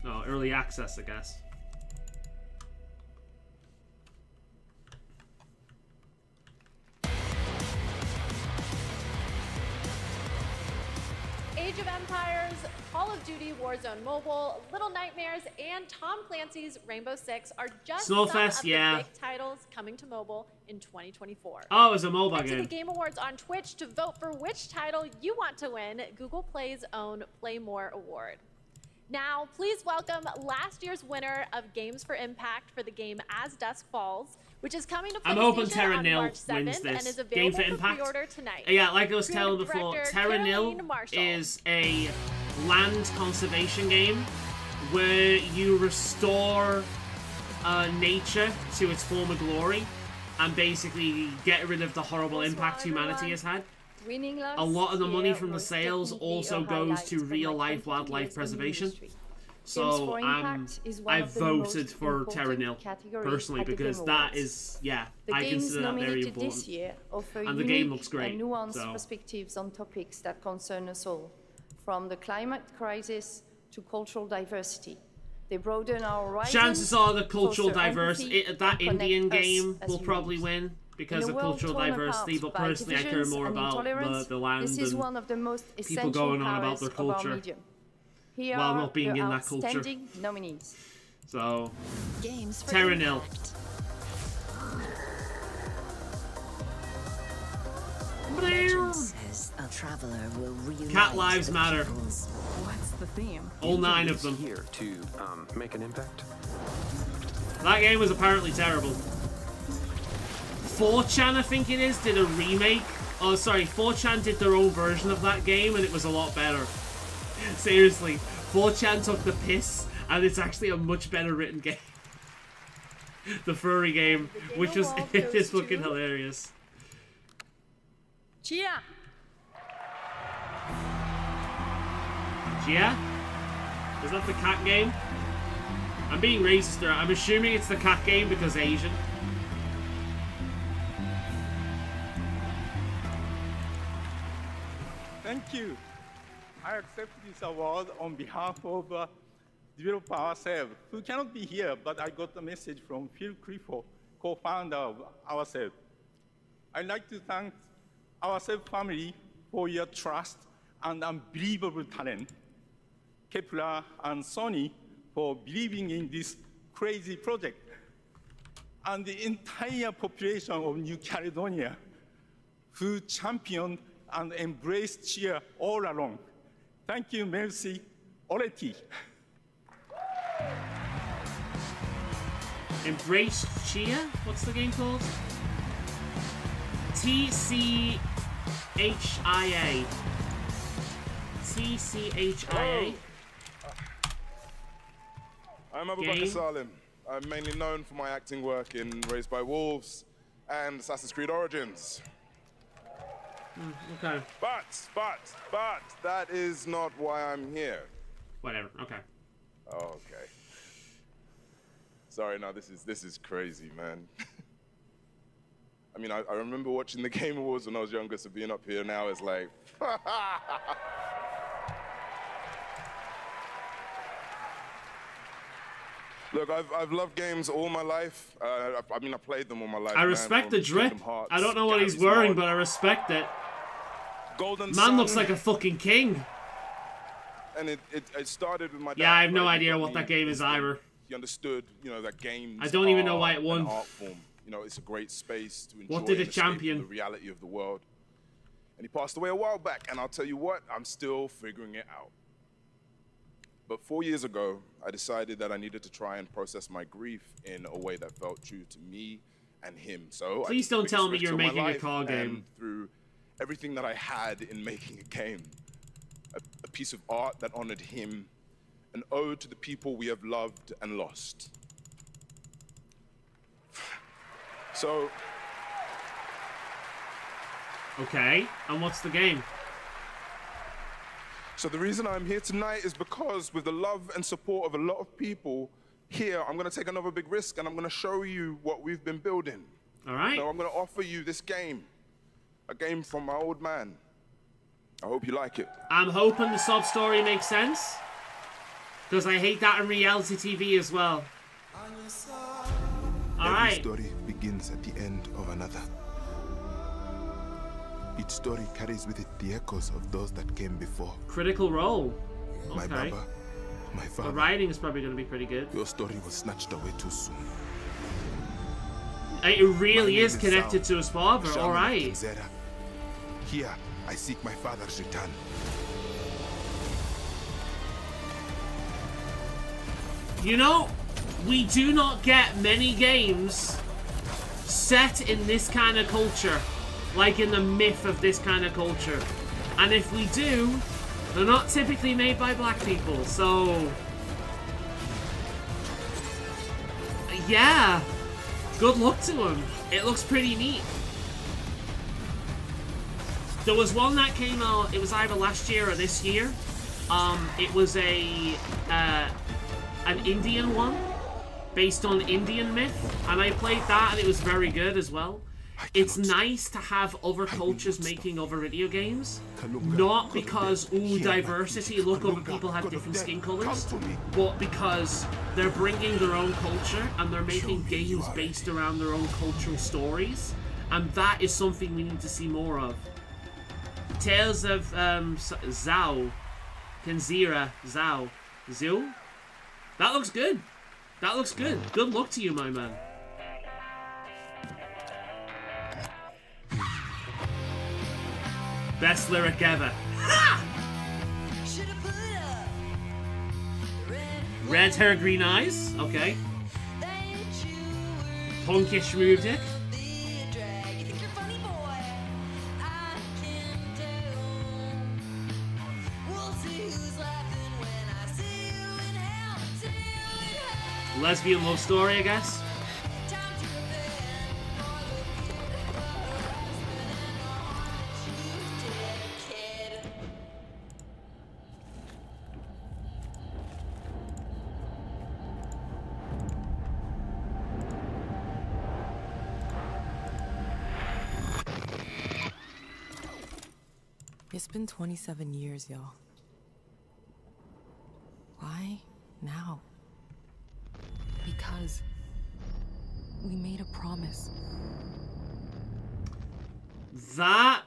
Oh, early access, I guess. Age of Empires, Call of Duty Warzone Mobile, Little Nightmares, and Tom Clancy's Rainbow Six are just some of the big titles coming to mobile in 2024. Oh, it's a mobile Head game. to the Game Awards on Twitch to vote for which title you want to win Google Play's own Play More Award. Now, please welcome last year's winner of Games for Impact for the game As Dusk Falls, which is coming to PlayStation I'm hoping Terra on Nil March 7th wins this. and is Game available for for Impact. pre-order tonight. Yeah, like I was telling Creative before, director Terra Nil Caroline Marshall. is a land conservation game where you restore nature to its former glory and basically get rid of the horrible impact humanity has had. A lot of the money from the sales also goes to real-life wildlife preservation. So I've voted for Terra Nil personally because that is, yeah, I consider that very important. And the game looks great. Nuanced perspectives on topics that concern us all, from the climate crisis to cultural diversity. They broaden our horizons. Chances are the cultural diversity, that Indian game will probably win because of cultural diversity, but personally I care more about the land and people going on about their culture. While not being in that culture. Nominees. So, Terra Nil. Says a traveler will reunite Cat lives matter. What's the theme? All 9 of them. Here to make an impact. That game was apparently terrible. 4chan, I think it is, did a remake. Oh, sorry, 4chan did their own version of that game and it was a lot better. Seriously, 4chan took the piss, and it's actually a much better written game. The furry game, which was it is fucking hilarious. Chia. Chia? Is that the cat game? I'm being racist there. I'm assuming it's the cat game because Asian. Thank you. I accept this award on behalf of developer ourselves, who cannot be here, but I got a message from Phil Clifford, co-founder of ourselves. I'd like to thank ourselves family for your trust and unbelievable talent, Kepler and Sony for believing in this crazy project, and the entire population of New Caledonia, who championed and embraced cheer all along. Thank you, merci, Oreti. Embrace Chia? What's the game called? TCHIA. TCHIA. I'm Abubakar Salim. I'm mainly known for my acting work in Raised by Wolves and Assassin's Creed Origins. Okay. But that is not why I'm here. Whatever. Okay. Oh, okay. Sorry, no, this is crazy, man. I mean, I remember watching the Game Awards when I was younger, so being up here now is like... Look, I've loved games all my life. I mean, I played them all my life. I respect the drip. I don't know what he's wearing, but I respect it. Man looks like a fucking king. And it started with my dad. Yeah, I have no idea what that game is either. He understood, you know, that game. I don't even know why it won. Art form. You know, it's a great space to enjoy. What did it champion? The reality of the world. And he passed away a while back, and I'll tell you what, I'm still figuring it out. But 4 years ago, I decided that I needed to try and process my grief in a way that felt true to me and him. So please don't tell me you're making a car game. Through everything that I had in making a game, a piece of art that honored him, an ode to the people we have loved and lost. So. Okay, and what's the game? So the reason I'm here tonight is because with the love and support of a lot of people here, I'm going to take another big risk and I'm going to show you what we've been building. All right. So I'm going to offer you this game, a game from my old man. I hope you like it. I'm hoping the sob story makes sense, because I hate that in reality TV as well. All right. Every story begins at the end of another. Each story carries with it the echoes of those that came before. Critical Role. Okay. My Baba, my father. The writing is probably going to be pretty good. Your story was snatched away too soon. It really is connected to his father. All right. Here, I seek my father's return. You know, we do not get many games set in this kind of culture. Like in the myth of this kind of culture. And if we do, they're not typically made by black people, so Yeah. Good luck to him. It looks pretty neat. There was one that came out, it was either last year or this year. It was an Indian one, based on Indian myth, and I played that and it was very good as well. It's nice to have other cultures making other video games, not because, ooh, diversity, look, other people have different skin colors, but because they're bringing their own culture and they're making games based around their own cultural stories, and that is something we need to see more of. Tales of Zhao, Kenzira, Zhao, Zhu? That looks good. That looks good. Good luck to you, my man. Best lyric ever. Red hair, green eyes. Okay. Punkish music. Lesbian love story, I guess. It's been 27 years, y'all. Why now? Because we made a promise. That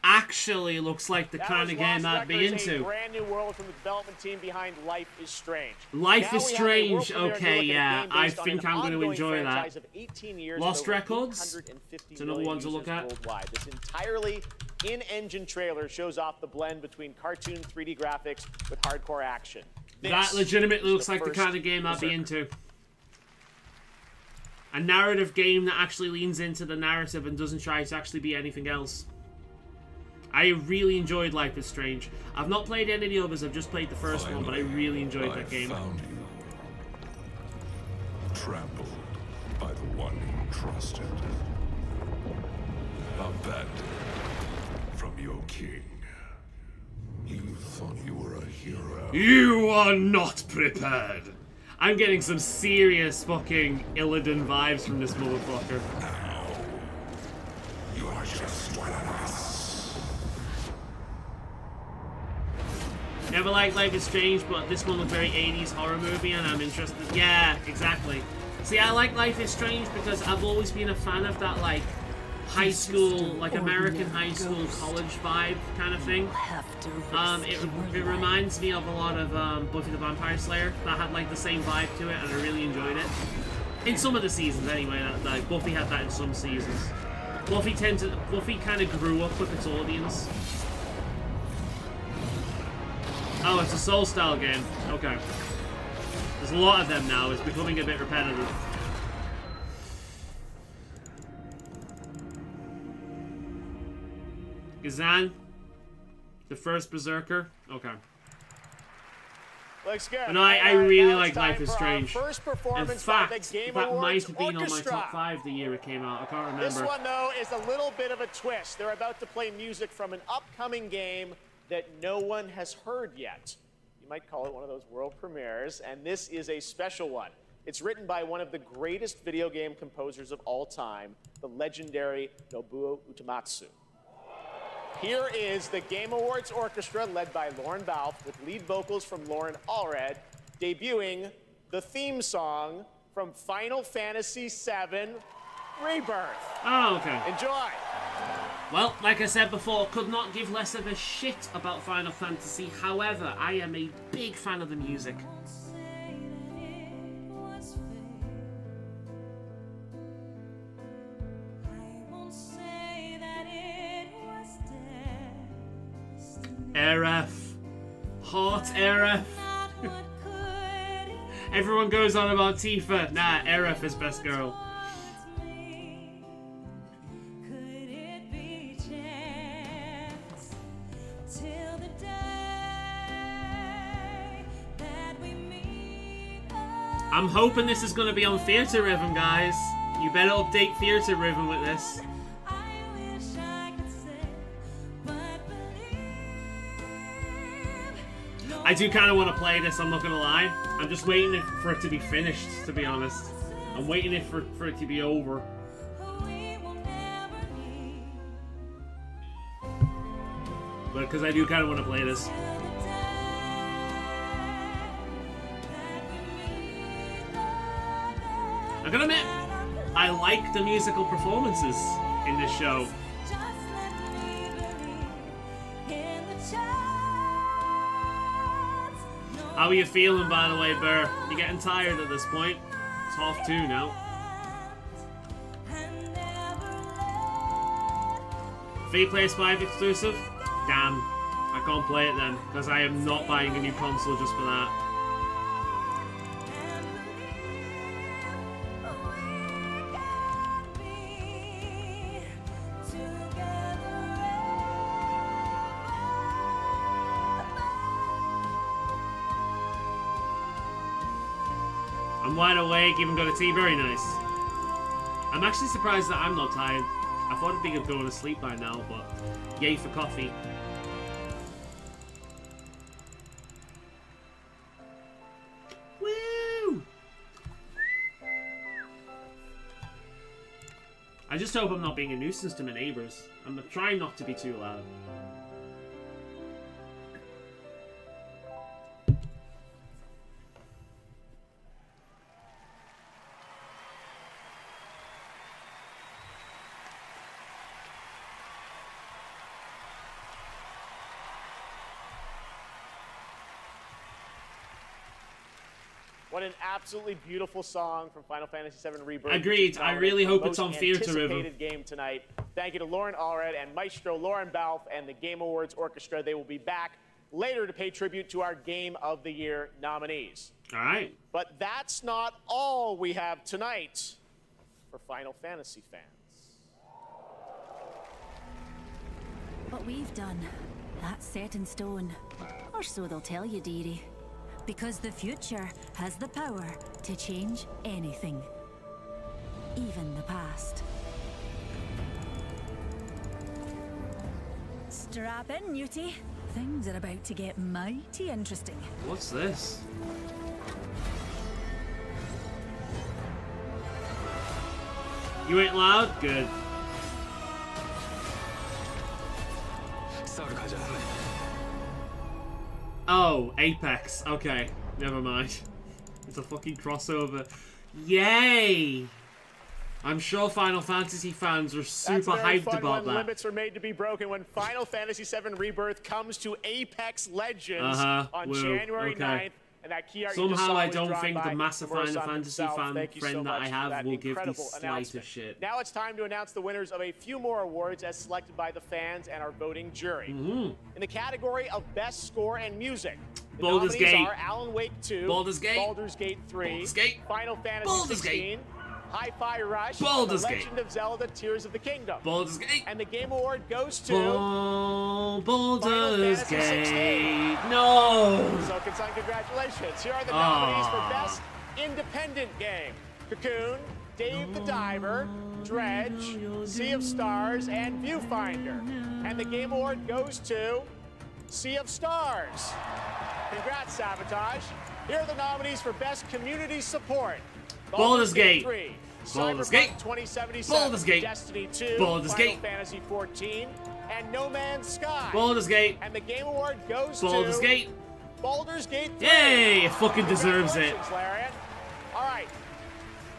actually looks like the kind of game I'd be into. A brand new world from the development team behind Life is Strange. Life is Strange. Okay, yeah, I think I'm going to enjoy that. Lost Records. It's another one to look at. Worldwide. This entirely in-engine trailer shows off the blend between cartoon 3D graphics with hardcore action. That legitimately looks like the kind of game I'd be into. A narrative game that actually leans into the narrative and doesn't try to actually be anything else. I really enjoyed Life is Strange. I've not played any of the others, I've just played the first one, but I really enjoyed that game. Found you. Trampled by the one you trusted. Abandoned from your king. You thought you were a hero. You are not prepared. I'm getting some serious fucking Illidan vibes from this motherfucker. Now, you are just one of us. Never liked Life is Strange, but this one was very 80s horror movie and I'm interested. Yeah, exactly. See, I like Life is Strange because I've always been a fan of that, like, high school, like American high school college vibe kind of thing. It reminds me of a lot of Buffy the Vampire Slayer that had like the same vibe to it, and I really enjoyed it. In some of the seasons, anyway. Like Buffy had that in some seasons. Buffy kind of grew up with its audience. Oh, it's a Soul style game. Okay. There's a lot of them now. It's becoming a bit repetitive. Gazan, the first Berserker. Okay. Looks good. But no, I really like Life is Strange. In fact, that might have been on my top 5 the year it came out. I can't remember. This one, though, is a little bit of a twist. They're about to play music from an upcoming game that no one has heard yet. You might call it one of those world premieres, and this is a special one. It's written by one of the greatest video game composers of all time, the legendary Nobuo Uematsu. Here is the Game Awards Orchestra, led by Lauren Balfe, with lead vocals from Lauren Allred, debuting the theme song from Final Fantasy VII Rebirth. Oh, okay. Enjoy. Well, like I said before, could not give less of a shit about Final Fantasy. However, I am a big fan of the music. Aerith. Hot Aerith. Everyone goes on about Tifa. Nah, Aerith is best girl. I'm hoping this is going to be on Theatre Rhythm, guys. You better update Theatre Rhythm with this. I do kind of want to play this, I'm not going to lie. I'm just waiting for it to be finished, to be honest. I'm waiting for it to be over. But because I do kind of want to play this. I'm gonna admit, I like the musical performances in this show. How are you feeling, by the way, Burr? You getting tired at this point? It's 2:30 now. Free PS5 exclusive? Damn. I can't play it then, because I am not buying a new console just for that. I'm wide awake, even got a tea, very nice. I'm actually surprised that I'm not tired. I thought I'd be going to sleep by now, but yay for coffee. Woo! I just hope I'm not being a nuisance to my neighbours. I'm trying not to be too loud. What an absolutely beautiful song from Final Fantasy VII Rebirth. Agreed. I really hope it's on Theatre Rhythm. Anticipated game tonight. Thank you to Lauren Allred and Maestro Lauren Balfe and the Game Awards Orchestra. They will be back later to pay tribute to our Game of the Year nominees. All right. But that's not all we have tonight for Final Fantasy fans. What we've done, that's set in stone. Or so they'll tell you, dearie. Because the future has the power to change anything. Even the past. Strap in, Newtie. Things are about to get mighty interesting. What's this? You ain't loud? Good. Oh, Apex. Okay, never mind. It's a fucking crossover. Yay! I'm sure Final Fantasy fans are super hyped about that. Limits are made to be broken when Final Fantasy VII Rebirth comes to Apex Legends on January 9th. And that key art somehow I don't think the massive Final Fantasy fan friend that I have will give the slightest shit. Now it's time to announce the winners of a few more awards as selected by the fans and our voting jury. In the category of Best Score and Music, the Baldur's nominees Gate. are Alan Wake 2, Baldur's Gate. Baldur's Gate 3, Baldur's Gate. Final Fantasy Baldur's 16, Gate. Hi-Fi Rush, Baldur's The Gate. Legend of Zelda Tears of the Kingdom. Baldur's Gate. And the Game Award goes to Baldur's Gate. No! So, Kinsan, congratulations. Here are the nominees for Best Independent Game. Cocoon, Dave the Diver, Dredge, Sea of Stars, and Viewfinder. And the Game Award goes to Sea of Stars. Congrats, Sabotage. Here are the nominees for Best Community Support. Baldur's Gate. 3, Baldur's Gate. 2077, Baldur's Gate. Destiny 2, Baldur's Final Gate. Fantasy 14, and No Man's Sky. Baldur's Gate. And the Game Award goes Baldur's to Gate. Baldur's Gate 3. Yay! It fucking deserves it. Congratulations, Larian. All right.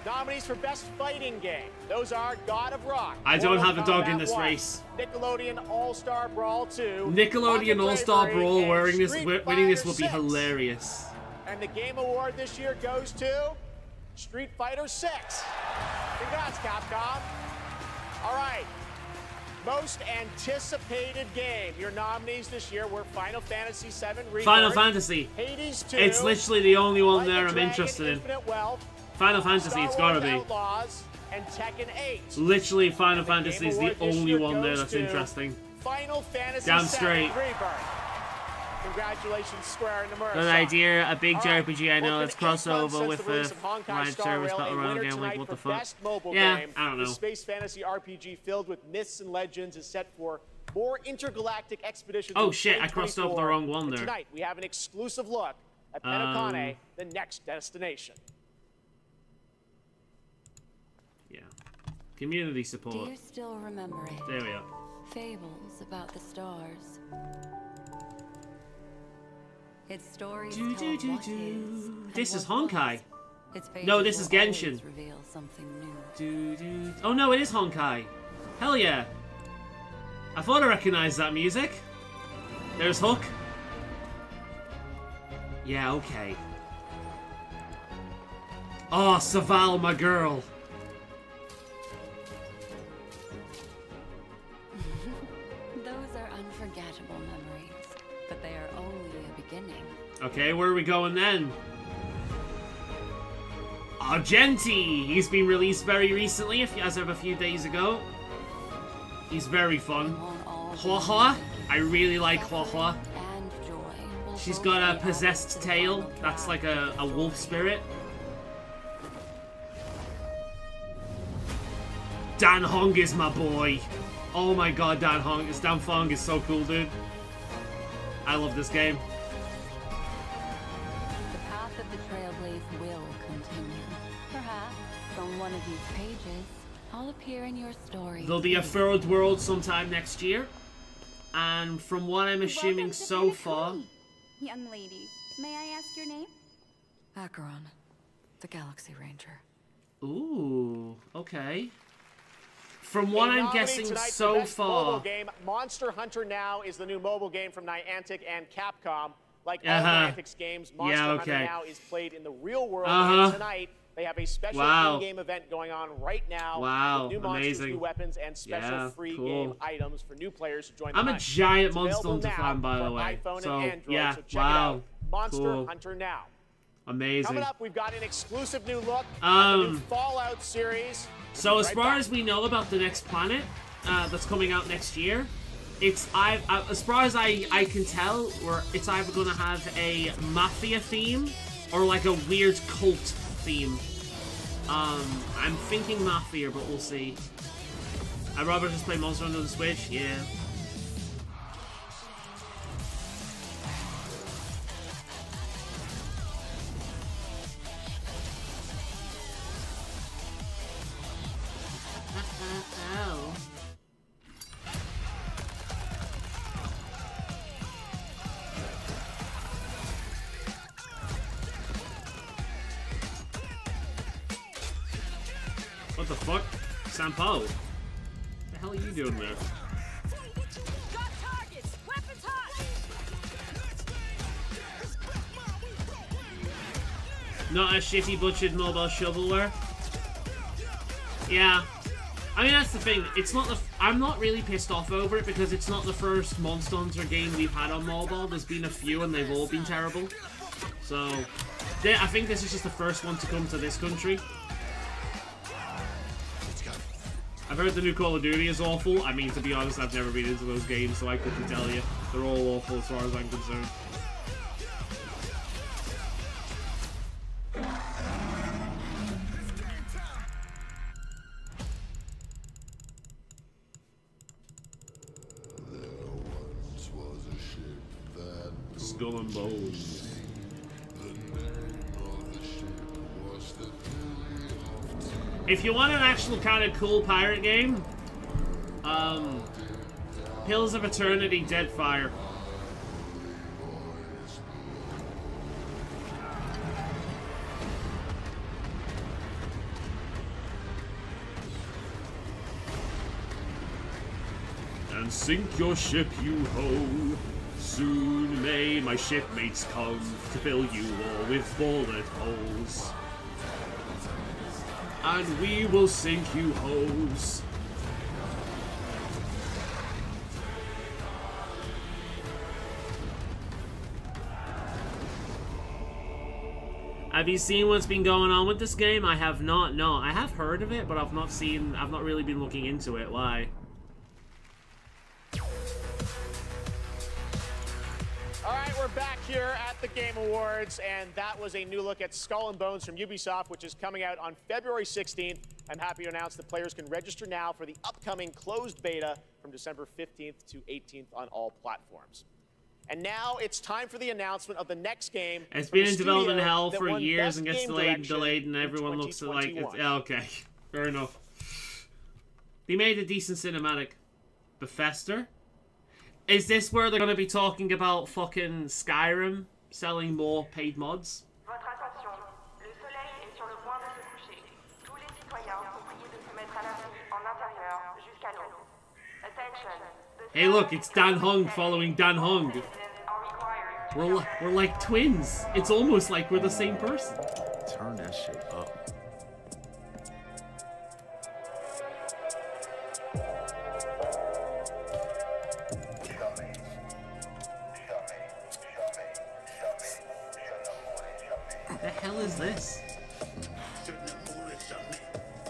Nominees for Best Fighting Game. Those are God of Rock. I don't Mortal have a dog in Kombat this 1, race. All-Star All-Star Brawl 2. Nickelodeon All-Star Bravery, Brawl and winning this Street would be Fighter 6. hilarious. And the Game Award this year goes to Street Fighter 6. Congrats, Capcom. All right. Most anticipated game. Your nominees this year were Final Fantasy VII Rebirth, Final Fantasy. Hades 2. It's literally the only one Like a there I'm Dragon, interested in. Infinite Wealth, Final Fantasy, Star it's gotta Wars be. Outlaws, and Tekken 8. Literally, Final Fantasy is the Award this only year one there goes that's to interesting. Final Fantasy Damn VII straight. Rebirth. Congratulations, Square and Nomura. Good idea, a big Right. JRPG. I know. Well, Let's it's been 8 cross months over since with the release the of Honkai live Star service Rail, battle a royale winner game. Like, tonight what the for fuck? Best mobile Yeah, game. I don't know. The space fantasy RPG filled with myths and legends is set for more intergalactic expeditions. Oh in shit, I crossed over the 2024. wrong one And there. Tonight we have an exclusive look at Penacone, the next destination. Yeah. Community support. Do you still remember it? There we are. Fables about the stars. It's stories Do, tell do, what do. is This and is what Honkai. was. Its pages No, this is will Genshin. always reveal something new. Oh no, it is Honkai. Hell yeah. I thought I recognized that music. There's Hook. Yeah, okay. Oh, Saval, my girl. Those are unforgettable memories, but they are only a beginning. Okay, where are we going then? Argenti! He's been released very recently, as of a few days ago. He's very fun. Hua Hua. I really like Hua Hua. She's got a possessed tail. That's like a wolf spirit. Dan Hong is my boy. Oh my god, Dan Fong is so cool, dude. I love this game. The path of the Trailblaze will continue. Perhaps on one of these pages, I'll appear in your story. There'll be a third world sometime next year. And from what I'm assuming so far... Young lady, may I ask your name? Acheron, the Galaxy Ranger. Ooh, okay. From what I'm guessing so far... Mobile game, Monster Hunter Now is the new mobile game from Niantic and Capcom. Like all Niantic's games, Monster Hunter Now is played in the real world. And tonight, they have a special in-game event going on right now. With new monsters, new weapons, and special free game items for new players to join the I'm a hunt. giant It's Monster available Hunter now fan, by the for way. iPhone So, and Android, yeah, so check it out. Monster Hunter Now. Amazing. Coming up, we've got an exclusive new look at the new Fallout series. So as far as we know about the next planet that's coming out next year, it's as far as I can tell, it's either going to have a mafia theme or like a weird cult theme. I'm thinking mafia, but we'll see. I'd rather just play Monster Hunter on the Switch. Yeah. Ow. What the fuck? Sampo? What the hell are you doing there? Got targets! Weapons hot! Not a shitty butchered mobile shovelware? Yeah. I mean, that's the thing. It's not I'm not really pissed off over it because it's not the first Monster Hunter game we've had on mobile. There's been a few and they've all been terrible. So, I think this is just the first one to come to this country. I've heard the new Call of Duty is awful. I mean, to be honest, I've never been into those games, so I couldn't tell you. They're all awful as far as I'm concerned. Skull and Bones. If you want an actual kind of cool pirate game, Pillars of Eternity, Deadfire. And sink your ship, you ho. Soon may my shipmates come to fill you all with bullet holes. And we will sink you hoes. Have you seen what's been going on with this game? I have not. No, I have heard of it, but I've not really been looking into it. Why? All right, back here at the Game Awards, and that was a new look at Skull and Bones from Ubisoft, which is coming out on February 16th. I'm happy to announce that players can register now for the upcoming closed beta from December 15th to 18th on all platforms. And now it's time for the announcement of the next game. It's been in development hell for years and gets delayed, and everyone looks at it like, it's, okay, fair enough. They made a decent cinematic. Bethesda? Is this where they're going to be talking about fucking Skyrim selling more paid mods? Hey look, it's Dan Hung following Dan Hung. We're like twins. It's almost like we're the same person. Turn that shit up. What the hell is this?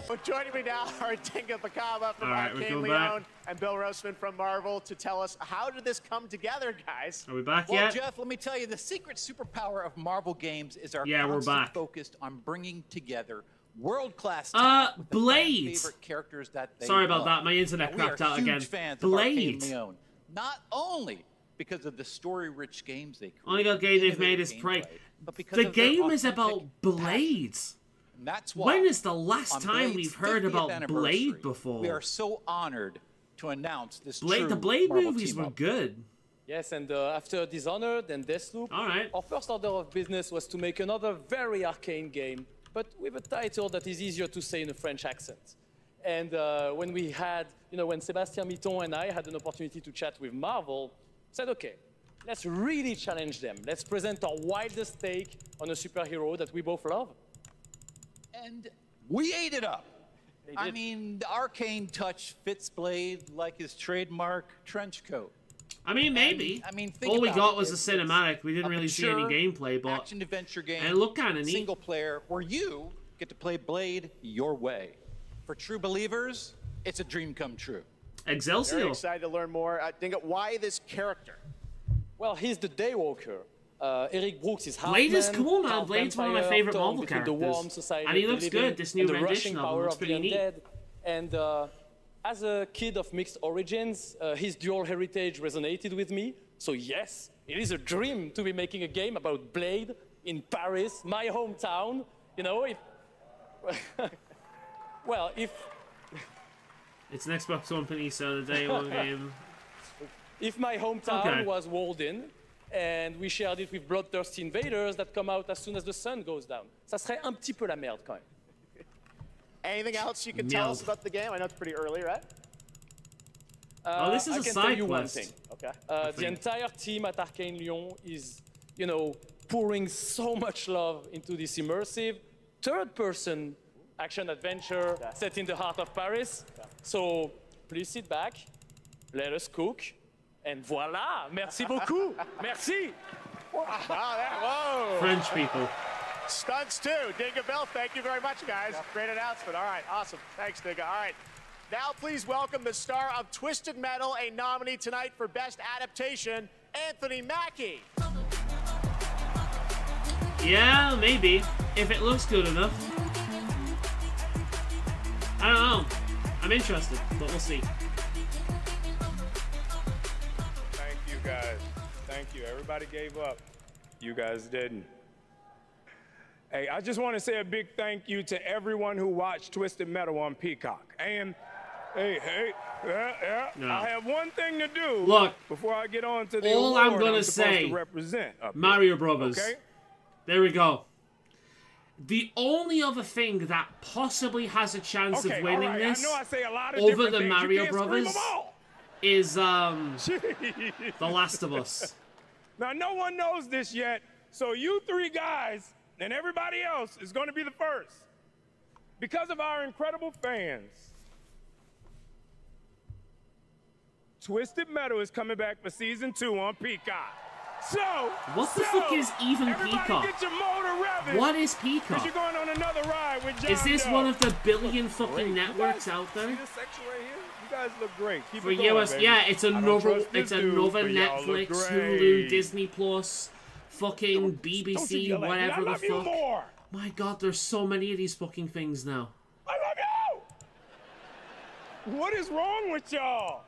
Well, joining me now are Tinka Bakaba from Alright, Arcane Leon and Bill Roseman from Marvel to tell us, how did this come together, guys? Are we back well, yet? Jeff, let me tell you, the secret superpower of Marvel games is our we're back. focused on bringing together world-class Blade. favorite characters that they Sorry about love. that, my internet Now, crapped out we are again. huge fans Blade. of Arcane Leon, not only because of the story-rich games they create. Only got game they've made is Prey. The game is about Blades. And that's why when is the last on time Blade's we've heard 50th about anniversary, Blade before? We are so honored to announce this The Blade movies were good. Yes, and after Dishonored and Deathloop, our first order of business was to make another very arcane game, but with a title that is easier to say in a French accent. And when we had, when Sébastien Mitton and I had an opportunity to chat with Marvel, said, okay, let's really challenge them. Let's present our wildest take on a superhero that we both love. And we ate it up. I mean, the arcane touch fits Blade like his trademark trench coat. I mean, maybe. Think all we about got it. was a cinematic. We didn't really see any gameplay, but action-adventure game, and it looked kind of neat. Single player, where you get to play Blade your way. For true believers, it's a dream come true. Excelsior. Very excited to learn more. Dinga, why this character? Well, he's the Daywalker. Eric Brooks is half Blade is man, cool, man. half Blade's one of my vampire, favorite torn Marvel between the characters. warm society And he of the looks living good. This new and the rendition rushing of him power looks of the pretty neat. undead. And as a kid of mixed origins, his dual heritage resonated with me. So yes, it is a dream to be making a game about Blade in Paris, my hometown. Well, if it's an Xbox One Penny, so the day one game. If my hometown was walled in, and we shared it with bloodthirsty invaders that come out as soon as the sun goes down, ça serait un petit peu la merde quand même. Anything else you can tell us about the game? I know it's pretty early, right? This is I a can side tell you quest. one thing. Okay. The entire team at Arcane Lyon is, pouring so much love into this immersive third-person action-adventure set in the heart of Paris. So please sit back, let us cook, and voila! Merci beaucoup. Merci. Whoa. French people. Stunts too. Dinga Bell, thank you very much, guys. Great announcement. All right, awesome. Thanks, Dinga. All right. Now please welcome the star of Twisted Metal, a nominee tonight for Best Adaptation, Anthony Mackie. Yeah, maybe. If it looks good enough. I don't know. I'm interested, but we'll see. Thank you, guys. Thank you. Everybody gave up. You guys didn't. Hey, I just want to say a big thank you to everyone who watched Twisted Metal on Peacock. And, No. I have one thing to do. Look, before I get on to the all award I'm gonna supposed say, to represent up Mario here. Brothers. Okay? There we go. The only other thing that possibly has a chance of winning all right. this I know I say a lot of over different the things. Mario You can't scream Brothers them all. is The Last of Us. Now, no one knows this yet, so you three guys and everybody else is going to be the first. Because of our incredible fans, Twisted Metal is coming back for Season 2 on Peacock. What the fuck is even Peacock? Get your motor revving. What is Peacock? You're going on another ride with John Is this Doe. one of the billion fucking networks out there? See this section right here? You guys look great. Keep For it going, US, baby. yeah, it's another but y'all look Netflix, great. Hulu, Disney Plus, fucking BBC, don't you yell at me. whatever I the love you fuck. more. My God, there's so many of these fucking things now. I love you. What is wrong with y'all?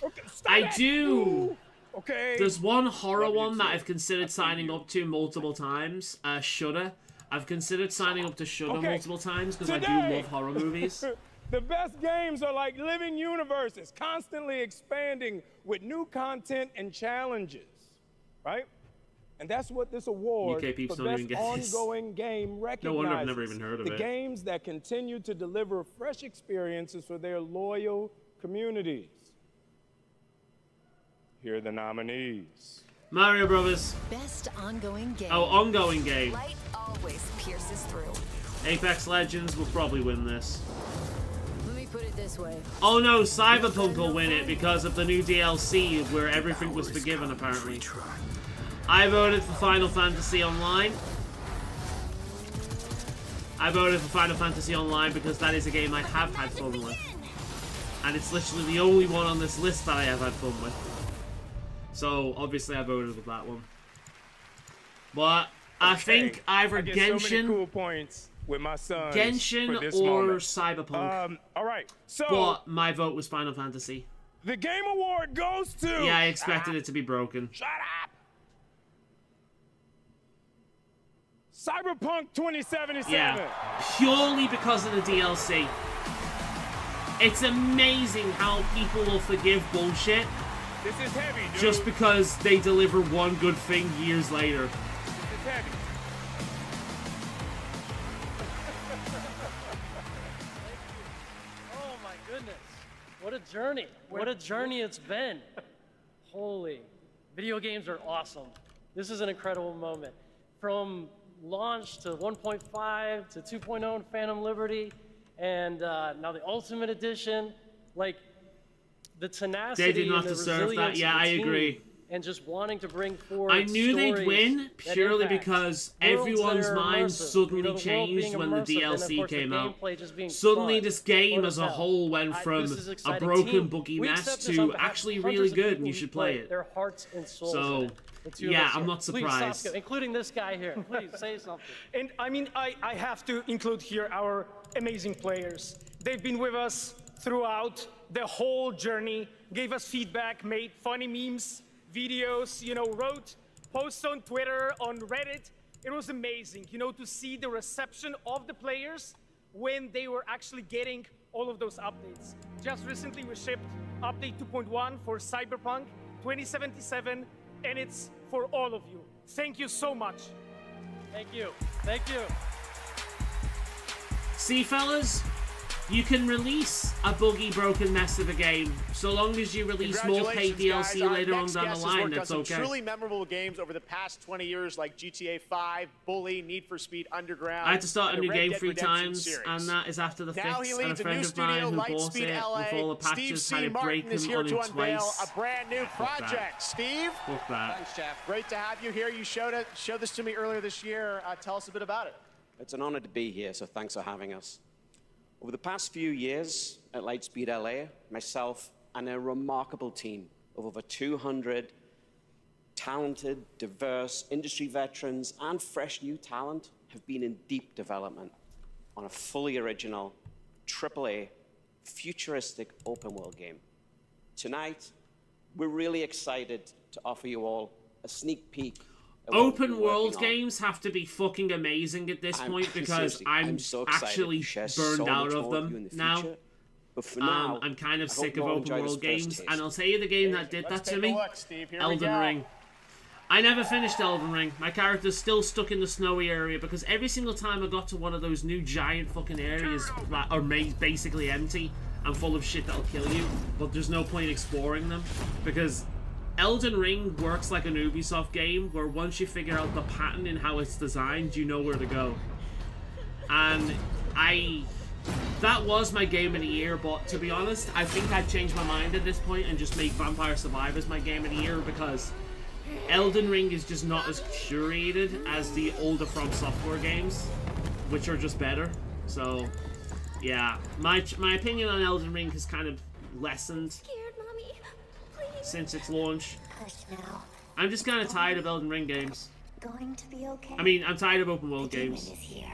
Okay, stop I it. do. Okay. There's one horror one that I've considered signing up to multiple times. Shudder. I've considered signing up to Shudder multiple times because I do love horror movies. The best games are like living universes, constantly expanding with new content and challenges, right? And that's what this award UK peeps for don't best even get this. ongoing game recognizes. No wonder I've never even heard of the it. games that continue to deliver fresh experiences for their loyal communities. Here are the nominees. Mario Brothers. Best ongoing game. Oh, ongoing game. Light always pierces through. Apex Legends will probably win this. Let me put it this way. Oh no, Cyberpunk will win it because of the new DLC where everything was forgiven apparently. I voted for Final Fantasy Online. I voted for Final Fantasy Online because that is a game I have had fun with. And it's literally the only one on this list that I have had fun with. So, obviously I voted with that one. But I think either I get so many Genshin, cool points with my sons Genshin for this or moment. Cyberpunk. All right, so But my vote was Final Fantasy. the Game Award goes to... Yeah, I expected it to be broken. Shut up! Cyberpunk 2077. Yeah, purely because of the DLC. It's amazing how people will forgive bullshit This is heavy, dude. just because they deliver one good thing years later. This is heavy. Oh my goodness. What a journey. What a journey it's been. Holy. Video games are awesome. This is an incredible moment. From launch to 1.5 to 2.0 and Phantom Liberty, and now the Ultimate Edition, like the tenacity They did not and the deserve that. resilience Yeah, of the I team, agree. And just wanting to bring forward I knew they'd stories win that purely impact. because Worlds that everyone's are mind immersive. suddenly You know, the world changed being when the immersive, and of DLC course the came out. gameplay just being Suddenly fun. this game What as a hell? whole went from This is a exciting. broken Team, boogie we mess accept this on to behalf of actually hundreds really of good people and you who should play put it. Their hearts and souls So, in it. The two of yeah, us here. I'm not Please, surprised. Sasuke, including this guy here. Please say something. And I mean, I have to include here our amazing players. They've been with us throughout the whole journey, gave us feedback, made funny memes, videos, you know, wrote posts on Twitter, on Reddit. It was amazing, you know, to see the reception of the players when they were actually getting all of those updates. Just recently we shipped update 2.1 for Cyberpunk 2077, and it's for all of you. Thank you so much. Thank you. Thank you. See, fellas, you can release a buggy, broken mess of a game so long as you release more paid DLC later on down the line. That's some okay. Truly memorable games over the past 20 years, like GTA 5, Bully, Need for Speed Underground. I had to start a and new the Red game Dead 3 Redemption times, series. and that is after the Now he fix. And a leads a friend new of mine studio, who bought Lightspeed it LA. with all the Steve patches C. had to break Martin is him here on to him unveil twice. a brand new Fuck that. project. Steve? Fuck that. Thanks, Jeff. Great to have you here. You showed this to me earlier this year. Tell us a bit about it. It's an honor to be here, so thanks for having us. Over the past few years at Lightspeed LA, myself and a remarkable team of over 200 talented, diverse industry veterans and fresh new talent have been in deep development on a fully original, AAA, futuristic open-world game. Tonight, we're really excited to offer you all a sneak peek. Open world games have to be fucking amazing at this point because seriously, I'm so excited actually to share burned so out much of more with you them in the now. future. But for now, I'm kind of I sick hope of you all open enjoy world this first games, taste. and I'll tell you the game that did that to me, Elden Ring. I never finished Elden Ring. My character's still stuck in the snowy area because every single time I got to one of those new giant fucking areas that are basically empty and full of shit that'll kill you, but there's no point exploring them because Elden Ring works like an Ubisoft game where once you figure out the pattern in how it's designed, you know where to go. And That was my game of the year, but to be honest, I think I'd change my mind at this point and just make Vampire Survivors my game of the year, because Elden Ring is just not as curated as the older From Software games, which are just better. So, yeah, my opinion on Elden Ring has kind of lessened since its launch. I'm just kind of tired of Elden Ring games. Going to be okay. I mean, I'm tired of open world games. Is here.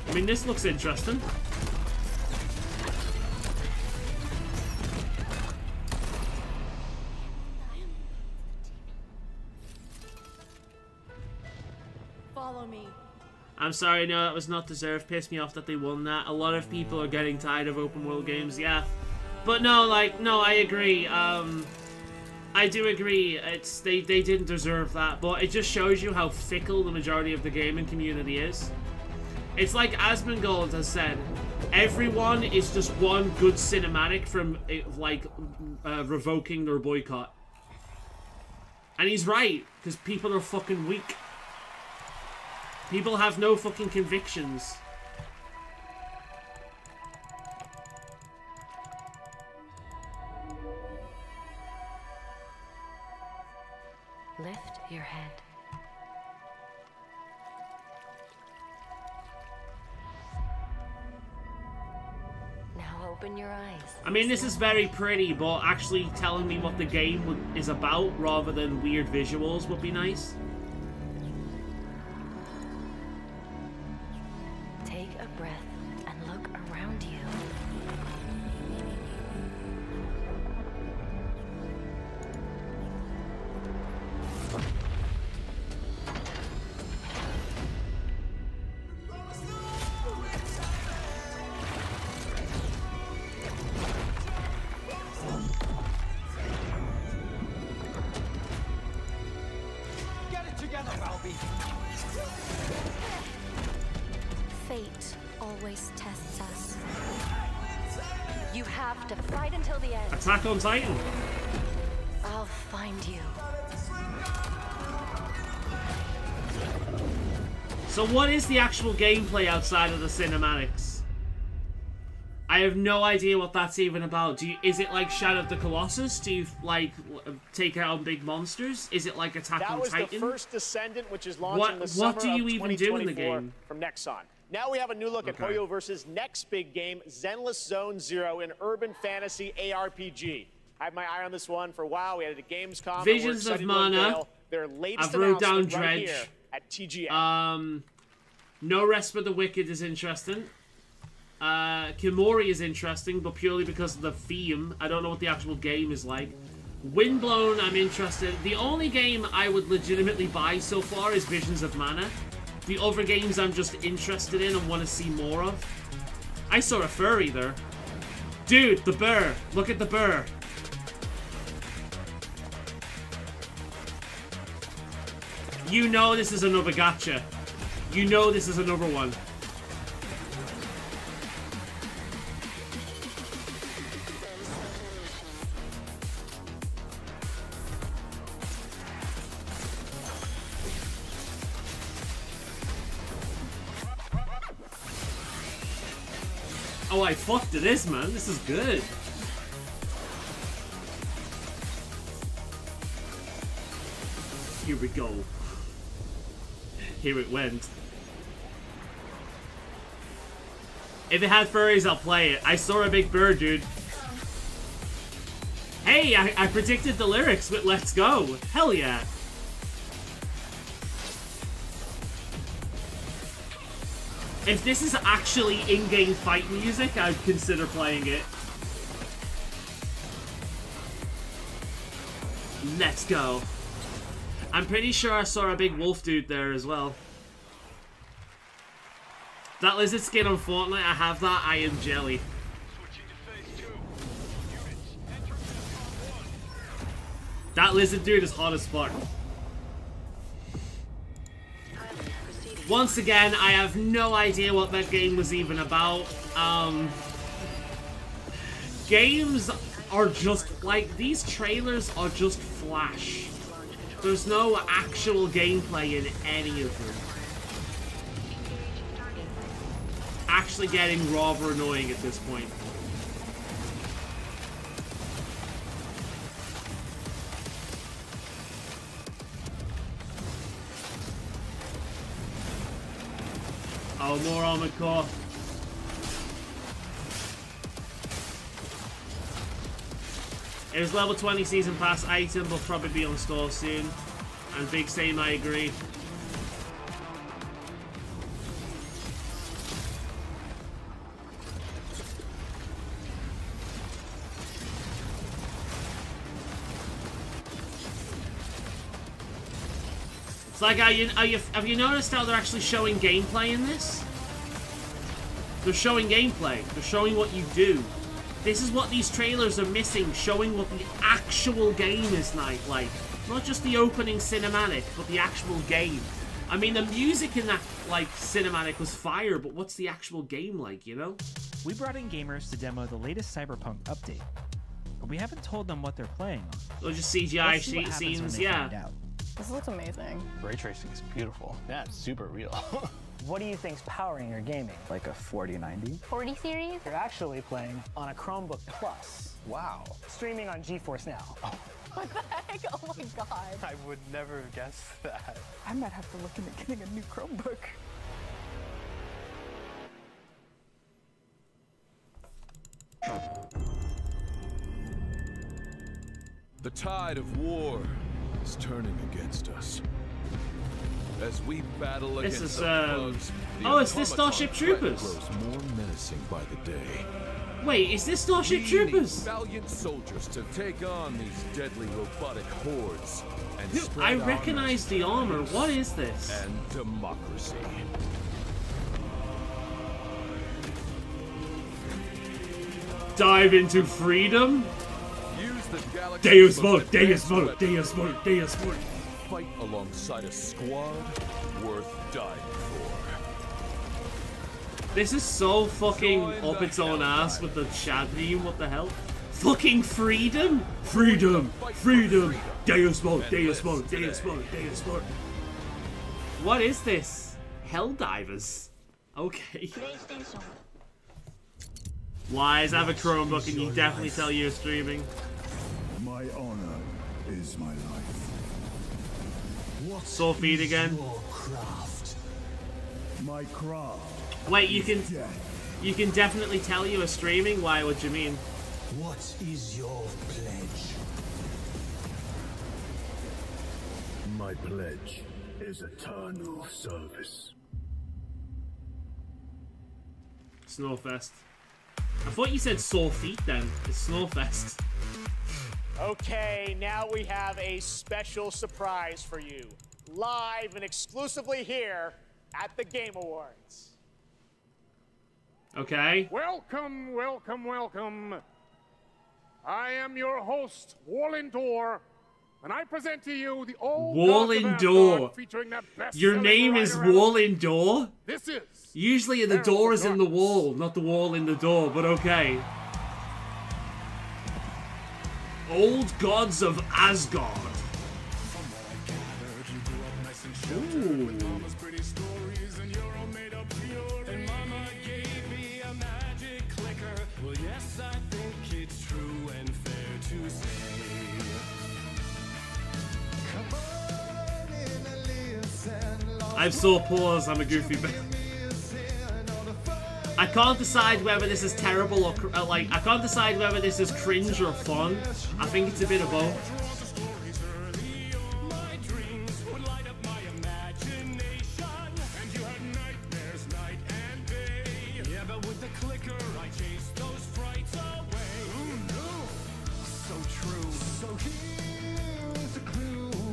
I mean, this looks interesting. Follow me. I'm sorry, no, that was not deserved. Pissed me off that they won that. A lot of people are getting tired of open world games, yeah. But no, like, no, I agree. I do agree. They didn't deserve that, but it just shows you how fickle the majority of the gaming community is. It's like Asmongold has said, everyone is just one good cinematic from, like, revoking their boycott. And he's right, because people are fucking weak. People have no fucking convictions. Lift your head. Now open your eyes. I mean, this is very pretty, but actually telling me what the game is about rather than weird visuals would be nice. Take a breath and look around you. Get it together, Balby. Fate always tests us. You have to fight until the end. Attack on Titan. I'll find you. So what is the actual gameplay outside of the cinematics? I have no idea what that's even about. Is it like Shadow of the Colossus? Do you, like, take out big monsters? Is it like Attack on Titan? That was the first Descendant, which is launching the summer What do you even do in the game? From Nexon. Now we have a new look at Hoyo versus next big game, Zenless Zone Zero, an urban fantasy ARPG. I had my eye on this one for a while. We had it at Gamescom. Visions of Mana. Their latest I've wrote down announcement right Dredge. here at TGA. No Rest for the Wicked is interesting. Kimori is interesting, but purely because of the theme. I don't know what the actual game is like. Windblown, I'm interested. The only game I would legitimately buy so far is Visions of Mana. The other games I'm just interested in and want to see more of. I saw a furry there. Dude, the bear. Look at the bear. You know this is another gacha. You know this is another one. Oh, I fucked it is, man. This is good. Here we go. Here it went. If it had furries, I'll play it. I saw a big bird, dude. Hey, I predicted the lyrics with Let's Go. Hell yeah. If this is actually in-game fight music, I'd consider playing it. Let's go. I'm pretty sure I saw a big wolf dude there as well. That lizard skin on Fortnite, I have that. I am jelly. That lizard dude is hot as fuck. Once again, I have no idea what that game was even about. Games are just, like, these trailers are just flash. There's no actual gameplay in any of them. Actually getting rather annoying at this point. Oh, more Armored Core. It was level 20 season pass item, will probably be on store soon. And Big Same, I agree. It's like, have you noticed how they're actually showing gameplay in this? They're showing gameplay. They're showing what you do. This is what these trailers are missing, showing what the actual game is like. Not just the opening cinematic, but the actual game. I mean, the music in that, like, cinematic was fire, but what's the actual game like, you know? We brought in gamers to demo the latest Cyberpunk update, but we haven't told them what they're playing on. Or just CGI scenes, yeah. This looks amazing. Ray tracing is beautiful. Yeah, it's super real. What do you think's powering your gaming? Like a 4090? 40 series? You're actually playing on a Chromebook Plus. Wow. Streaming on GeForce Now. Oh. What the heck? Oh my god. I would never have guessed that. I might have to look into getting a new Chromebook. The tide of war is turning against us. As we battle against the bugs, oh, it's this Starship Troopers. Grows more menacing by the day. Wait, is this Starship Troopers? Valiant soldiers to take on these deadly robotic hordes and I recognize the armor. What is this? And democracy. Dive into freedom. Use the Deus Mode, Deus Mode, Deus Mode, Deus Mode. Fight alongside a squad worth dying for. This is so fucking up its own ass with the Chad theme. What the hell? Fucking freedom? Freedom, freedom. Deus Mode, Deus Mode, Deus Mode, Deus Mode. What is this? Helldivers. Okay. Wise, have a Chromebook and you definitely tell you're streaming. My honor is my life. Soul feed again. My craft. Wait, you can definitely tell you are streaming? Why? What do you mean? What is your pledge? My pledge is eternal service. Snowfest. I thought you said sore feet then. It's Snowfest. Okay, now we have a special surprise for you. Live and exclusively here at the Game Awards. Okay. Welcome, welcome, welcome. I am your host, Wallendor, and I present to you the old Wallendor. featuring that best Your name is Wallendor? This is usually the door is in the wall, not the wall in the door, but okay. Old Gods of Asgard. Ooh. I'm so pause, I'm a goofy bit. I can't decide whether this is terrible or I can't decide whether this is cringe or fun. I think it's a bit of both.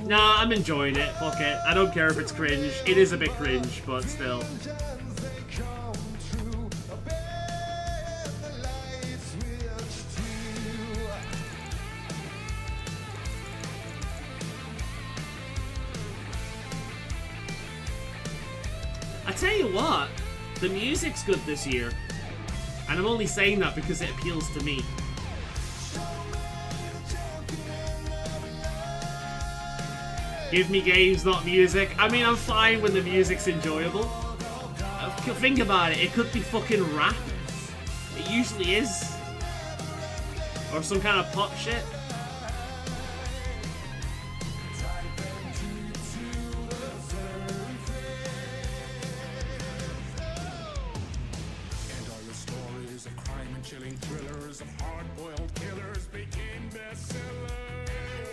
Nah, I'm enjoying it. Fuck it. I don't care if it's cringe. It is a bit cringe, but still. tell you what, the music's good this year. And I'm only saying that because it appeals to me. Give me games, not music. I mean, I'm fine when the music's enjoyable. Think about it, it could be fucking rap. It usually is. Or some kind of pop shit.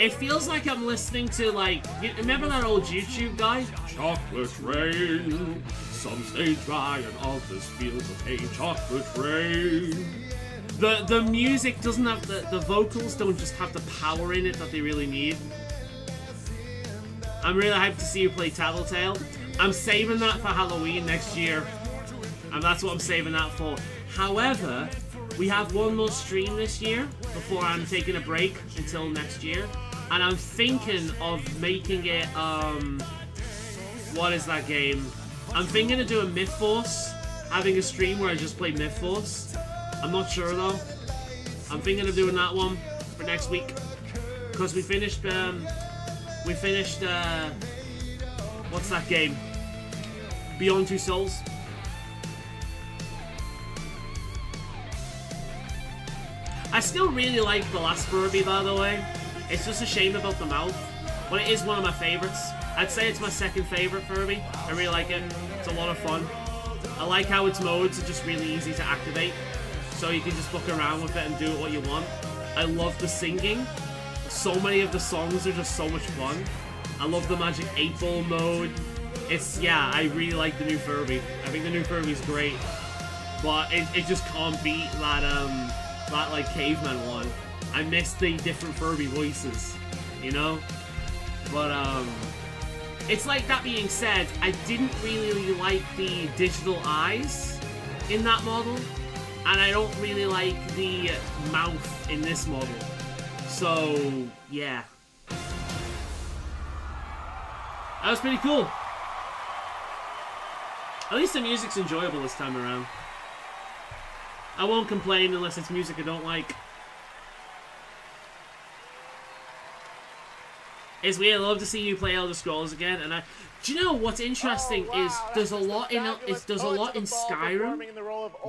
It feels like I'm listening to, like, remember that old YouTube guy? Chocolate rain, some stay dry and others feel the pain. Chocolate rain. The music doesn't have the vocals don't just have the power in it that they really need. I'm really hyped to see you play Tattletale. I'm saving that for Halloween next year, and that's what I'm saving that for. However, we have one more stream this year before I'm taking a break until next year. And I'm thinking of making it, what is that game? I'm thinking of doing Myth Force, having a stream where I just play Myth Force. I'm not sure though. I'm thinking of doing that one for next week. Because we finished, what's that game? Beyond Two Souls. I still really like the last Furby, by the way. It's just a shame about the mouth, but it is one of my favorites. I'd say it's my second favorite Furby. I really like it. It's a lot of fun. I like how its modes are just really easy to activate, so you can just fuck around with it and do what you want. I love the singing. So many of the songs are just so much fun. I love the Magic 8-Ball mode. Yeah, I really like the new Furby. I think the new Furby's great, but it just can't beat that like caveman one. I miss the different Furby voices, you know? But, it's like, that being said, I didn't really like the digital eyes in that model, and I don't really like the mouth in this model. So, yeah. That was pretty cool. At least the music's enjoyable this time around. I won't complain unless it's music I don't like. It's weird. I love to see you play Elder Scrolls again, and do you know what's interesting is there's a lot in Skyrim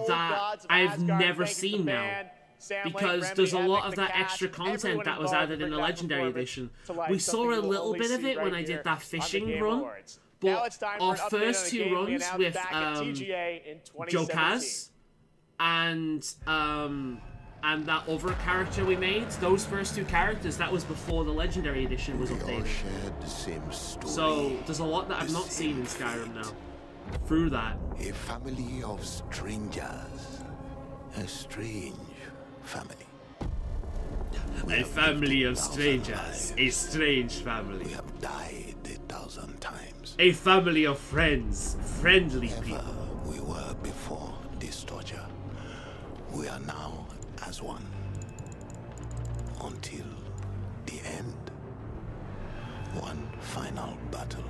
that I've never seen now, because there's a lot of that extra content that was added in the Legendary Edition. We saw a little bit of it when I did that fishing run, but our first two runs with Jokaz and that other character we made, those first two characters, that was before the Legendary Edition was updated. So there's a lot that I've not seen in Skyrim now. Through that. A family of strangers. A strange family. A family of strangers. A strange family. We have died 1,000 times. A family of friends. Friendly people. We were before this torture. We are now as one. Until the end. One final battle.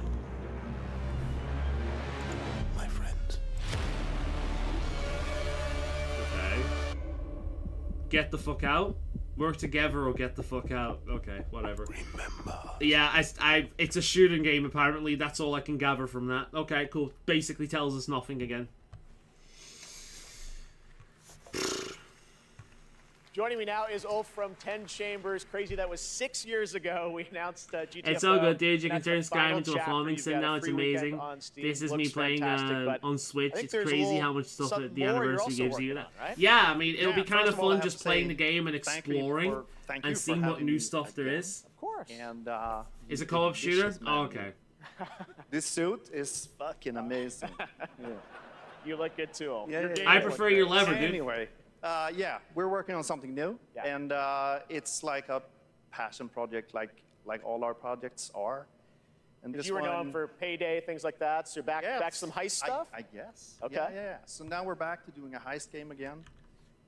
My friends. Okay. Get the fuck out? Work together or get the fuck out? Okay, whatever. Remember. Yeah, it's a shooting game apparently. That's all I can gather from that. Okay, cool. Basically tells us nothing again. Joining me now is Ulf from 10 Chambers. Crazy, that was 6 years ago. We announced GTFO. It's all good, dude. You can turn Skyrim into a farming sim now. It's amazing. This is me playing on Switch. It's crazy how much stuff the anniversary gives you. Right? Yeah, I mean, it'll be kind of fun just playing the game and exploring and seeing what new stuff there is. Of course. And is it a co-op shooter? Oh, okay. This suit is fucking amazing. Yeah. You look good too. Yeah, I prefer your lever, dude. Anyway. Yeah, we're working on something new, and it's like a passion project, like all our projects are. And you were known for Payday, things like that. So you're back to some heist stuff. I guess. Okay. Yeah. So now we're back to doing a heist game again,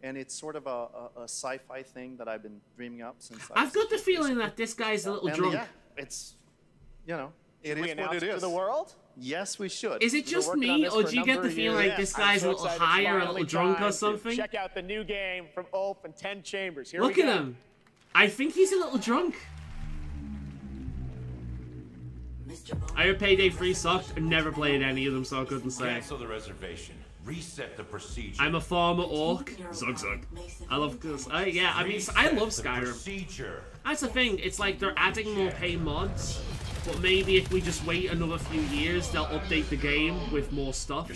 and it's sort of a sci-fi thing that I've been dreaming up since. I've got the feeling that this guy's a little drunk. Yeah, it's, It we is what announce it to is. the world? Yes, we should. Is it just me, or do you get the feeling like this guy's a little high or a little drunk or something? Check out the new game from Ulf and 10 Chambers. Here Look we at go. him. I think he's a little drunk. I heard Payday 3 sucked. I never played any of them, so I couldn't say. Cancel the reservation. Reset the procedure. I'm a former orc. Zug zug. I love this. Yeah, I mean, I love Skyrim. That's the thing. It's like they're adding more pay mods, but maybe if we just wait another few years, they'll update the game with more stuff.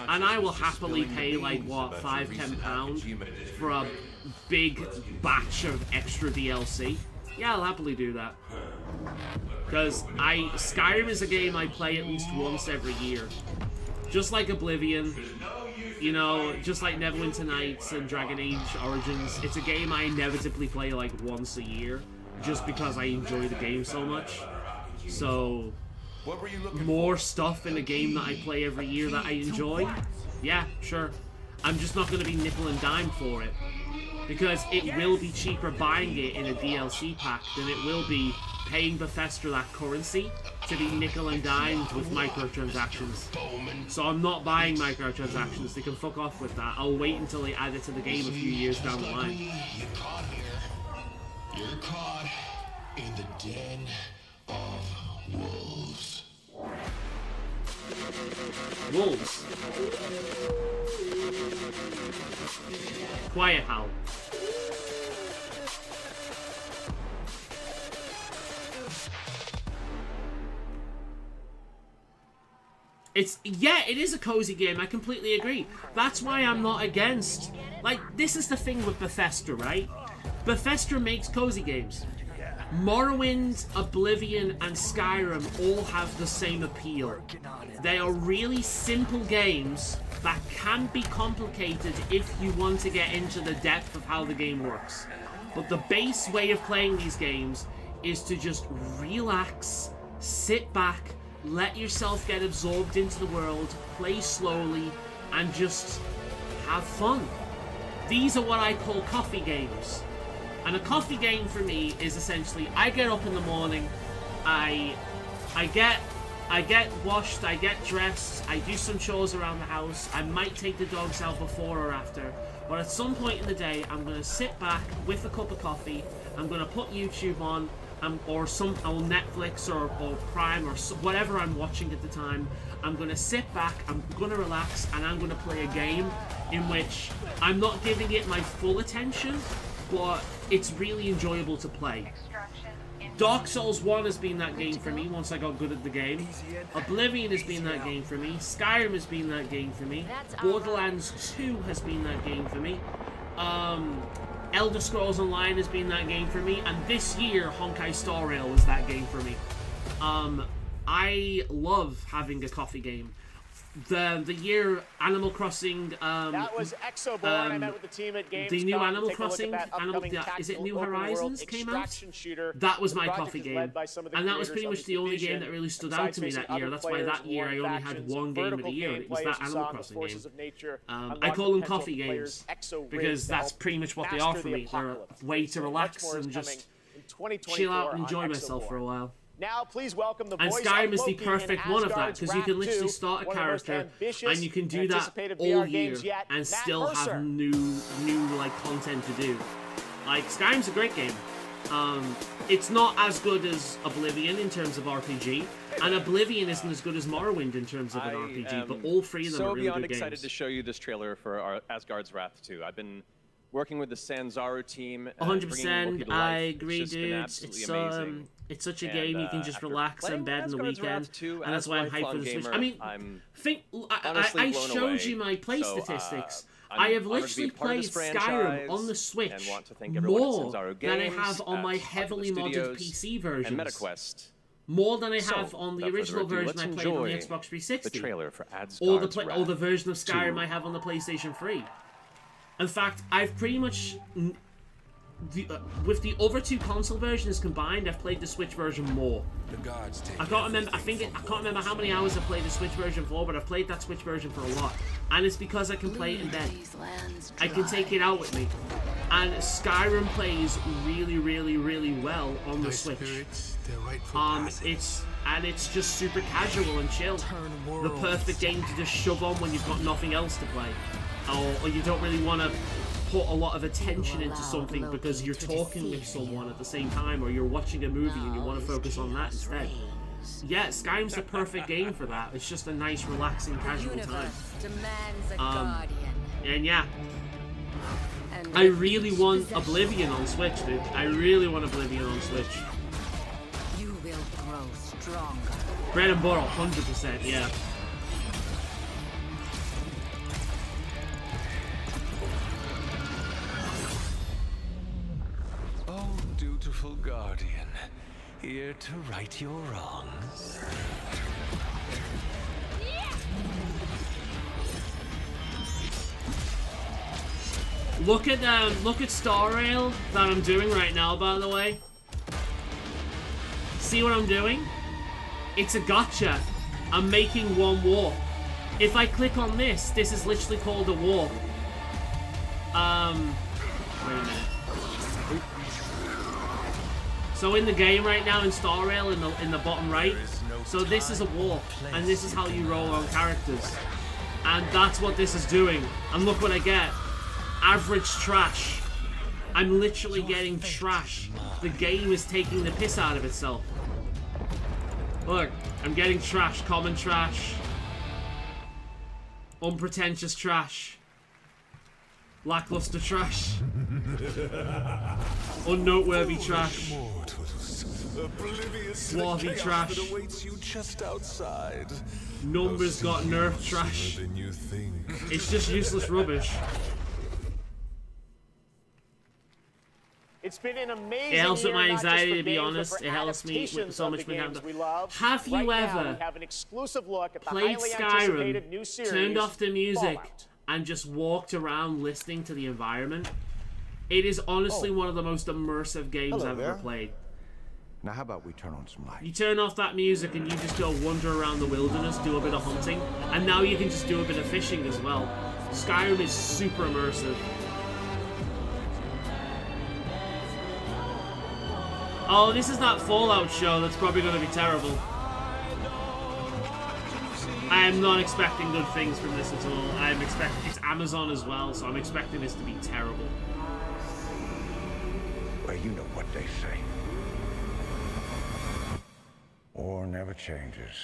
And I will happily pay like what, £5–10 for a big batch of extra DLC. Yeah, I'll happily do that. Because Skyrim is a game I play at least once every year. Just like Oblivion, you know, just like Neverwinter Nights and Dragon Age Origins. It's a game I inevitably play like once a year, just because I enjoy the game so much. So, more stuff in a game that I play every year that I enjoy, yeah, sure. I'm just not going to be nickel and dime for it. Because it will be cheaper buying it in a DLC pack than it will be paying Bethesda that currency to be nickel and dimed with microtransactions. So I'm not buying microtransactions. They can fuck off with that. I'll wait until they add it to the game a few years down the line. You're caught in the den of wolves. Wolves. Quiet, Hal. Yeah, it is a cozy game, I completely agree. That's why I'm not against... Like, this is the thing with Bethesda, right? Bethesda makes cozy games. Morrowind, Oblivion, and Skyrim all have the same appeal. They are really simple games that can be complicated if you want to get into the depth of how the game works. But the base way of playing these games is to just relax, sit back, let yourself get absorbed into the world, play slowly, and just have fun. These are what I call coffee games. And a coffee game for me is essentially, I get up in the morning, I get washed, I get dressed, I do some chores around the house, I might take the dogs out before or after, but at some point in the day, I'm going to sit back with a cup of coffee, I'm going to put YouTube on, or Netflix or Prime or whatever I'm watching at the time. I'm going to sit back, I'm going to relax, and I'm going to play a game in which I'm not giving it my full attention, but it's really enjoyable to play. Dark Souls 1 has been that game for me once I got good at the game. Oblivion has been that game for me. Skyrim has been that game for me. Borderlands 2 has been that game for me. Elder Scrolls Online has been that game for me, and this year Honkai Star Rail was that game for me. I love having a coffee game. The year Animal Crossing that was Exoborn. I met with the team at Gamescom. The new Animal Crossing, is it New Horizons came out? That was my coffee game, and that was pretty much the only game that really stood out to me that year. That's why that year I only had one game of the year, and it was that Animal Crossing game. I call them coffee games because that's pretty much what they are for me. They're a way to relax and just chill out and enjoy myself for a while. Now, please welcome the and voice Skyrim of is the Loki perfect one of that, because you can literally start a character and you can do that all year and still have new like content to do. Like, Skyrim's a great game. It's not as good as Oblivion in terms of RPG, and Oblivion isn't as good as Morrowind in terms of an RPG, but all three of them are really good games. So beyond excited to show you this trailer for our Asgard's Wrath 2. I've been working with the Sanzaru team. 100%, I agree, dude. It's such a game you can just relax in bed in the weekend, and that's why I'm hyped for the Switch. I mean, I showed you my play statistics. I have literally played Skyrim on the Switch more than I have on my heavily modded PC versions. More than I have on the original version I played on the Xbox 360. Or the version of Skyrim I have on the PlayStation 3. In fact, I've pretty much, with the other two console versions combined, I've played the Switch version more. I can't remember how many hours I've played the Switch version for, but I've played that Switch version for a lot. And it's because I can play it in bed. I can take it out with me. And Skyrim plays really, really, really well on the Switch. It's just super casual and chill. The perfect game to just shove on when you've got nothing else to play, or you don't really want to put a lot of attention into something because you're talking with someone at the same time, or you're watching a movie and you want to focus on that instead. Yeah, Skyrim's the perfect game for that. It's just a nice, relaxing, casual time. And yeah, I really want Oblivion on Switch, dude. I really want Oblivion on Switch. You will grow stronger. Bread and butter, 100%, yeah. Oh, dutiful guardian, here to right your wrongs. Look at Star Rail that I'm doing right now, by the way. See what I'm doing? It's a gotcha. I'm making one warp. If I click on this is literally called a warp. Wait a minute. So in the game right now, in Star Rail, in the bottom right, so this is a warp, and this is how you roll on characters. And that's what this is doing. And look what I get. Average trash. I'm literally getting trash. The game is taking the piss out of itself. Look, I'm getting trash. Common trash. Unpretentious trash. Lackluster trash. Unnoteworthy trash. Swarthy trash. Numbers got nerfed trash. It's just useless rubbish. It's been an amazing It helps with year, my not just anxiety, for to be games, honest. but for It helps me with adaptations so of much the games we being love. Have you Right now, ever we have an exclusive look at the played highly Skyrim, anticipated new series, turned off the music, Fallout? and just walked around listening to the environment? It is honestly one of the most immersive games I've ever played. Now how about we turn on some lights? You turn off that music and you just go wander around the wilderness, do a bit of hunting, and now you can just do a bit of fishing as well. Skyrim is super immersive. Oh, this is that Fallout show that's probably going to be terrible. I am not expecting good things from this at all. I'm expecting it's Amazon as well, so I'm expecting this to be terrible. Well, you know what they say. War never changes.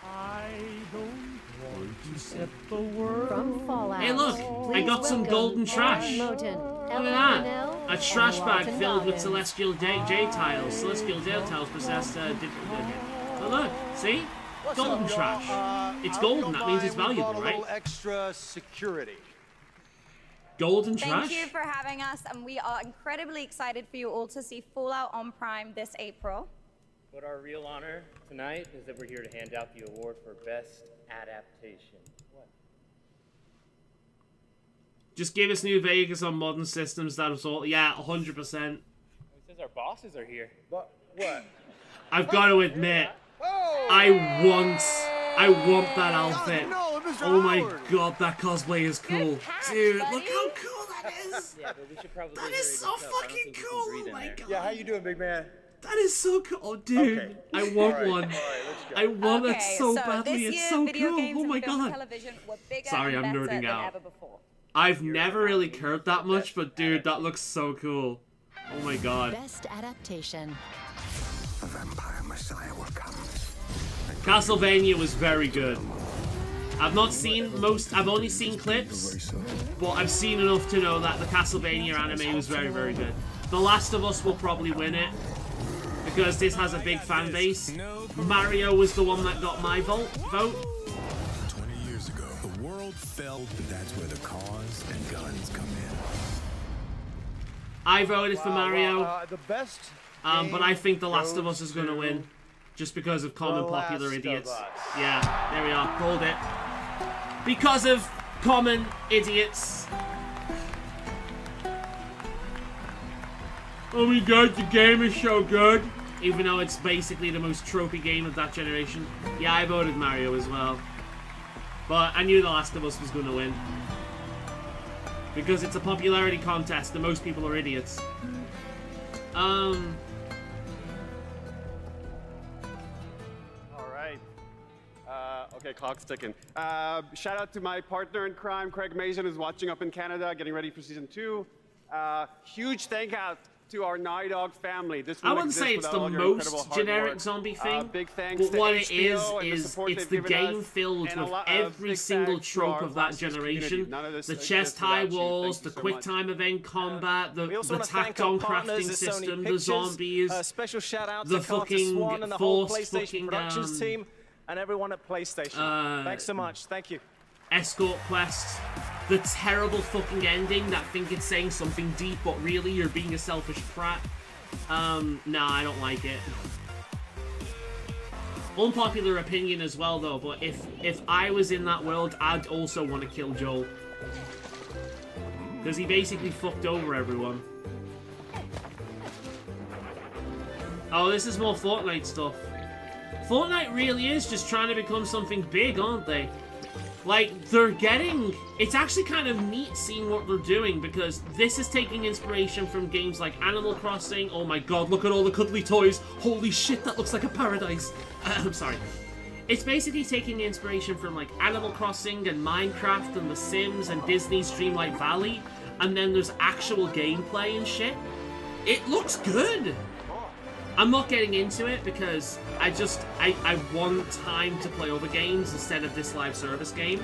I don't want to set the world. From Fallout. Hey, look! I got some golden trash. Look at that! A trash bag filled with celestial J tiles. Celestial J tiles possess different. Oh, look! See? Golden trash. It's golden. That means it's valuable, right? Extra security. Golden trash. Thank you for having us, and we are incredibly excited for you all to see Fallout on Prime this April. But our real honor tonight is that we're here to hand out the award for Best Adaptation. What? Just give us New Vegas on modern systems. That's all. Yeah, 100%. It says our bosses are here. What? I've got to admit, I want that outfit. Oh my god, that cosplay is cool. Dude, look how cool that is. Yeah, but we should probably that is so fucking cool. Oh my god. Yeah, how you doing, big man? That is so cool. Oh, dude, Okay. I want All right, one. all right, let's go. I want it Okay, so so badly. this It's year, so video cool. games Oh and my film and god. television were bigger Sorry, and I'm better nerding than out. ever before. I've never really cared that much, but dude, that looks so cool. Oh my god. Best adaptation. A vampire messiah will come. Castlevania was very good. I've not seen most, I've only seen clips, but I've seen enough to know that the Castlevania anime was very, very good. The Last of Us will probably win it, because this has a big fan base. Mario was the one that got my vote. 20 years ago, the world felt that that's where the cars and guns come in. I voted for Mario, The best. but I think The Last of Us is going to win, just because of common The popular Last of idiots. Us. Yeah, there we are, called it. Because of common idiots. Oh my god, the game is so good. Even though it's basically the most tropey game of that generation. Yeah, I voted Mario as well. But I knew The Last of Us was going to win. Because it's a popularity contest and most people are idiots. All right. Okay, clock's ticking. Shout out to my partner in crime, Craig Mason, who's watching up in Canada, getting ready for season 2. Huge thank out to our Naughty Dog family. This I wouldn't say it's the most generic zombie thing, big thanks but to what HBO it is support it's they've the given game us, filled and with a lot- every big single thanks to our trope of that Masters generation. community. None of this The exists chest high without you. Thank walls, you the so quick much. time event combat, the also wanna thank tacked on our partners crafting at Sony system, the Pictures. zombies, A special shout out the to Carter fucking Swan and the whole forced PlayStation fucking, Productions team and everyone at PlayStation. Thanks so much. Thank you. escort quests, the terrible fucking ending that think it's saying something deep, but really you're being a selfish prat. Nah, I don't like it. Unpopular opinion as well, though, but if I was in that world, I'd also want to kill Joel. Because he basically fucked over everyone. Oh, this is more Fortnite stuff. Fortnite really is just trying to become something big, aren't they? Like, they're getting... It's actually kind of neat seeing what they're doing, because this is taking inspiration from games like Animal Crossing. Oh my god, look at all the cuddly toys. Holy shit, that looks like a paradise. I'm sorry. It's basically taking inspiration from, like, Animal Crossing and Minecraft and The Sims and Disney's Dreamlight Valley, and then there's actual gameplay and shit. It looks good! I'm not getting into it because I want time to play other games instead of this live service game.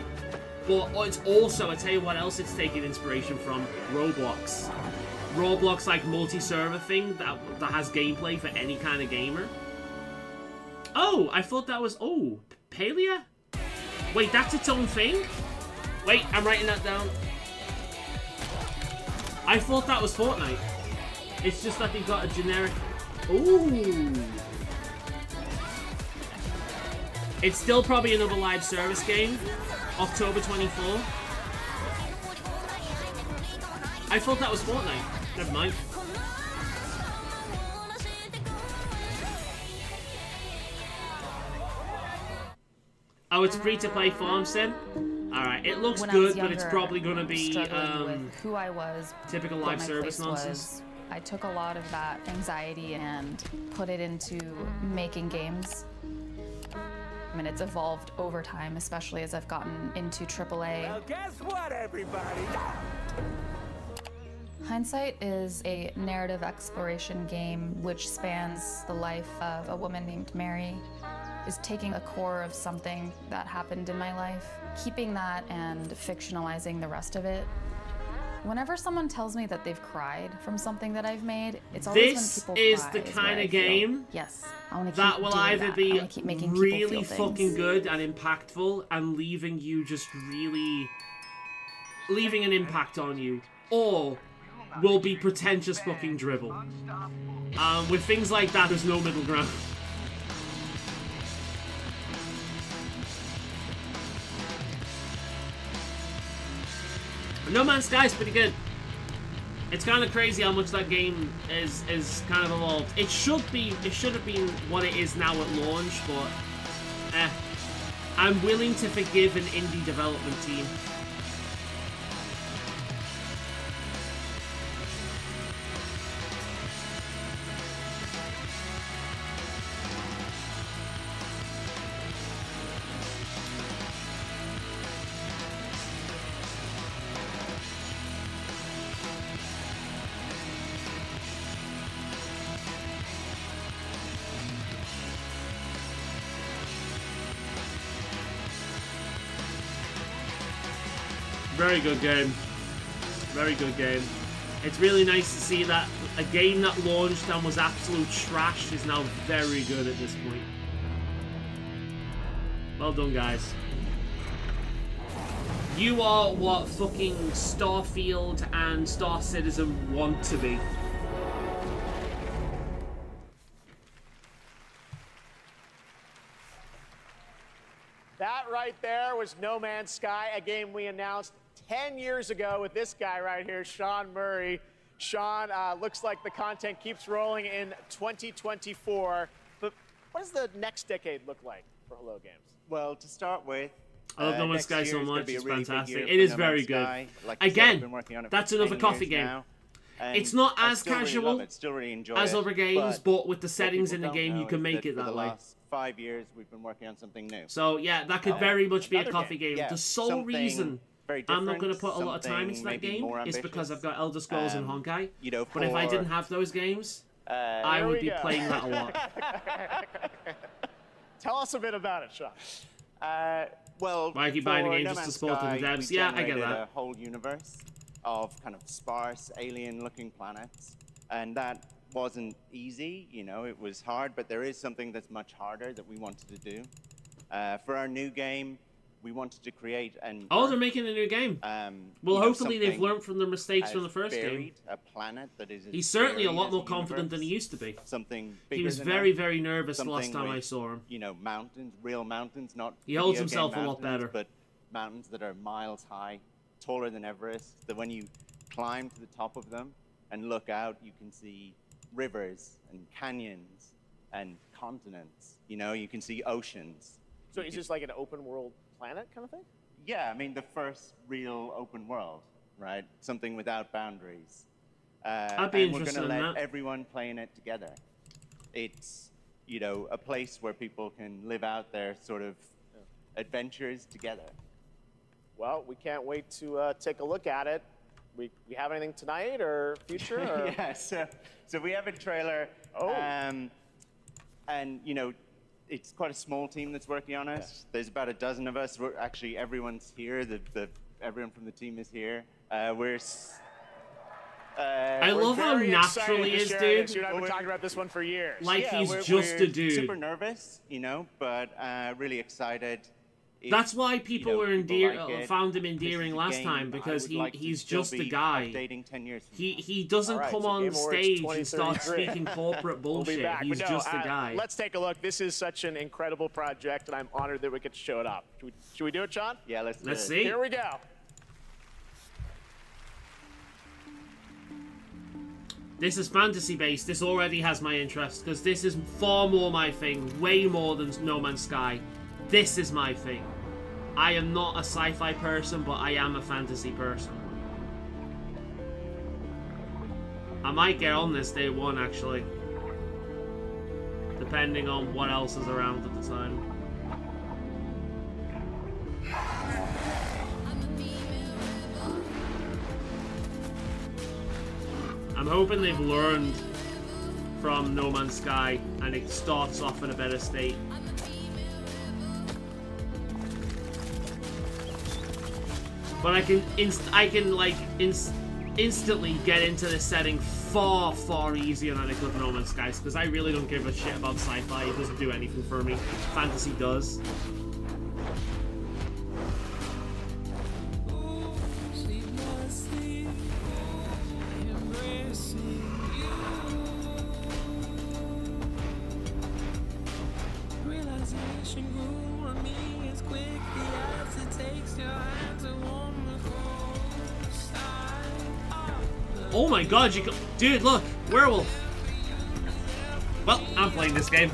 But it's also, I tell you what else it's taking inspiration from, Roblox. Roblox, like, multi-server thing that has gameplay for any kind of gamer. Oh, I thought that was, oh, Palia? Wait, that's its own thing? Wait, I'm writing that down. I thought that was Fortnite. It's just that they got a generic... Ooh. It's still probably another live service game. October 24. I thought that was Fortnite. Never mind. Oh, it's free to play Farm Sim? Alright, it looks good, but it's probably gonna be with who I was, typical what live my service place nonsense. was. I took a lot of that anxiety and put it into making games. I mean, it's evolved over time, especially as I've gotten into AAA. Well, guess what, everybody? Hindsight is a narrative exploration game which spans the life of a woman named Mary, is taking a core of something that happened in my life, keeping that and fictionalizing the rest of it. Whenever someone tells me that they've cried from something that I've made, it's always This when people is cry the where kind I of feel, game yes, I want to that keep will doing either that. I be wanna keep making people really feel fucking things. good and impactful and leaving you just really... leaving an impact on you, or will be pretentious fucking drivel. With things like that, there's no middle ground. No Man's Sky is pretty good. It's kind of crazy how much that game is kind of evolved. It should have been what it is now at launch, but I'm willing to forgive an indie development team. Very good game. Very good game. It's really nice to see that a game that launched and was absolute trash is now very good at this point. Well done, guys. You are what fucking Starfield and Star Citizen want to be. That right there was No Man's Sky, a game we announced 10 years ago with this guy right here, Sean Murray. Sean, looks like the content keeps rolling in 2024. But what does the next decade look like for Hello Games? Well, to start with, I love No Man's Next Sky year so is gonna much. be a It's really big fantastic. year It for is No very Man's good. Sky. Like I said, I've Again, been working on it that's for another 10 coffee years game. now, and It's not I as still really casual love it, still really enjoy as it, other games, but with the what settings people in the don't game, you know can is make that it for that the way. last 5 years, we've been working on something new. So yeah, that could very much be a coffee game. Yeah, The sole something reason very I'm not different, going to put a lot of time into that something maybe game more is because ambitious. I've got Elder Scrolls and Honkai. You know, But if I for, didn't have those games, I There would we be go. playing that a lot. Tell us a bit about it, Sean. Well, Why keep buying a for game No just to Man's support the Sky, devs? we Yeah, I get generated that. a whole universe of kind of sparse, alien-looking planets, and that wasn't easy. You know, it was hard, but there is something that's much harder that we wanted to do. For our new game, we wanted to create an. Oh, they're making a new game. Well, you know, hopefully they've something learned from their mistakes from the as first game. buried, a planet that is as He's certainly a buried lot as more a confident than he universe, used to be. Something He bigger was than very, that, very nervous the last something time I with, saw him. You know, mountains, real mountains, not. He holds video game himself a lot mountains, better. But mountains that are miles high, taller than Everest. That when you climb to the top of them and look out, you can see rivers and canyons and continents. You know, you can see oceans. So is this like an open world planet kind of thing? Yeah, I mean, the first real open world, right? Something without boundaries. I'd be and we're interested going to in let that. everyone play in it together. It's, you know, a place where people can live out their sort of adventures together. Well, we can't wait to take a look at it. We have anything tonight or future? Or? Yeah, so we have a trailer. Oh. And, you know, it's quite a small team that's working on it. Yeah. There's about a dozen of us. Actually, everyone's here. Everyone from the team is here. I we're love how very natural excited he to is, share dude. this. You and I have been talking about this one for years. Like Yeah, he's we're just a dude. Super nervous, you know, but really excited. That's why people you know, were people like it. found him This endearing is a last game time I because would like to he's still just a be guy. updating 10 years from He doesn't All right, come so on Game Awards stage and start 2033. speaking corporate We'll be bullshit. back. He's But no, just a guy. Let's take a look. This is such an incredible project, and I'm honored that we get to show it up. Should we do it, Sean? Yeah, let's do it. see. Here we go. This is fantasy based. This already has my interest because this is far more my thing, way more than No Man's Sky. This is my thing. I am not a sci-fi person, but I am a fantasy person. I might get on this day one, actually. Depending on what else is around at the time. I'm hoping they've learned from No Man's Sky and it starts off in a better state. But I can instantly get into this setting far easier than I could in No Man's Sky because I really don't give a shit about sci-fi. It doesn't do anything for me. Fantasy does. Oh my god, you can... Dude, look! Werewolf! Well, I'm playing this game.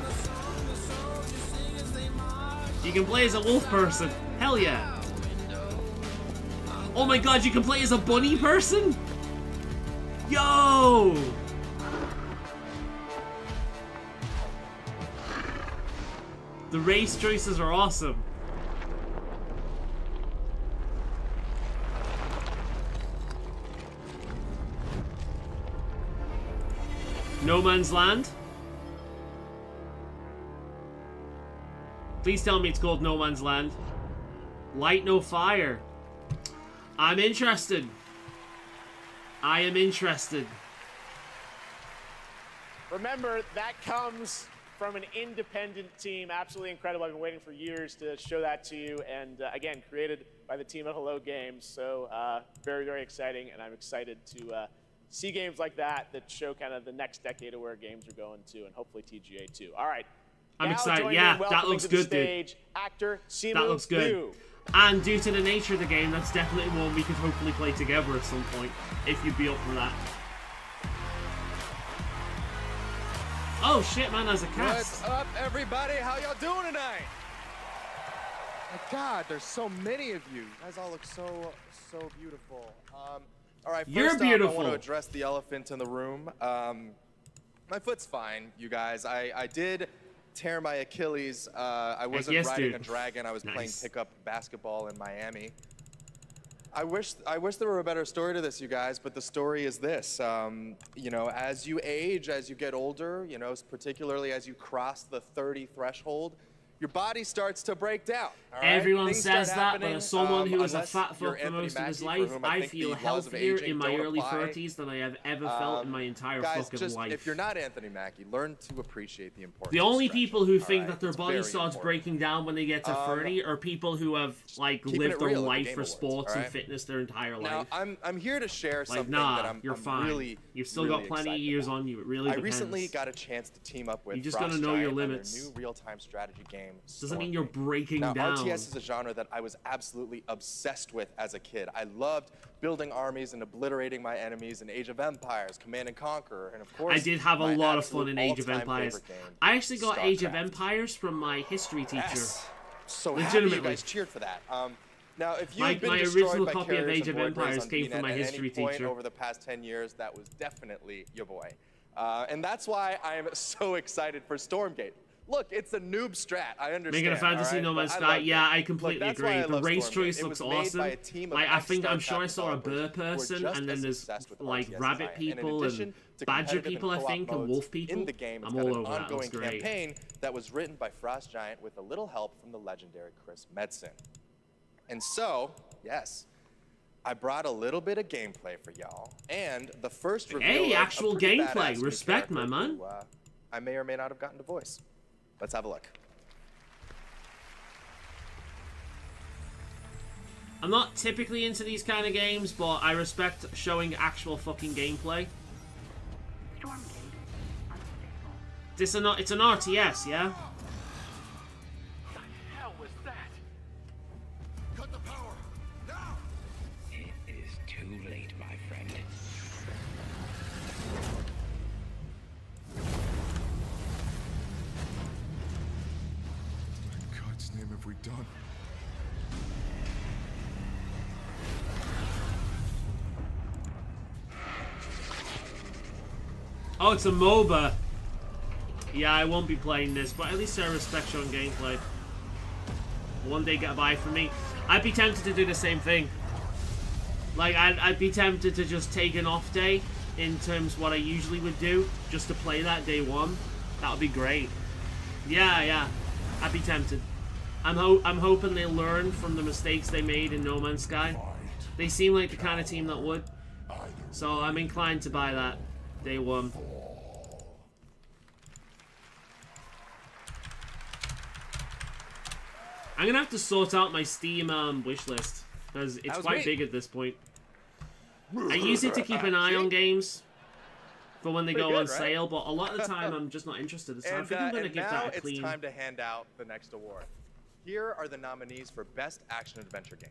You can play as a wolf person. Hell yeah. Oh my god, you can play as a bunny person? Yo! The race choices are awesome. No Man's Land? Please tell me it's called No Man's Land. Light No Fire. I'm interested. I am interested. Remember, that comes from an independent team. Absolutely incredible. I've been waiting for years to show that to you. And again, created by the team at Hello Games. So very, very exciting. And I'm excited to see games like that that show kind of the next decade of where games are going to, and hopefully TGA too. All right. I'm now excited. Yeah, that looks good, stage, dude. Actor Simu That looks good. Liu. And due to the nature of the game, that's definitely one we could hopefully play together at some point, if you'd be up for that. Oh shit, man, there's a cast. What's up, everybody? How y'all doing tonight? My God, there's so many of you. You guys all look so beautiful. All right, You're first beautiful. off, I want to address the elephant in the room. My foot's fine, you guys. I did tear my Achilles. I wasn't riding a dragon. I was playing pickup basketball in Miami. I wish there were a better story to this, you guys, but the story is this. You know, as you age, as you get older, you know, particularly as you cross the 30 threshold, your body starts to break down. All right? Everyone Things says start that, but happening, as someone who was a unless fat you're fuck for most of his Anthony Mackie, life, for whom I think feel the laws of healthier aging in my don't early apply. 30s than I have ever felt in my entire guys, fucking just, life. if you're not Anthony Mackie, learn to appreciate the importance The of only stretching, people who all think right? that their It's body very starts important. breaking down when they get to 30 are people who have like Keeping lived it real a at the life Game for Awards, sports all and right? fitness their entire Now, life. I'm here to share Like, something nah, that I'm you're fine. really, You've still really got plenty of excited years about. on you. It really I depends. recently got a chance to team up with You just Frost gotta know your Giant on their limits. new real-time strategy game. Doesn't mean you're breaking now, down. RTS is a genre that I was absolutely obsessed with as a kid. I loved building armies and obliterating my enemies in Age of Empires, Command and Conquer, and of course, I did have a my lot of fun absolute in Age of all-time Empires. favorite game, I actually got Age of StarCraft. Empires from my history teacher. Yes. So happy you Legitimately. guys cheered for that. Now, if My- you've been my destroyed original by copy of carriers Age and of void rays Empires on came from VNet my at history any point teacher. over the past 10 years, that was definitely your boy. And that's why I am so excited for Stormgate. Look, it's a noob strat. I understand. Making a fantasy all No right? Man's But Sky, loved yeah, it. I completely Look, that's why agree. I The love race Stormgate. choice It looks was made awesome. by a team of Like, I'm sure I ex-StarCraft saw a developers Burr who were person, just and then as there's obsessed with like RTS rabbit design. And in people addition and to badger competitive and people, I co-op think, and modes wolf people. in the game, it's I'm got all an over that. ongoing Looks great. campaign that was written by Frost Giant with a little help from the legendary Chris Metzen. And so, yes, I brought a little bit of gameplay for y'all, and the first reveal Hey, of actual a pretty gameplay. badass new Respect, my character man. who, I may or may not have gotten to voice. Let's have a look. I'm not typically into these kind of games, but I respect showing actual fucking gameplay. It's an RTS, yeah? hell was that? Cut the power now! It is too late, my friend. What in God's name have we done? Oh, it's a MOBA. Yeah, I won't be playing this, but at least I respect showing gameplay. One day get by for me. I'd be tempted to do the same thing. Like, I'd be tempted to just take an off day in terms of what I usually would do, just to play that day one. That would be great. Yeah, I'd be tempted. I'm hoping they learn from the mistakes they made in No Man's Sky. They seem like the kind of team that would. So I'm inclined to buy that day one. I'm gonna have to sort out my Steam wish list, because it's quite big at this point. I use it to keep an eye on games for when they go on sale, but a lot of the time I'm just not interested. So I think I'm gonna give that a clean. Now it's time to hand out the next award. Here are the nominees for Best Action Adventure Game.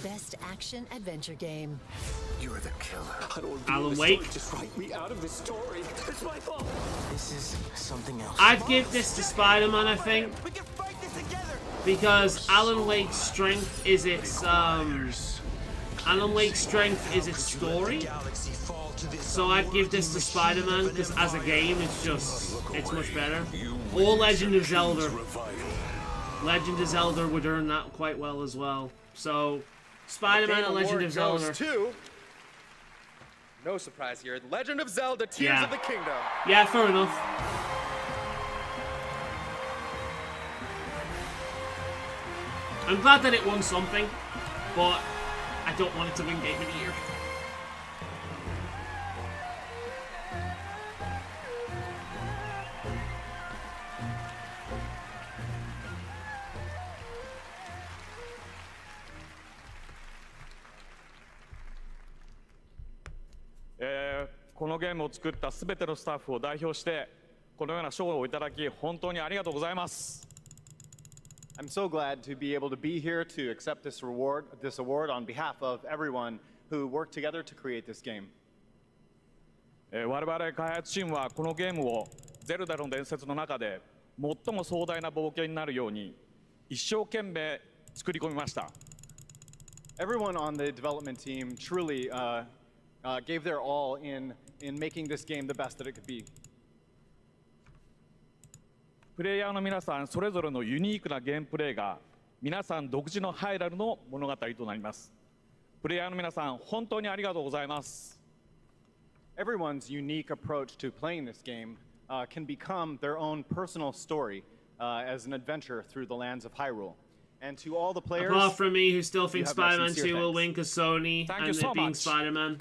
Best action adventure game. You're the killer. I don't want to Alan be in Wake. the story. Just write me out of this story. It's my fault. This is something else. I'd give this to Spider-Man, I think, because Alan Wake's strength is its Alan Wake's strength is its story. So I'd give this to Spider-Man, because as a game, it's much better. Or Legend of Zelda. Legend of Zelda would earn that quite well as well. So, Spider-Man and Legend of Zelda. No surprise here. Legend of Zelda: Tears of the Kingdom. Yeah, fair enough. I'm glad that it won something, but I don't want it to win Game of the Year. このゲームを作ったすべてのスタッフを代表してこのような賞をいただき本当にありがとうございます。 I'm so glad to be able to be here to accept this award on behalf of everyone who worked together to create this game. 我々開発チームはこのゲームをゼルダの伝説の中で最も壮大な冒険になるように一生懸命作り込みました。Everyone on the development team truly gave their all in making this game the best that it could be. プレイヤーの皆さんそれぞれのユニークなゲームプレイが皆さん独自のハイラルの物語となります。プレイヤーの皆さん本当にありがとうございます。Everyone's unique approach to playing this game can become their own personal story as an adventure through the lands of Hyrule. And to all the players, apart from me, who still thinks Spider-Man 2 will win because Sony and it being Spider-Man.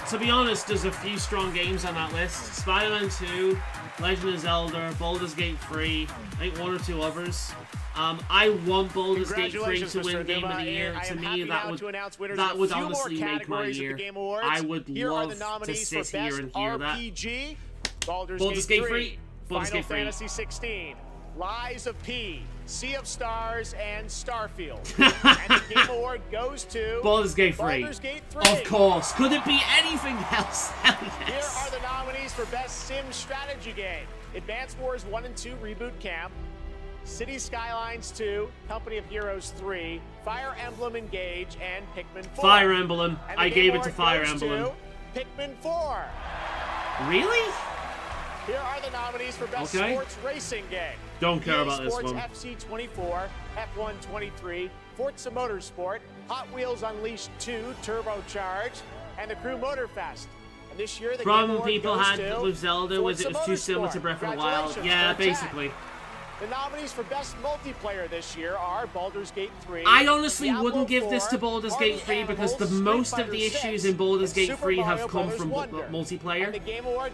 To be honest, there's a few strong games on that list. Spider-Man 2, Legend of Zelda, Baldur's Gate 3, I think one or two others. I want Baldur's Gate 3 to win Game of the Year. To me, that would honestly make my year. I would love to sit here and hear that. Baldur's Gate 3, Baldur's Gate 3. Final Fantasy 16, Lies of P, Sea of Stars, and Starfield. And the Game Award goes to Baldur's Gate 3. Baldur's Gate 3. Of course. Could it be anything else? Hell yes. Here are the nominees for Best Sim Strategy Game. Advance Wars 1 and 2 Reboot Camp, City Skylines 2, Company of Heroes 3, Fire Emblem Engage, and Pikmin 4. Fire Emblem. I gave it to Fire Emblem. Pikmin 4. Really? Here are the nominees for Best Sports Racing Game. Don't care about this Sports one. FC 24, F1 23, Forza Motorsport, Hot Wheels Unleashed 2 Turbocharged, and the Crew Motorfest. And this year, the problem people had with Zelda was it was too similar to Breath of the Wild. Yeah, basically. The nominees for Best Multiplayer this year are Baldur's Gate 3. I honestly wouldn't give this to Baldur's Gate 3 because the most of the issues in Baldur's Gate 3 have come from multiplayer.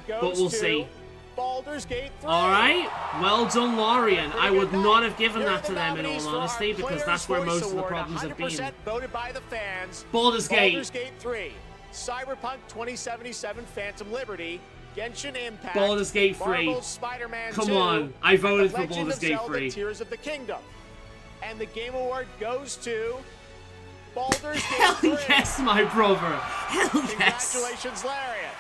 But we'll see. Baldur's Gate 3. Alright, well done, Lorien. I would not have given that to them in all honesty because that's where most of the problems have been. Voted by the fans. Baldur's Gate. Baldur's Gate 3. Cyberpunk 2077 Phantom Liberty. Genshin Impact. Baldur's Gate 3. Marvel's Spider-Man 2. Come on, I voted for Legend Baldur's of Gate Zelda 3. Tears of the Kingdom. And the Game Award goes to Baldur's Gate 3. Hell yes, my brother. Hell yes. Congratulations, Larian.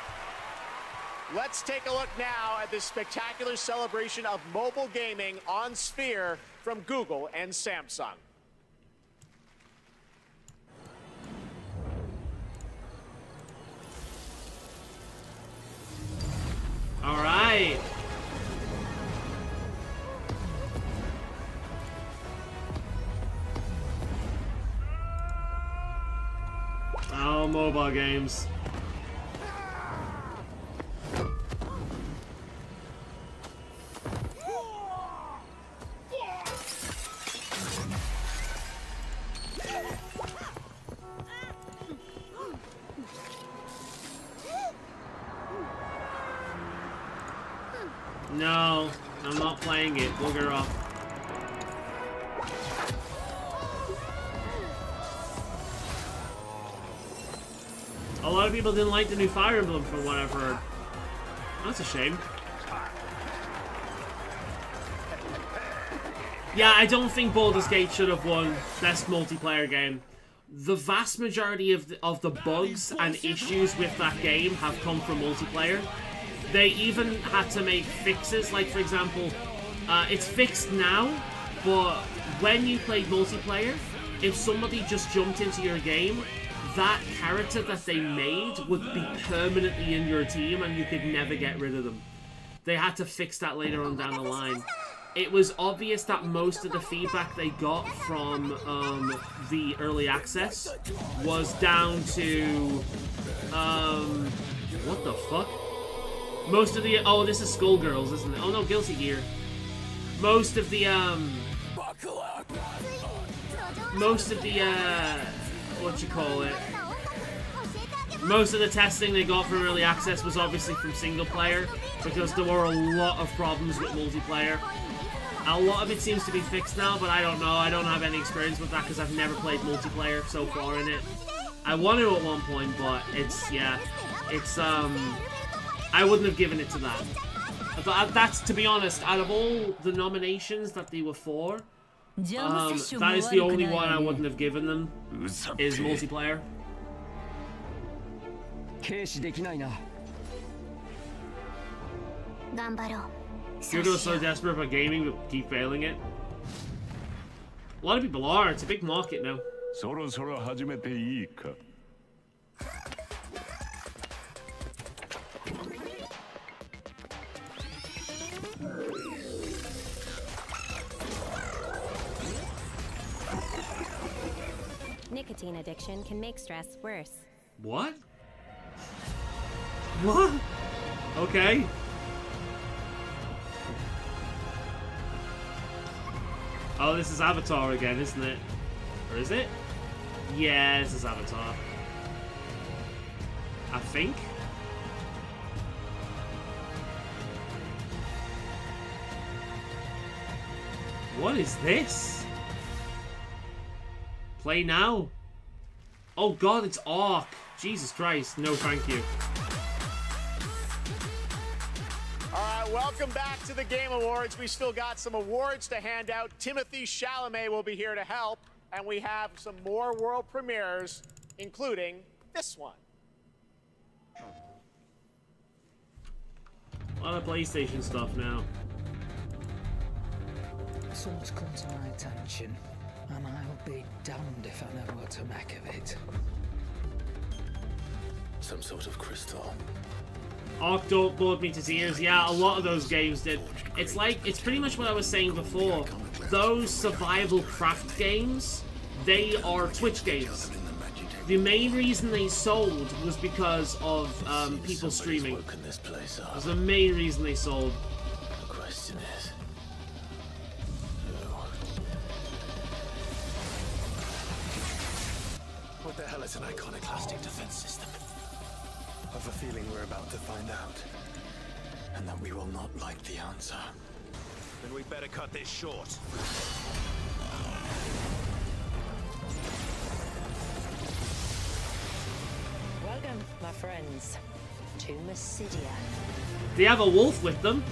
Let's take a look now at this spectacular celebration of mobile gaming on Sphere from Google and Samsung. All right. Oh, mobile games. No, I'm not playing it. Booger off. A lot of people didn't like the new Fire Emblem from what I've heard. That's a shame. Yeah, I don't think Baldur's Gate should have won Best Multiplayer Game. The vast majority of the bugs and issues with that game have come from multiplayer. They even had to make fixes, like for example, it's fixed now, but when you played multiplayer, if somebody just jumped into your game, that character that they made would be permanently in your team and you could never get rid of them. They had to fix that later on down the line. It was obvious that most of the feedback they got from the early access was down to, what the fuck? Most of the, oh, this is Skullgirls, isn't it? Oh no, Guilty Gear. Most of the, what you call it? Most of the testing they got from early access was obviously from single player, because there were a lot of problems with multiplayer. A lot of it seems to be fixed now, but I don't know. I don't have any experience with that because I've never played multiplayer so far in it. I want to at one point, but it's, yeah, it's, I wouldn't have given it to that. That's, to be honest, out of all the nominations that they were for, that is the only one I wouldn't have given them, is multiplayer. You're so desperate for gaming but keep failing it. A lot of people are. It's a big market now. Nicotine addiction can make stress worse. What? What? Okay. Oh, this is Avatar again, isn't it? Or is it? Yeah, this is Avatar. I think. What is this? Play now. Oh god, it's Ark. Jesus Christ. No, thank you. All right, welcome back to the Game Awards. We still got some awards to hand out. Timothy Chalamet will be here to help, and we have some more world premieres, including this one. A lot of PlayStation stuff now. Something's come to my attention, and I'll be damned if I know what to make of it. Some sort of crystal. Ark don't bored me to tears. Yeah, a lot of those games did. It's pretty much what I was saying before. Those survival craft games, they are Twitch games. The main reason they sold was because of people streaming. That was the main reason they sold. The question is, what the hell is an iconoclastic defense system? I have a feeling we're about to find out, and that we will not like the answer. Then we better cut this short. Welcome, my friends, to Mysidia. They have a wolf with them.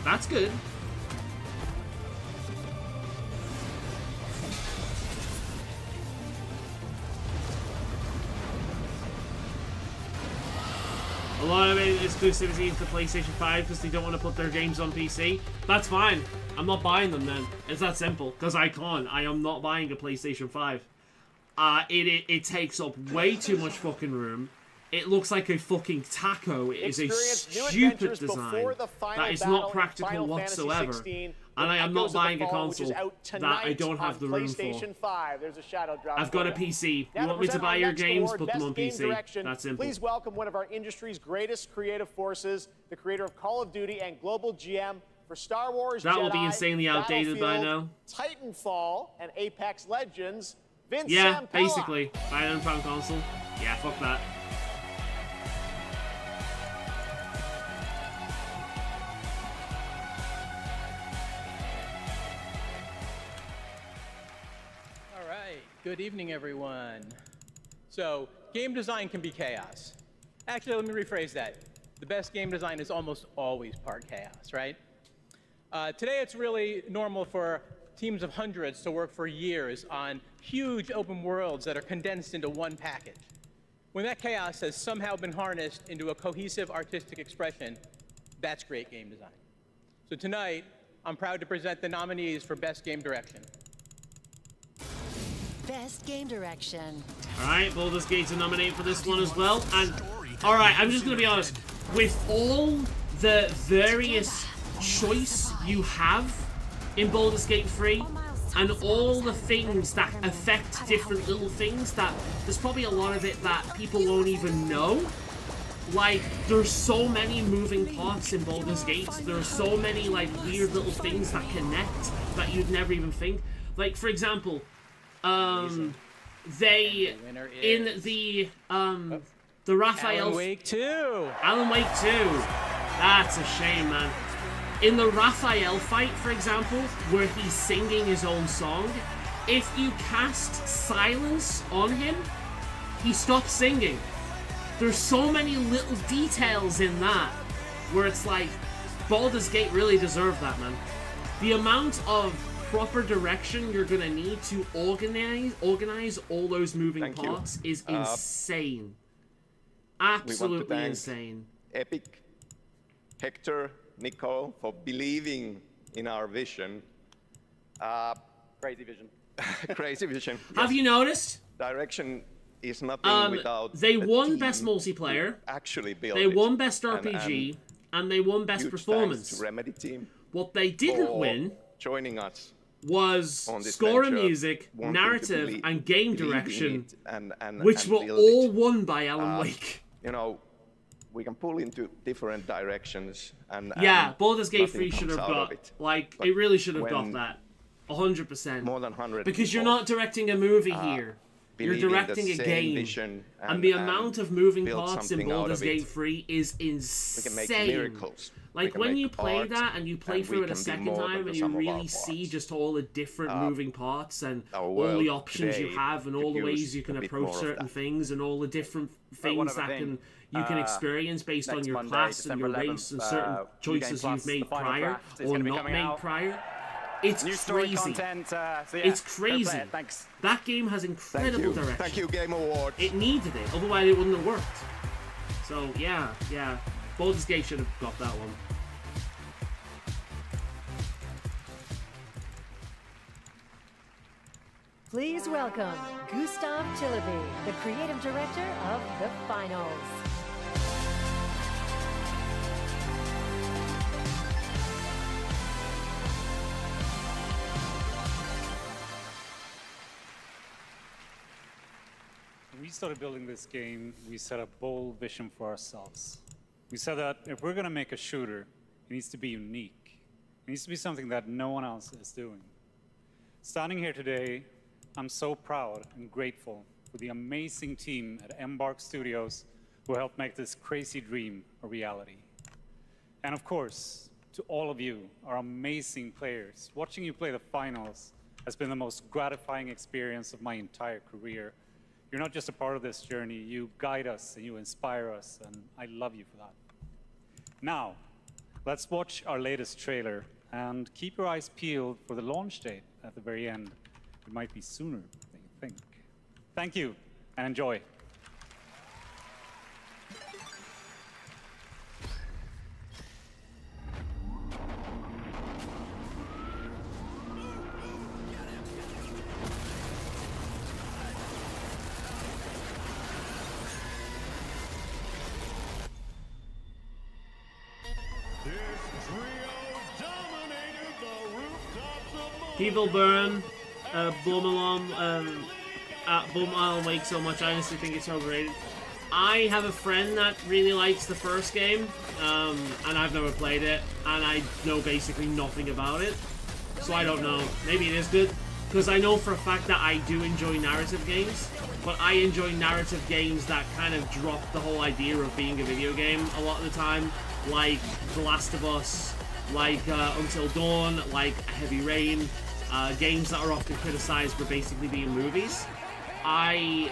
That's good. A lot of it is exclusivity to PlayStation 5 because they don't want to put their games on PC. That's fine. I'm not buying them then. It's that simple. Because I can't. I am not buying a PlayStation 5. It takes up way too much fucking room. It looks like a fucking taco. It is a stupid design. That is not practical whatsoever. And I am not buying a console that I don't have the room for. There's a shadow drop. I've got a PC. You want me to buy your games? Put them on PC. That's simple. Please welcome one of our industry's greatest creative forces, the creator of Call of Duty and global GM for Star Wars That Jedi, will be insanely outdated by now. Titanfall, and Apex Legends. Vince Yeah, Zampella. basically. Buy an £1 console. Yeah, fuck that. Good evening, everyone. So, game design can be chaos. Actually, let me rephrase that. The best game design is almost always part chaos, right? Today, it's really normal for teams of hundreds to work for years on huge open worlds that are condensed into one package. When that chaos has somehow been harnessed into a cohesive artistic expression, that's great game design. So tonight, I'm proud to present the nominees for Best Game Direction. Best Game Direction. Alright, Baldur's Gate's are nominated for this one as well. And, alright, I'm just going to be honest. With all the various choice you have in Baldur's Gate 3, and all the things that affect different little things, that there's probably a lot of it that people won't even know. Like, there's so many moving parts in Baldur's Gate. There's so many, like, weird little things that connect that you'd never even think. Like, for example... they in the Raphael Alan Wake 2. Alan Wake 2. That's a shame, man. In the Raphael fight, for example, where he's singing his own song, if you cast silence on him, he stops singing. There's so many little details in that where it's like Baldur's Gate really deserved that, man. The amount of proper direction you're gonna need to organize all those moving parts is insane. Absolutely insane. Epic, Hector, Nicole, for believing in our vision. Crazy vision. Crazy vision. Have you noticed? Direction is nothing without. They won best multiplayer. Actually, build they won best RPG, and they won best performance. To Remedy team. What they didn't win joining us was score and music, narrative, and game direction, which were all won by Alan Wake. You know, we can pull into different directions, and yeah, Baldur's Gate 3 should have got it really should have got that 100%. More than 100. Because you're not directing a movie here. You're directing a game, and the amount of moving parts in Baldur's Gate 3 is insane. We can make miracles. Like when you play that and you play through it a second time and you really see just all the different moving parts and all the options you have and all the ways you can approach certain things and all the different things that you can experience based on your class and your race and certain choices you've made prior or not made prior. It's crazy. It's crazy. Thanks. That game has incredible direction. Thank you, Game Awards. It needed it, otherwise it wouldn't have worked. So yeah. Baldur's Gate should have got that one. Please welcome Gustav Tilleby, the creative director of The Finals. When we started building this game, we set a bold vision for ourselves. We said that if we're going to make a shooter, it needs to be unique. It needs to be something that no one else is doing. Standing here today, I'm so proud and grateful for the amazing team at Embark Studios who helped make this crazy dream a reality. And of course, to all of you, our amazing players, watching you play the finals has been the most gratifying experience of my entire career. You're not just a part of this journey, you guide us and you inspire us, and I love you for that. Now, let's watch our latest trailer and keep your eyes peeled for the launch date at the very end. It might be sooner than you think. Thank you, and enjoy. People burn Bum Alan Wake so much. I honestly think it's overrated. I have a friend that really likes the first game, and I've never played it, and I know basically nothing about it. So I don't know. Maybe it is good, because I know for a fact that I do enjoy narrative games, but I enjoy narrative games that kind of drop the whole idea of being a video game a lot of the time, like The Last of Us, like Until Dawn, like Heavy Rain. Games that are often criticized for basically being movies. I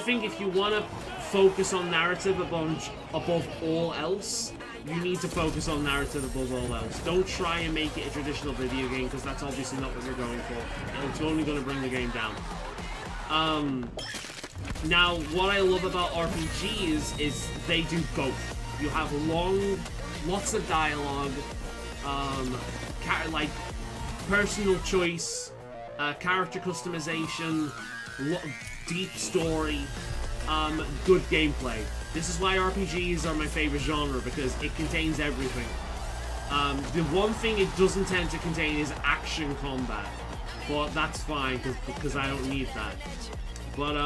think if you want to focus on narrative above all else, you need to focus on narrative above all else. Don't try and make it a traditional video game, because that's obviously not what you're going for. It's only going to bring the game down. Now, what I love about RPGs is they do both. You have lots of dialogue, like personal choice, character customization, deep story, good gameplay. This is why RPGs are my favorite genre, because it contains everything. The one thing it doesn't tend to contain is action combat, but that's fine because I don't need that. But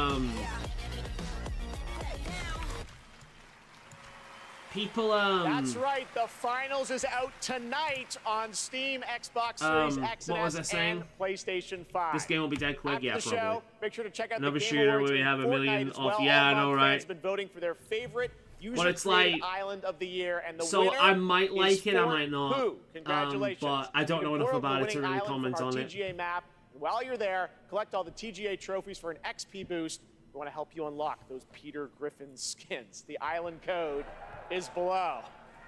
people, That's right, the finals is out tonight on Steam, Xbox Series X and S, and PlayStation 5. This game will be dead quick, yeah, probably. Show, make sure to check out another the Game shooter Awards where we have a million off. Yeah, I know, right? Fans been voting for their favorite user-created like, island of the year, and the so winner I might like it, I might not. Who? Congratulations. But I don't know enough about it to really comment on it. TGA map. While you're there, collect all the TGA trophies for an XP boost. We want to help you unlock those Peter Griffin skins. The island code is below.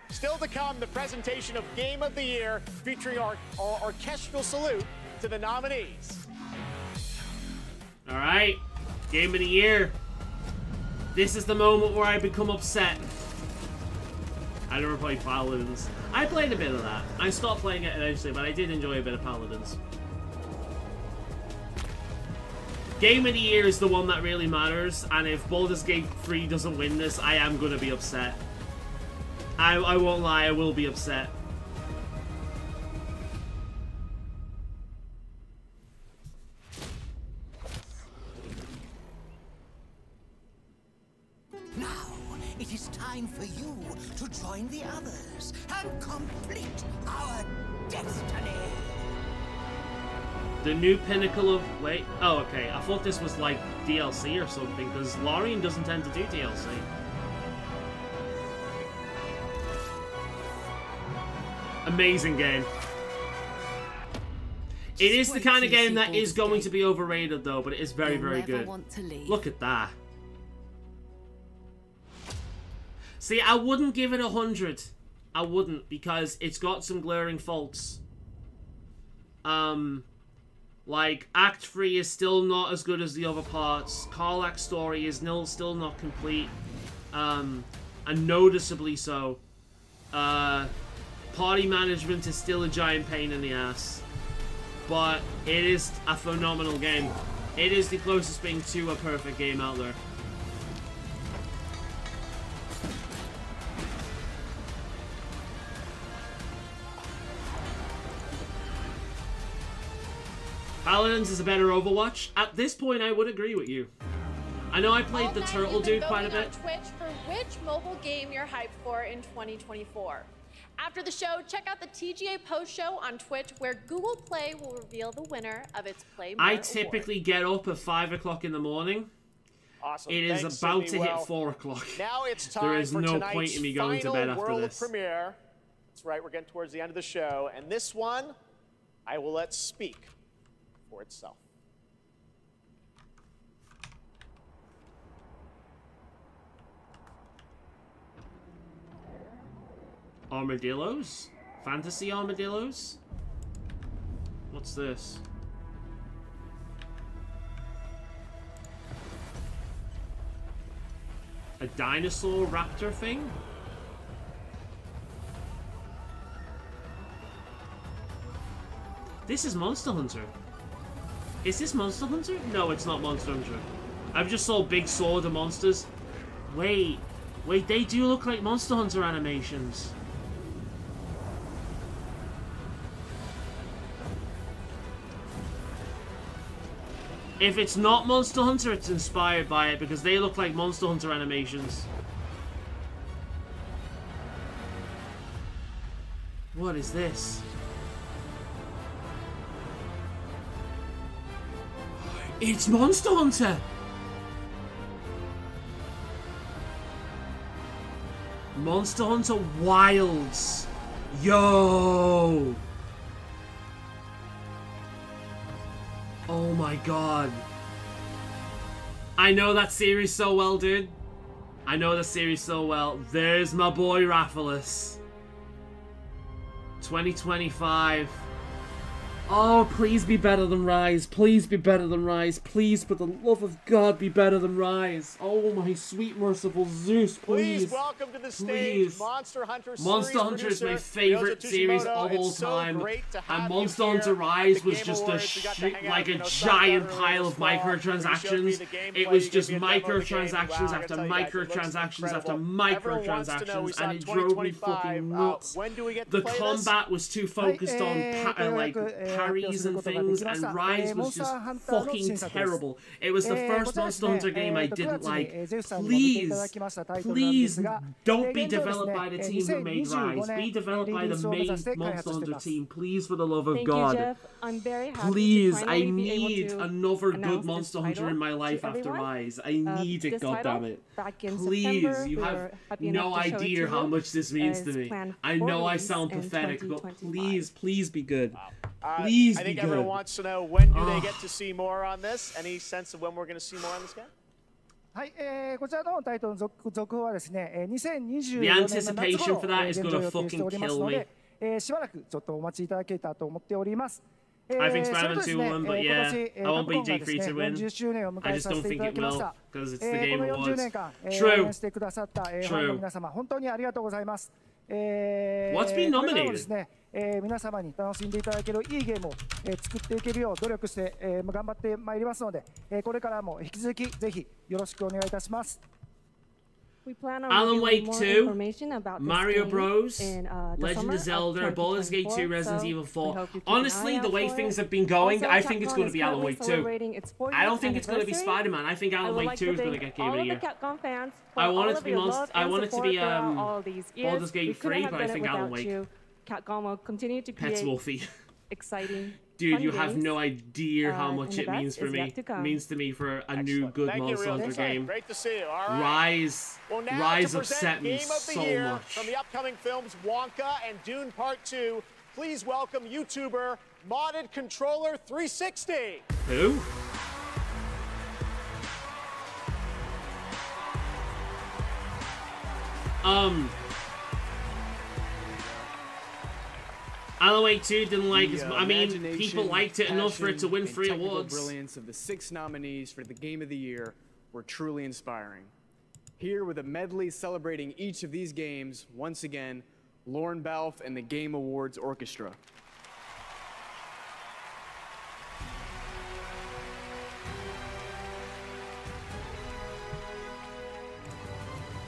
Still to come, the presentation of Game of the Year, featuring our orchestral salute to the nominees. All right, Game of the Year. This is the moment where I become upset. I never played Paladins. I played a bit of that. I stopped playing it eventually, but I did enjoy a bit of Paladins. Game of the Year is the one that really matters, and if Baldur's Gate 3 doesn't win this, I am going to be upset. I won't lie, I will be upset. Now, it is time for you to join the others and complete our destiny. The new pinnacle of... Wait. Oh, okay. I thought this was like DLC or something, because Lorien doesn't tend to do DLC. Amazing game. It is the kind of game that is going to be overrated, though, but it is very, very good. Look at that. See, I wouldn't give it 100. I wouldn't, because it's got some glaring faults. Like, Act 3 is still not as good as the other parts. Karlach's story is still not complete. And noticeably so. Party management is still a giant pain in the ass. But it is a phenomenal game. It is the closest thing to a perfect game out there. Paladins is a better Overwatch. At this point, I would agree with you. I know I played the Turtle Dude quite a bit. On Twitch for which mobile game you're hyped for in 2024. After the show, check out the TGA post show on Twitch, where Google Play will reveal the winner of its Play More I typically get up at 5 o'clock in the morning. Awesome. It is Thanks, about Sydney. to hit 4 o'clock. Now it's time there is for no point in me going to bed after world this. Premiere. That's right, we're getting towards the end of the show, and this one, I will let speak for itself. Armadillos? Fantasy armadillos? What's this? A dinosaur raptor thing? This is Monster Hunter. Is this Monster Hunter? No, it's not Monster Hunter. I've just saw big sword of monsters. Wait, they do look like Monster Hunter animations. If it's not Monster Hunter, it's inspired by it, because they look like Monster Hunter animations. What is this? It's Monster Hunter! Monster Hunter Wilds. Yo! Oh my god. I know that series so well, dude. I know the series so well. There's my boy Rathalos. 2025. Oh, please be better than Rise. Please be better than Rise. Please, for the love of God, be better than Rise. Oh, my sweet, merciful Zeus, please. Please welcome to the stage Monster Hunter series Monster Hunter is my favorite series of all time. And Monster Hunter Rise was just like a giant pile of microtransactions. It was just microtransactions after microtransactions after microtransactions, and it drove me fucking nuts. The combat was too focused on like parries and things, and Rise was just fucking terrible. It was the first Monster Hunter game I didn't like. Please don't be developed by the team who made Rise. Be developed by the main Monster Hunter team, please, for the love of God. Please, I need another good Monster Hunter in my life after Rise. I need it, goddammit. Please, you have no idea how much this means to me. I know I sound pathetic, but please, please be good. Please I be think good. everyone wants to know, when do they get to see more on this? Any sense of when we're going to see more on this game? はい、こちらのタイトルの続報はですね、2024 The 年の夏 anticipation 頃 for that 現 is 状 gonna 予定しておりますの fucking で、しばらくちょっとお待ちいただけたと思っております。 I think それ Spider-Man とです 2 ね、 won, 今 but 年 yeah, I カ won't プ beat コンが J です Free ね、 to win. 40周年を迎 I え just させ don't てい think ただ it きまし will, た。 because it's the こ Game の40 年 Awards. 間、応 True. 援してくださったファンの皆様、本当にありがとうございます。What's been これからもで nominated? すね、皆様に楽しんでいただけるいいゲームを、作っていけるよう努力して、頑張ってまいりますので、これからも引き続きぜひよろしくお願いいたします。Alan Wake 2, Mario Bros, Legend of Zelda, Baldur's Gate 2, Resident Evil 4. Honestly, the way things have been going, I think it's going to be Alan Wake 2. I don't think it's going to be Spider-Man. I think Alan Wake 2 is going to get Game of the Year. I want it to be Baldur's Gate 3, but I think Alan Wake. Capcom will continue to Pets Wolfie. Exciting. Dude, you have no idea how much it means for me. It means to me for a new good Monster Hunter game. Great to see you. All right. Rise upset me so much. From the upcoming films Wonka and Dune Part 2, please welcome YouTuber Modded Controller 360. Who? Alan Wake 2 didn't like it. I mean, people liked it enough for it to win 3 awards. The brilliance of the 6 nominees for the Game of the Year were truly inspiring. Here with a medley celebrating each of these games, once again, Lorne Balfe and the Game Awards Orchestra.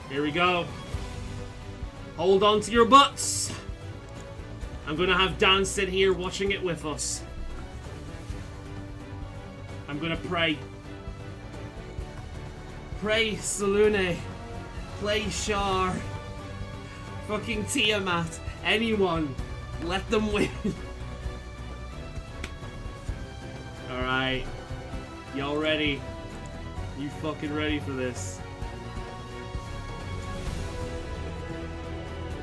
Here we go. Hold on to your butts. I'm gonna have Dan sit here watching it with us. I'm gonna pray. Pray, Salune. Play Shar. Fucking Tiamat. Anyone. Let them win. Alright. Y'all ready? You fucking ready for this?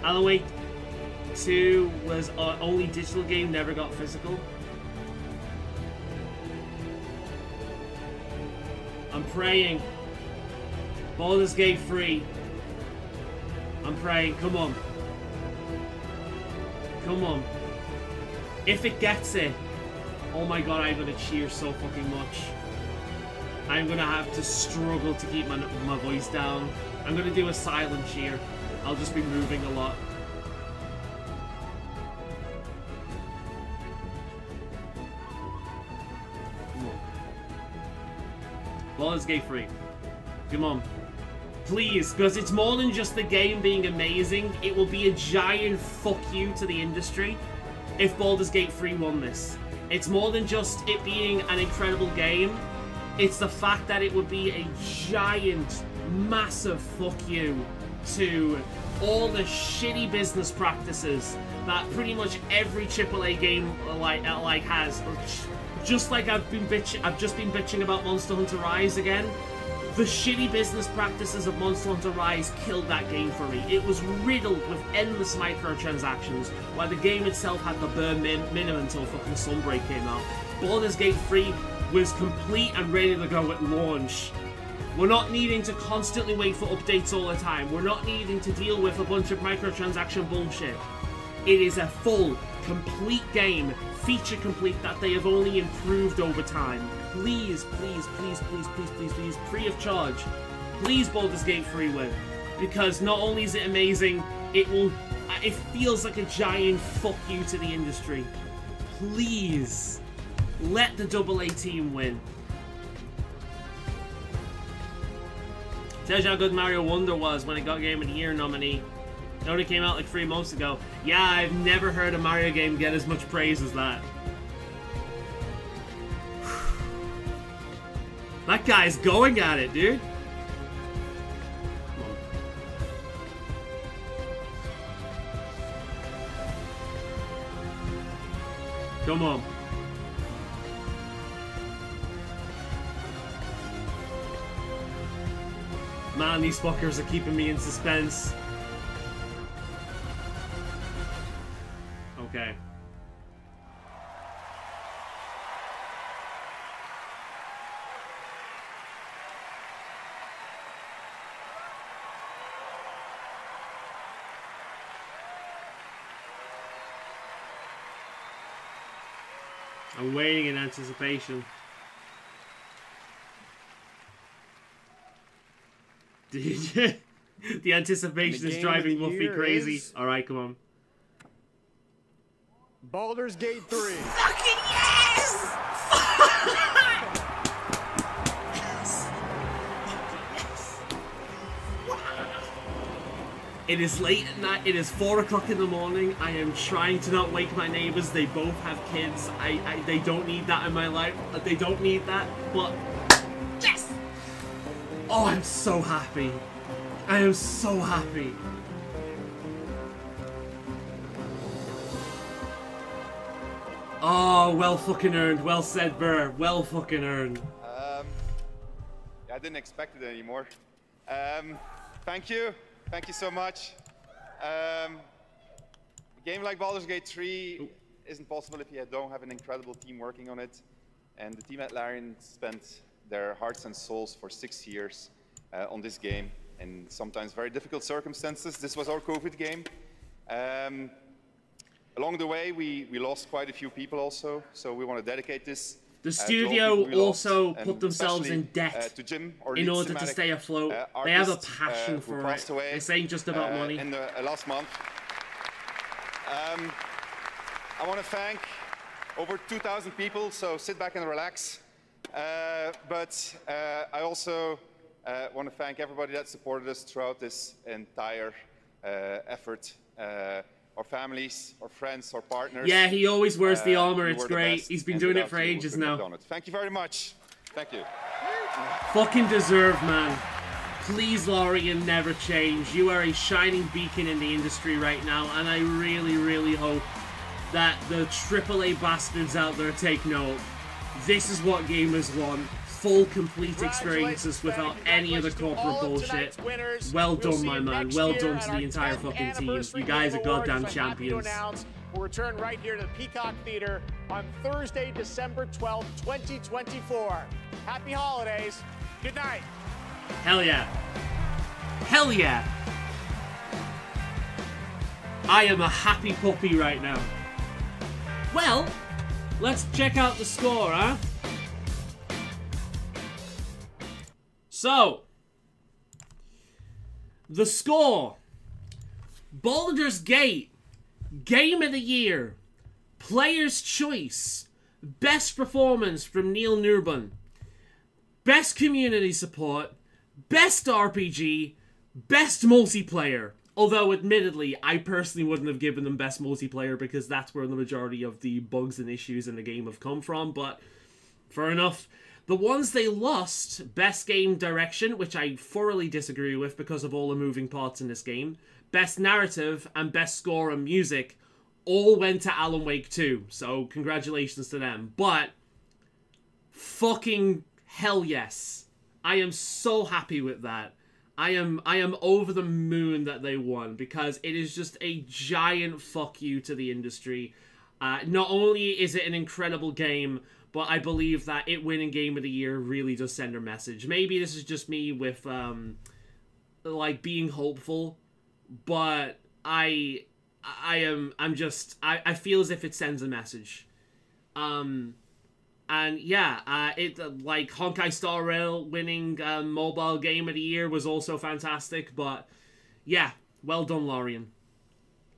Alan Wake 2 was only digital game, never got physical. I'm praying. Baldur's Gate 3. I'm praying. Come on. Come on. If it gets it, oh my god, I'm gonna cheer so fucking much. I'm gonna have to struggle to keep my voice down. I'm gonna do a silent cheer. I'll just be moving a lot. Baldur's Gate 3. Come on. Please, because it's more than just the game being amazing. It will be a giant fuck you to the industry if Baldur's Gate 3 won this. It's more than just it being an incredible game. It's the fact that it would be a giant, massive fuck you to all the shitty business practices that pretty much every AAA game has. Just like I've just been bitching about Monster Hunter Rise again. The shitty business practices of Monster Hunter Rise killed that game for me. It was riddled with endless microtransactions, while the game itself had the bare minimum until fucking Sunbreak came out. Baldur's Gate 3 was complete and ready to go at launch. We're not needing to constantly wait for updates all the time. We're not needing to deal with a bunch of microtransaction bullshit. It is a full, complete game, feature complete, that they have only improved over time. Please, please, please, please, please, please, please, free of charge. Please Baldur's Gate 3 win. Because not only is it amazing, it feels like a giant fuck you to the industry. Please, let the AA team win. Tells you how good Mario Wonder was when it got Game of the Year nominee. It only came out like 3 months ago. Yeah, I've never heard a Mario game get as much praise as that. That guy's going at it, dude. Come on. Man, these fuckers are keeping me in suspense. Okay. I'm waiting in anticipation. Did you? The anticipation is driving Muffy crazy. Alright, come on. Baldur's Gate 3. Fucking yes! It is late at night. It is 4 o'clock in the morning. I am trying to not wake my neighbors. They both have kids. They don't need that in my life. They don't need that. But yes! Oh, I'm so happy. I am so happy. Oh, well fucking earned. Well said, Burr. Well fucking earned. I didn't expect it anymore. Thank you. Thank you so much. A game like Baldur's Gate 3 isn't possible if you don't have an incredible team working on it. And the team at Larian spent their hearts and souls for 6 years on this game in sometimes very difficult circumstances. This was our COVID game. Along the way, we lost quite a few people also, so we want to dedicate this. The studio also put themselves in debt to Jim, in order to stay afloat. They have a passion for it. This ain't just about money. In the last month. I want to thank over 2,000 people, so sit back and relax. But I also want to thank everybody that supported us throughout this entire effort. Our families, our friends, our partners. Yeah, he always wears the armor. It's great. He's been doing it for ages now. Thank you very much. Thank you. Fucking deserved, man. Please, Lorian, never change. You are a shining beacon in the industry right now, and I really, really hope that the AAA bastards out there take note. This is what gamers want. Full, complete experiences without any of the corporate bullshit. Well done, my man. Well done to the entire fucking team. You guys are goddamn champions. We'll return right here to the Peacock Theater on Thursday, December 12th, 2024. Happy holidays. Good night. Hell yeah. Hell yeah. I am a happy puppy right now. Well, let's check out the score, huh? So, the score. Baldur's Gate, Game of the Year, Player's Choice, Best Performance from Neil Nurban, Best Community Support, Best RPG, Best Multiplayer. Although, admittedly, I personally wouldn't have given them Best Multiplayer because that's where the majority of the bugs and issues in the game have come from, but fair enough. The ones they lost, Best Game Direction, which I thoroughly disagree with because of all the moving parts in this game, Best Narrative, and Best Score and Music, all went to Alan Wake 2, so congratulations to them. But, fucking hell yes. I am so happy with that. I am over the moon that they won, because it is just a giant fuck you to the industry. Not only is it an incredible game, but I believe that it winning Game of the Year really does send a message. Maybe this is just me with, like, being hopeful, but I feel as if it sends a message. And yeah, like, Honkai Star Rail winning Mobile Game of the Year was also fantastic, but yeah, well done, Lorian.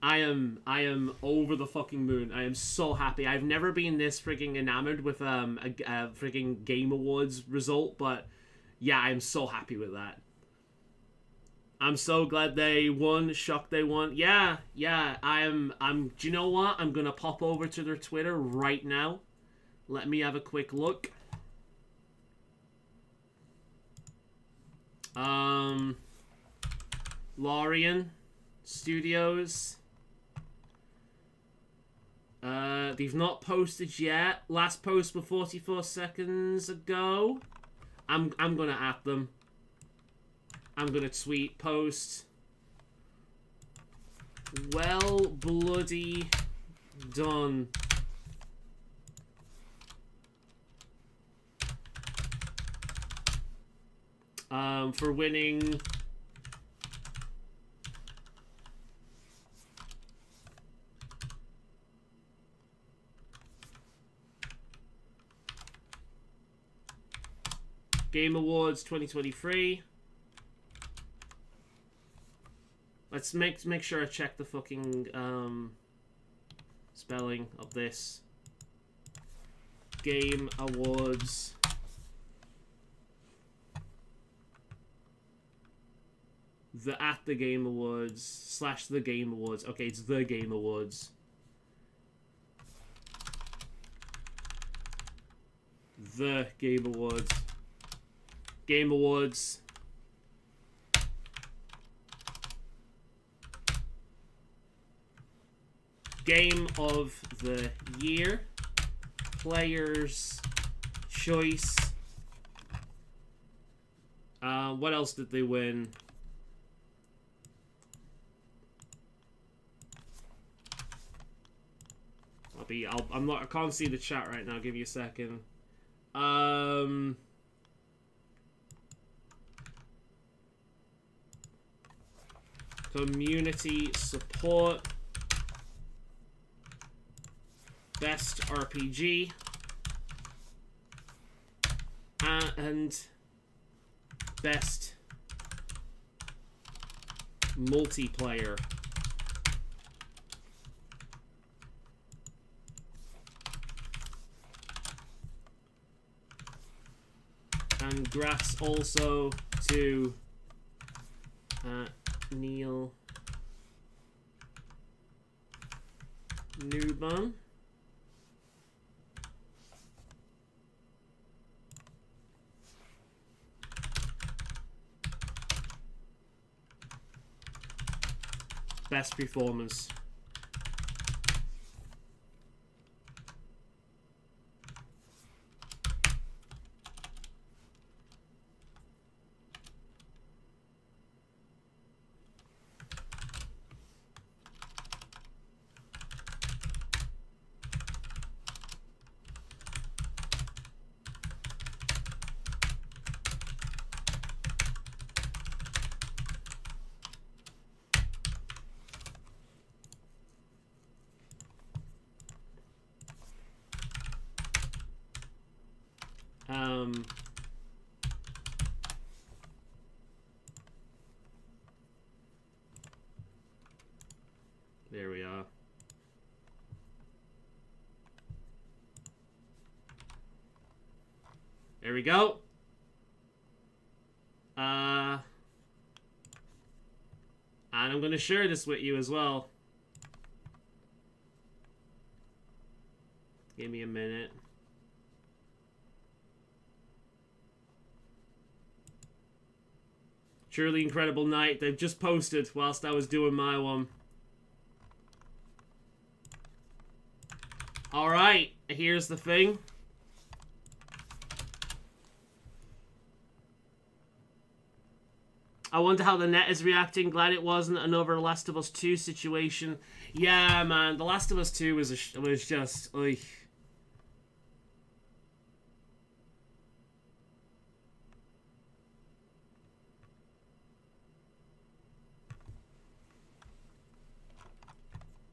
I am over the fucking moon. I am so happy. I've never been this freaking enamored with a freaking Game Awards result, but yeah, I'm so happy with that. I'm so glad they won. Shocked they won. Yeah, I'm do you know what? I'm gonna pop over to their Twitter right now. Let me have a quick look. Larian Studios. They've not posted yet. Last post was 44 seconds ago. I'm gonna at them. I'm gonna tweet post. Well bloody done. For winning Game Awards 2023. Let's make sure I check the fucking spelling of this. Game Awards. The Game Awards / the Game Awards. Okay, it's the Game Awards. The Game Awards. Game Awards. Game of the Year. Players' Choice. What else did they win? I can't see the chat right now. Give me a second. Community support. Best RPG. And best multiplayer. Congrats also to Neil Newman. Best performance. There we are. There we go. And I'm going to share this with you as well. Give me a minute. Truly incredible night. They've just posted whilst I was doing my one. Alright, here's the thing. I wonder how the net is reacting. Glad it wasn't another Last of Us 2 situation. Yeah, man, The Last of Us 2 was just... Ugh.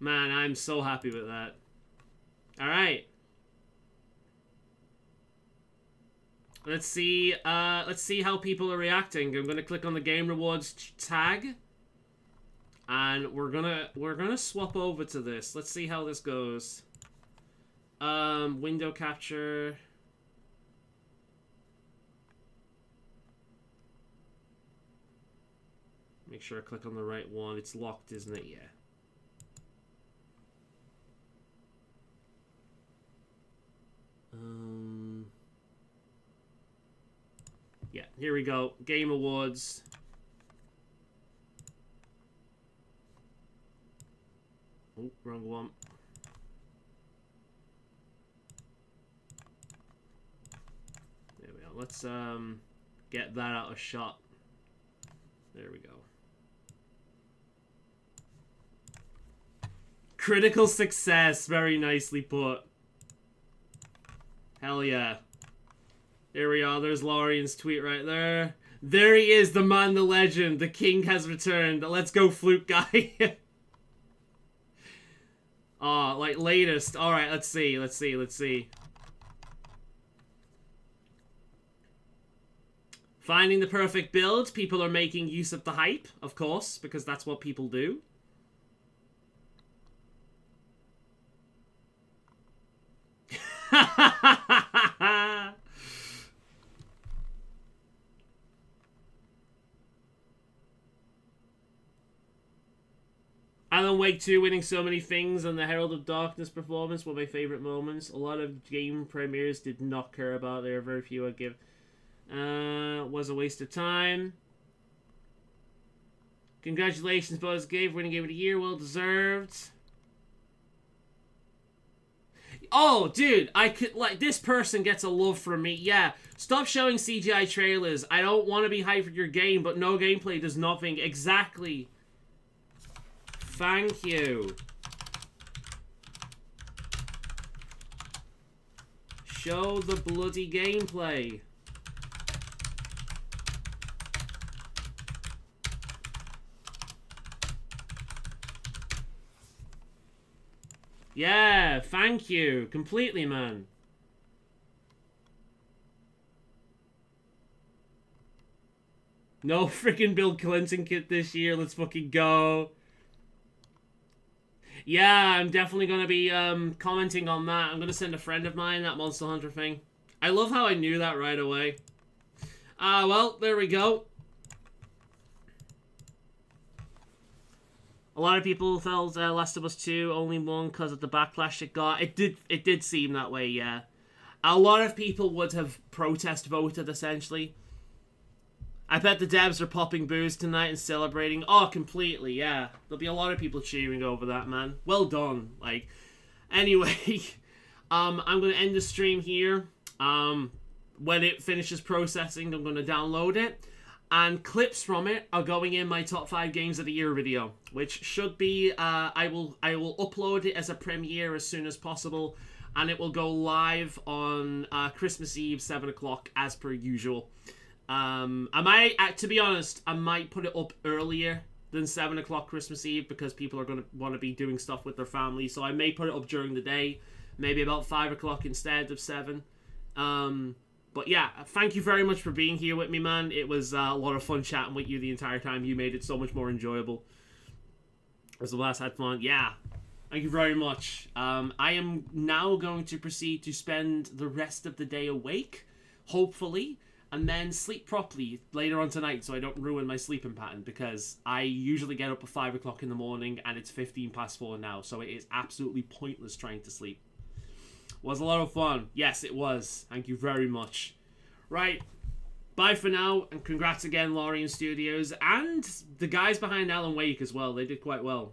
Man, I'm so happy with that. Alright. Let's see how people are reacting. I'm gonna click on the Game Rewards tag. And we're gonna swap over to this. Let's see how this goes. Window capture. Make sure I click on the right one. It's locked, isn't it? Yeah. Yeah, here we go. Game Awards. Oh, wrong one. There we go. Let's get that out of shot. There we go. Critical success. Very nicely put. Hell yeah. There we are. There's Lorian's tweet right there. There he is, the man, the legend. The king has returned. Let's go, Fluke guy. Oh, like latest. Alright, let's see. Let's see. Finding the perfect build. People are making use of the hype, of course, because that's what people do. Alan Wake 2 winning so many things and the Herald of Darkness performance were my favourite moments. A lot of game premieres did not care about. There are very few I give. Was a waste of time. Congratulations, Buzz Gave, winning Game of the Year. Well deserved. Oh, dude, I could, like, this person gets a love from me. Yeah, stop showing CGI trailers. I don't want to be hyped for your game, but no gameplay does nothing. Exactly. Thank you. Show the bloody gameplay. Yeah, thank you. Completely, man. No freaking Bill Clinton kit this year. Let's fucking go. Yeah, I'm definitely going to be commenting on that. I'm going to send a friend of mine that Monster Hunter thing. I love how I knew that right away. Well, there we go. A lot of people felt Last of Us 2 only won because of the backlash it got. It did seem that way, yeah. A lot of people would have protest voted, essentially. I bet the devs are popping booze tonight and celebrating. Oh, completely, yeah. There'll be a lot of people cheering over that, man. Well done. Like, anyway, I'm going to end the stream here. When it finishes processing, I'm going to download it. And clips from it are going in my top 5 games of the year video, which should be, I will upload it as a premiere as soon as possible, and it will go live on Christmas Eve, 7 o'clock, as per usual. I might, to be honest, I might put it up earlier than 7 o'clock Christmas Eve, because people are going to want to be doing stuff with their family, so I may put it up during the day, maybe about 5 o'clock instead of 7. But yeah, thank you very much for being here with me, man. It was a lot of fun chatting with you the entire time. You made it so much more enjoyable. It was the last had fun. Yeah, thank you very much. I am now going to proceed to spend the rest of the day awake, hopefully, and then sleep properly later on tonight so I don't ruin my sleeping pattern, because I usually get up at 5 o'clock in the morning and it's 15 past 4 now, so it is absolutely pointless trying to sleep. Was a lot of fun. Yes, it was. Thank you very much. Right. Bye for now, and congrats again, Lorien Studios, and the guys behind Alan Wake as well. They did quite well.